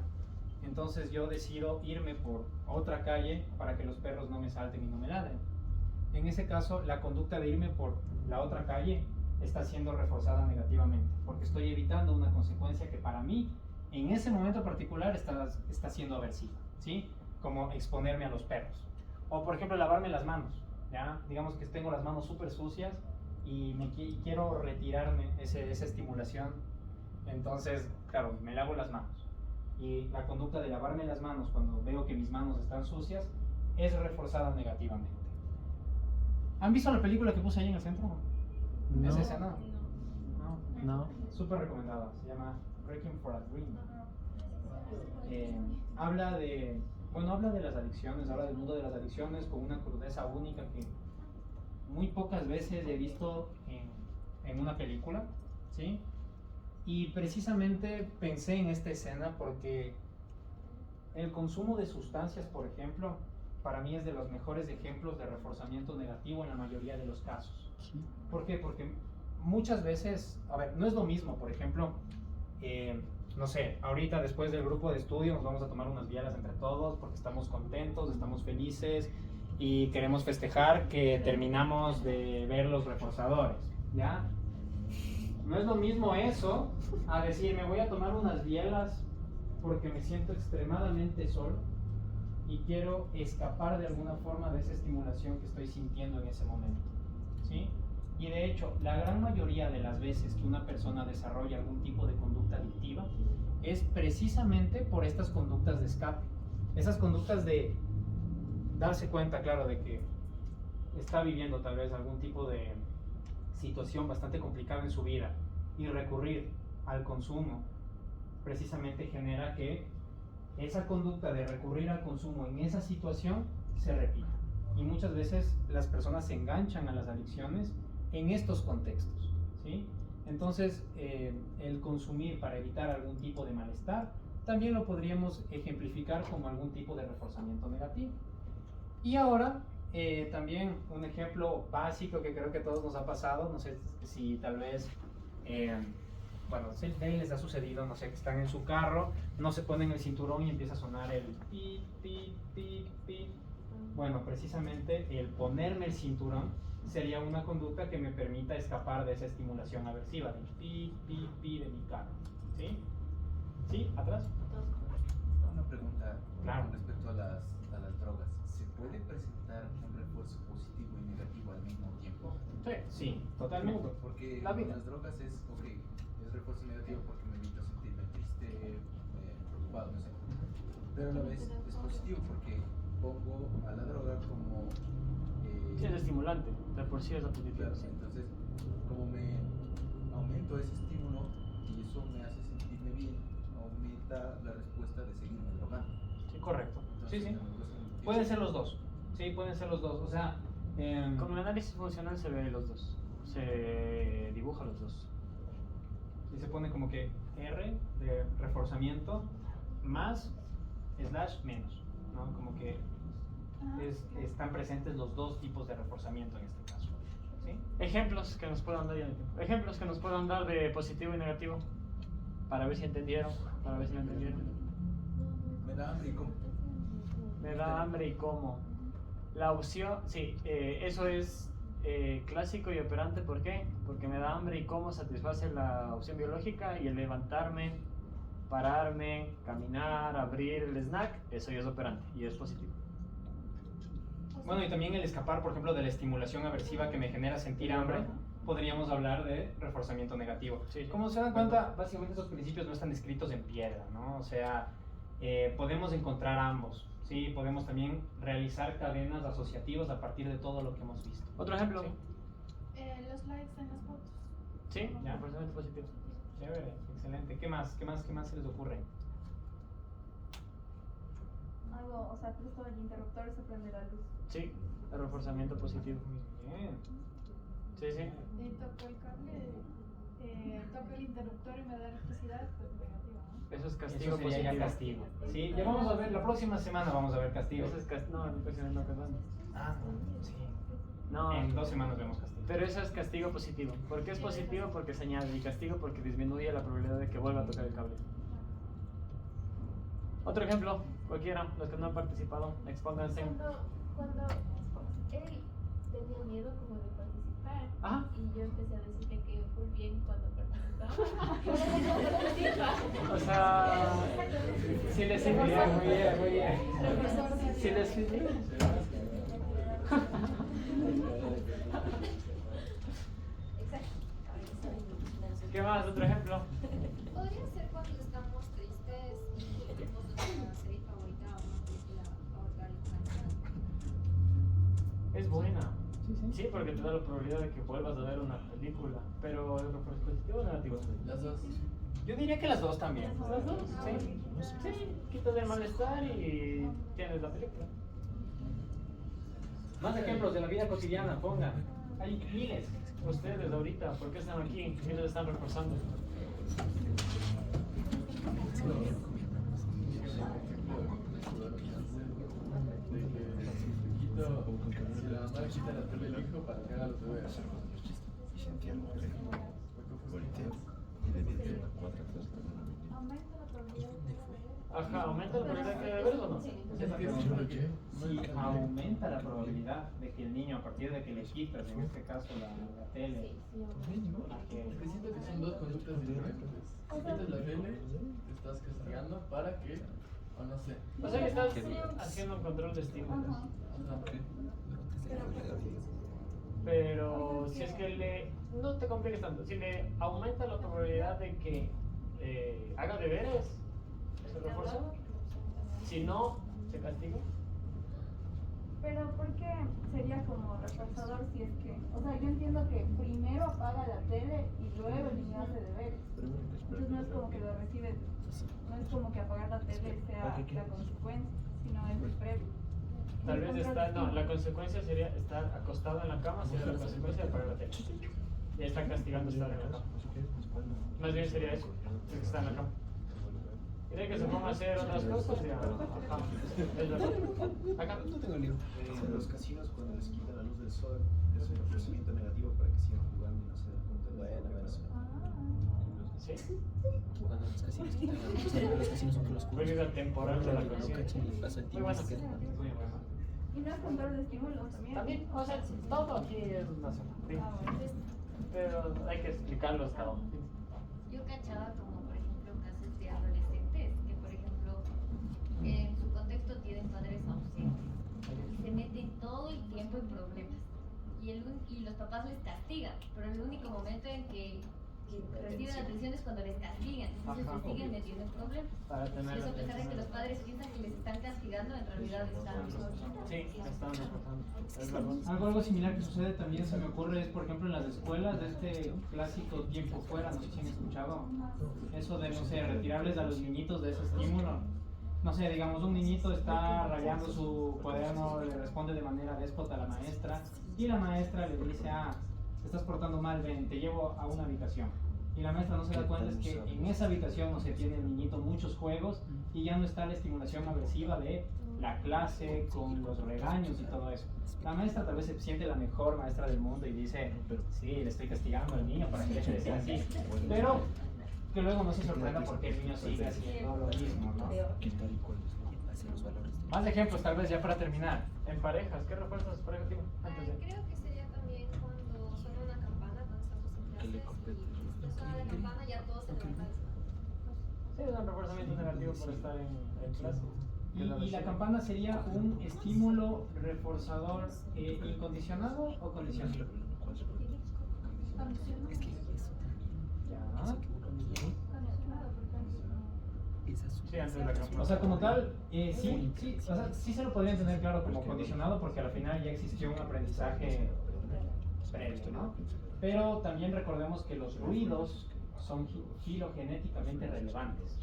Entonces yo decido irme por otra calle para que los perros no me salten y no me ladren. En ese caso, la conducta de irme por la otra calle está siendo reforzada negativamente, porque estoy evitando una consecuencia que para mí, en ese momento particular, está siendo aversiva, ¿sí? Como exponerme a los perros. O por ejemplo, lavarme las manos, ¿ya? Digamos que tengo las manos súper sucias y quiero retirarme esa estimulación. Entonces, claro, me lavo las manos. Y la conducta de lavarme las manos cuando veo que mis manos están sucias es reforzada negativamente. ¿Han visto la película que puse ahí en el centro? No. ¿Es esa, no? No. Súper recomendada, se llama Breaking for a Dream. Habla de las adicciones, habla del mundo de las adicciones con una crudeza única que muy pocas veces he visto en una película, ¿sí? Y precisamente pensé en esta escena porque el consumo de sustancias, por ejemplo, para mí es de los mejores ejemplos de reforzamiento negativo en la mayoría de los casos. Sí. ¿Por qué? Porque muchas veces, a ver, no es lo mismo, por ejemplo, no sé, ahorita después del grupo de estudio nos vamos a tomar unas bielas entre todos porque estamos contentos, estamos felices y queremos festejar que terminamos de ver los reforzadores, ¿ya? No es lo mismo eso a decir, me voy a tomar unas bielas porque me siento extremadamente solo y quiero escapar de alguna forma de esa estimulación que estoy sintiendo en ese momento, ¿sí? Y de hecho, la gran mayoría de las veces que una persona desarrolla algún tipo de conducta adictiva es precisamente por estas conductas de escape. Esas conductas de darse cuenta, claro, de que está viviendo tal vez algún tipo de situación bastante complicada en su vida y recurrir al consumo precisamente genera que esa conducta de recurrir al consumo en esa situación se repita. Y muchas veces las personas se enganchan a las adicciones en estos contextos, ¿sí? Entonces, el consumir para evitar algún tipo de malestar también lo podríamos ejemplificar como algún tipo de reforzamiento negativo. Y ahora, también un ejemplo básico que creo que a todos nos ha pasado, no sé si tal vez, bueno, si les ha sucedido, no sé, que están en su carro, no se ponen el cinturón y empieza a sonar el pi, pi, pi, pi. Bueno, precisamente el ponerme el cinturón sería una conducta que me permita escapar de esa estimulación aversiva, del pi, pi, pi de mi carro, ¿sí? ¿Sí? ¿Atrás? Una pregunta claro. Con respecto a las drogas. ¿Se puede presentar un refuerzo positivo y negativo al mismo tiempo? Sí, totalmente. Porque con las drogas es, ok, es refuerzo negativo porque me evita sentirme triste, preocupado, no sé. Pero a la vez es positivo porque pongo a la droga como... sí, es estimulante, de por sí es apetitivo. Claro, sí. Entonces, como me aumento ese estímulo y eso me hace sentirme bien, aumenta la respuesta de seguirme drogando. Sí, correcto. Entonces, sí. Pueden ser los dos. Sí, pueden ser los dos. O sea, con el análisis funcional se ve los dos. Se dibuja los dos. Y se pone como que R de reforzamiento más / menos, ¿no? Como que están presentes los dos tipos de reforzamiento en este caso, ¿sí? Ejemplos que nos puedan dar, ejemplos que nos puedan dar de positivo y negativo, para ver si entendieron, para ver si lo entendieron. Me da hambre y como. Me da hambre y como. La opción, sí, eso es clásico y operante. ¿Por qué? Porque me da hambre y como satisface la opción biológica, y el levantarme, pararme, caminar, abrir el snack, eso ya es operante y es positivo. Bueno, y también el escapar, por ejemplo, de la estimulación aversiva que me genera sentir hambre, podríamos hablar de reforzamiento negativo. Sí. Como se dan cuenta, básicamente esos principios no están escritos en piedra, ¿no? O sea, podemos encontrar ambos, ¿sí? Podemos también realizar cadenas asociativas a partir de todo lo que hemos visto. ¿Otro ejemplo? ¿Sí? Los likes en las fotos. Sí, ya, reforzamiento positivo. Chévere, excelente. ¿Qué más se les ocurre? Algo, o sea, justo el interruptor se prende la luz. Sí, el reforzamiento positivo. Muy bien. Sí, sí. Toco el cable, toco el interruptor y me da electricidad, pues negativo, ¿no? Eso es castigo Eso sería ya positivo. castigo. Sí, ya vamos a ver, la próxima semana vamos a ver castigo. Eso es castigo. No, el próximo no, perdón. Ah, sí. No. En 2 semanas vemos castigo. Pero eso es castigo positivo. ¿Por qué es positivo? Porque se añade, y castigo porque disminuye la probabilidad de que vuelva a tocar el cable. Otro ejemplo, cualquiera, los que no han participado, expónganse. Cuando él tenía miedo como de participar, Ajá. y yo empecé a decirle que fue bien cuando participaba. O sea, si les sirvió. Muy bien. Si les sirvió. ¿Qué más? Otro ejemplo. Podría ser cuando estamos tristes y tenemos nuestra serie favorita o una película favorita. Es buena. Sí, porque te da la probabilidad de que vuelvas a ver una película. Pero el refuerzo positivo o negativo. Las dos. Yo diría que las dos también. ¿Las dos? Sí. Sí, quitas el malestar y tienes la película. Más ejemplos de la vida cotidiana, pongan. Hay miles. Ustedes ahorita, ¿por qué están aquí? ¿Qué les están reforzando? Si la mamá le quita la tele al hijo para que haga los deberes. Ajá, ¿aumenta la probabilidad de que haya deberes o no? Sí, aumenta la probabilidad de que el niño, a partir de que le quitas, en este caso, la tele. Porque siento que son dos conductas diferentes. Si quitas la tele, te estás castigando para que O no sé. O sea que estás haciendo un control de estímulos. Pero si es que no te compliques tanto, si le aumenta la probabilidad de que haga deberes, se refuerza. Si no, se castiga. Pero ¿por qué sería como reforzador si es que, o sea, yo entiendo que primero apaga la tele y luego el niño hace deberes? Entonces no es como que lo recibe, no es como que apagar la tele sea la consecuencia, sino es el previo. Tal vez la consecuencia sería estar acostado en la cama, sería la consecuencia de apagar la tele. Ya está castigando estar en la cama. Más bien sería eso, es que está en la cama. Y de que se ponga a hacer otras cosas, ya. Acá. No tengo lío. En los casinos, cuando les quitan la luz del sol, es un ofrecimiento negativo para que sigan jugando y no se den cuenta de lo que pasa. ¿Sí? Cuando los casinos quitan la luz, los casinos son los oscuros. Pérdida temporal de la No conciencia. cachan ni pasa el Muy tiempo. bueno. Y no es control de estímulos también. También, o sea, todo aquí es más o menos. Pero hay que explicarlo hasta uno. Yo cachaba como, por ejemplo, casos de adolescentes que, por ejemplo, en su contexto tienen padres ausentes y se meten todo el tiempo en problemas. Y los papás les castigan, pero el único momento en que reciben atención es cuando les castigan. Entonces se siguen metiendo en problemas. Y eso a pesar de que los padres piensan que les están castigando, en realidad están Algo similar que sucede también se me ocurre es, por ejemplo, en las escuelas de este clásico tiempo fuera, no sé si han escuchado eso de, no sé, retirarles a los niñitos de ese estímulo. No sé, digamos, un niñito está rayando su cuaderno, le responde de manera déspota a la maestra y la maestra le dice, te estás portando mal, ven, te llevo a una habitación. Y la maestra no se da cuenta es que en esa habitación, no se tiene el niñito muchos juegos y ya no está la estimulación agresiva de la clase con los regaños y todo eso. La maestra tal vez se siente la mejor maestra del mundo y dice, sí, le estoy castigando al niño para que deje de ser así. Pero que luego no se sorprenda porque el niño sigue haciendo lo mismo, ¿no? Más ejemplos tal vez ya para terminar. En parejas, ¿qué refuerzos por ejemplo? Creo que sería también cuando suena una campana cuando estamos en clases y suena la campana ya todos se levantan. Sí, es un reforzamiento negativo por estar en clase. ¿Y la campana sería un estímulo reforzador incondicionado o condicionado? Es que eso O sea, como tal, sí se lo podrían tener claro como condicionado porque al final ya existió un aprendizaje previo, ¿no? Pero también recordemos que los ruidos son filogenéticamente relevantes.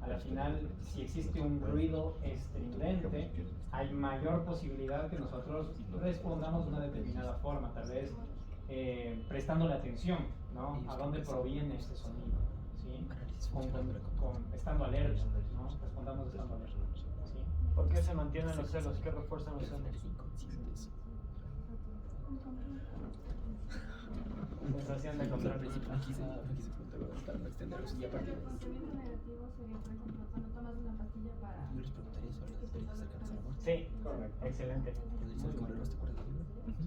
A la final, si existe un ruido estridente, hay mayor posibilidad que nosotros respondamos de una determinada forma, tal vez prestándole atención, ¿no? A dónde proviene este sonido, ¿sí? Estando alerta, ¿no? Respondamos estando alerta, ¿sí? ¿Por qué se mantienen los celos? ¿Qué refuerzan los celos? Sensación de control. Aquí se pregunta para extenderlos y a partir de Pensamiento negativo sería, por ejemplo, cuando tomas una pastilla para... yo les preguntaría sobre las experiencias cercanas a la muerte. Sí, correcto, excelente. Cuando dice que morir, ¿te acuerdas del libro? Sí,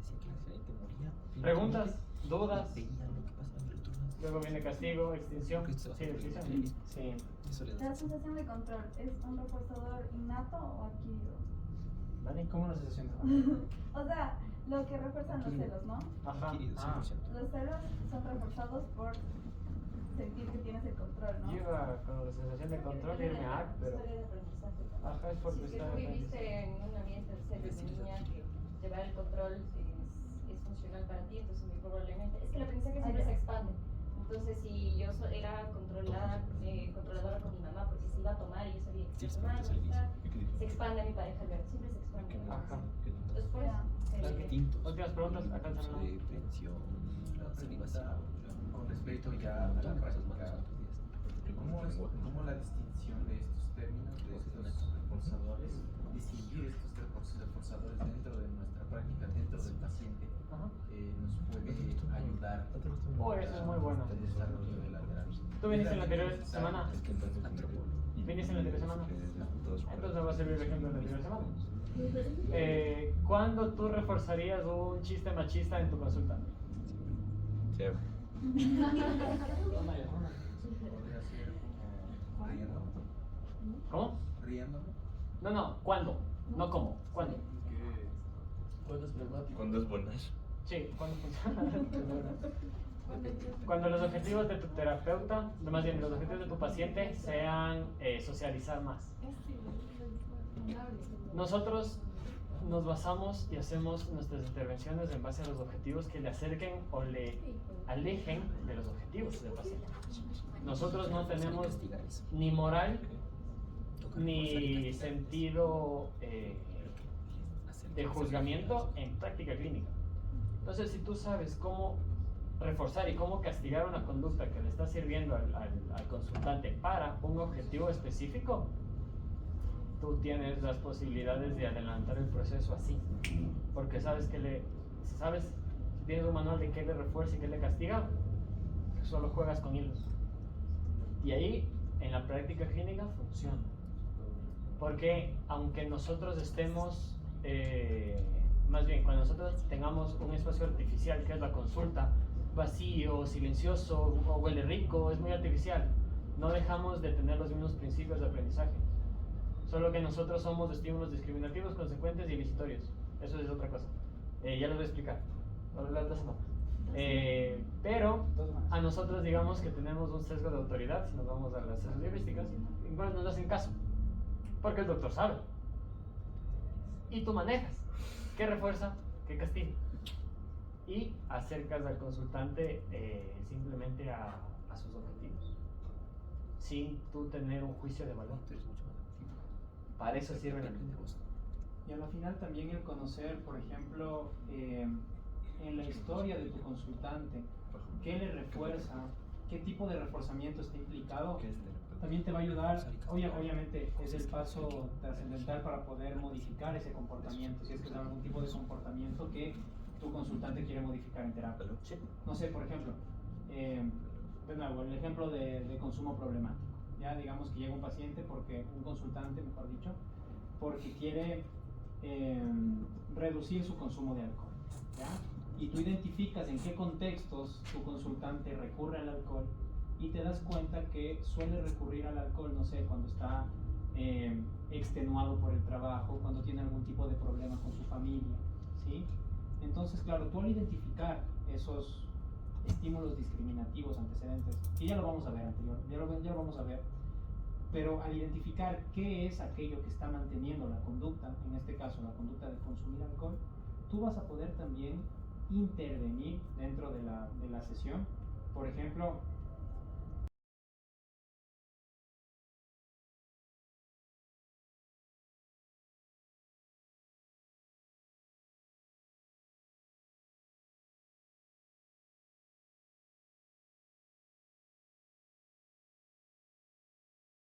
sí. Decía que la gente moría. Preguntas, dudas. Veía lo que pasaba en retorno. Luego viene castigo, extinción. Sí, extinción. Sí. Eso le La da. sensación de control, ¿es un reforzador innato o adquirido? ¿Vale? ¿Cómo la sensación? O sea, lo que refuerzan los celos, ¿no? Ajá. Los celos son reforzados por sentir que tienes el control, ¿no? Yo iba con la sensación de control y irme a pero... Ajá, es porque Si está tú viviste en un ambiente desde niña que llevar el control es funcional para ti, entonces muy probablemente... Es que el aprendizaje siempre se expande. Entonces, si yo era controladora con mi mamá porque se iba a tomar y yo sabía que se iba a tomar, se expande a mi pareja al ver, siempre se expande. Ajá. Entonces, por eso... Últimas preguntas, acá está la prevención, la salivación. Con respecto ya a la práctica, ¿cómo la distinción de estos términos, de estos reforzadores, distinguir estos reforzadores dentro de nuestra práctica, dentro del paciente, nos puede ayudar? Oh, eso es muy bueno. Al desarrollo de la terapia. ¿Tú viniste en la anterior semana? ¿Viniste en la anterior semana? Entonces me va a servir de ejemplo en la anterior semana. ¿Cuándo tú reforzarías un chiste machista en tu consulta? Podría ser como riendo. ¿Cómo? riéndome. No, ¿cuándo? No cómo, ¿cuándo? ¿Cuándo es pragmático? ¿Cuándo es buenas? Sí, ¿cuándo funciona? Cuando los objetivos de tu terapeuta, más bien los objetivos de tu paciente sean socializar más. Nosotros nos basamos y hacemos nuestras intervenciones en base a los objetivos que le acerquen o le alejen de los objetivos del paciente. Nosotros no tenemos ni moral ni sentido de juzgamiento en práctica clínica. Entonces, si tú sabes cómo reforzar y cómo castigar una conducta que le está sirviendo al consultante para un objetivo específico, tú tienes las posibilidades de adelantar el proceso así, porque sabes tienes un manual de qué le refuerza y qué le castiga, solo juegas con hilos. Y ahí, en la práctica clínica, funciona. Porque aunque nosotros estemos, más bien, cuando nosotros tengamos un espacio artificial, que es la consulta, vacío, silencioso, o huele rico, es muy artificial, no dejamos de tener los mismos principios de aprendizaje. Solo que nosotros somos estímulos discriminativos, consecuentes y ilicitorios. Eso es otra cosa. Ya lo voy a explicar. Pero a nosotros digamos que tenemos un sesgo de autoridad, si nos vamos a las ciencias lingüísticas, igual nos hacen caso. Porque el doctor sabe. Y tú manejas. ¿Qué refuerza? ¿Qué castiga? Y acercas al consultante simplemente a sus objetivos. Sin tú tener un juicio de valor. Para eso sirve la clínica. Y a la final también el conocer, por ejemplo, en la historia de tu consultante, qué le refuerza, qué tipo de reforzamiento está implicado, también te va a ayudar. Obviamente es el paso trascendental para poder modificar ese comportamiento, si es que es algún tipo de comportamiento que tu consultante quiere modificar en terapia. No sé, por ejemplo, de nuevo, el ejemplo de consumo problemático. Ya digamos que llega un paciente, un consultante, mejor dicho, porque quiere reducir su consumo de alcohol, ¿ya? Y tú identificas en qué contextos tu consultante recurre al alcohol y te das cuenta que suele recurrir al alcohol, no sé, cuando está extenuado por el trabajo, cuando tiene algún tipo de problema con su familia, ¿sí? Entonces, claro, tú al identificar esos estímulos discriminativos antecedentes, que ya lo vamos a ver ya lo vamos a ver, pero al identificar qué es aquello que está manteniendo la conducta, en este caso la conducta de consumir alcohol, tú vas a poder también intervenir dentro de la sesión. Por ejemplo,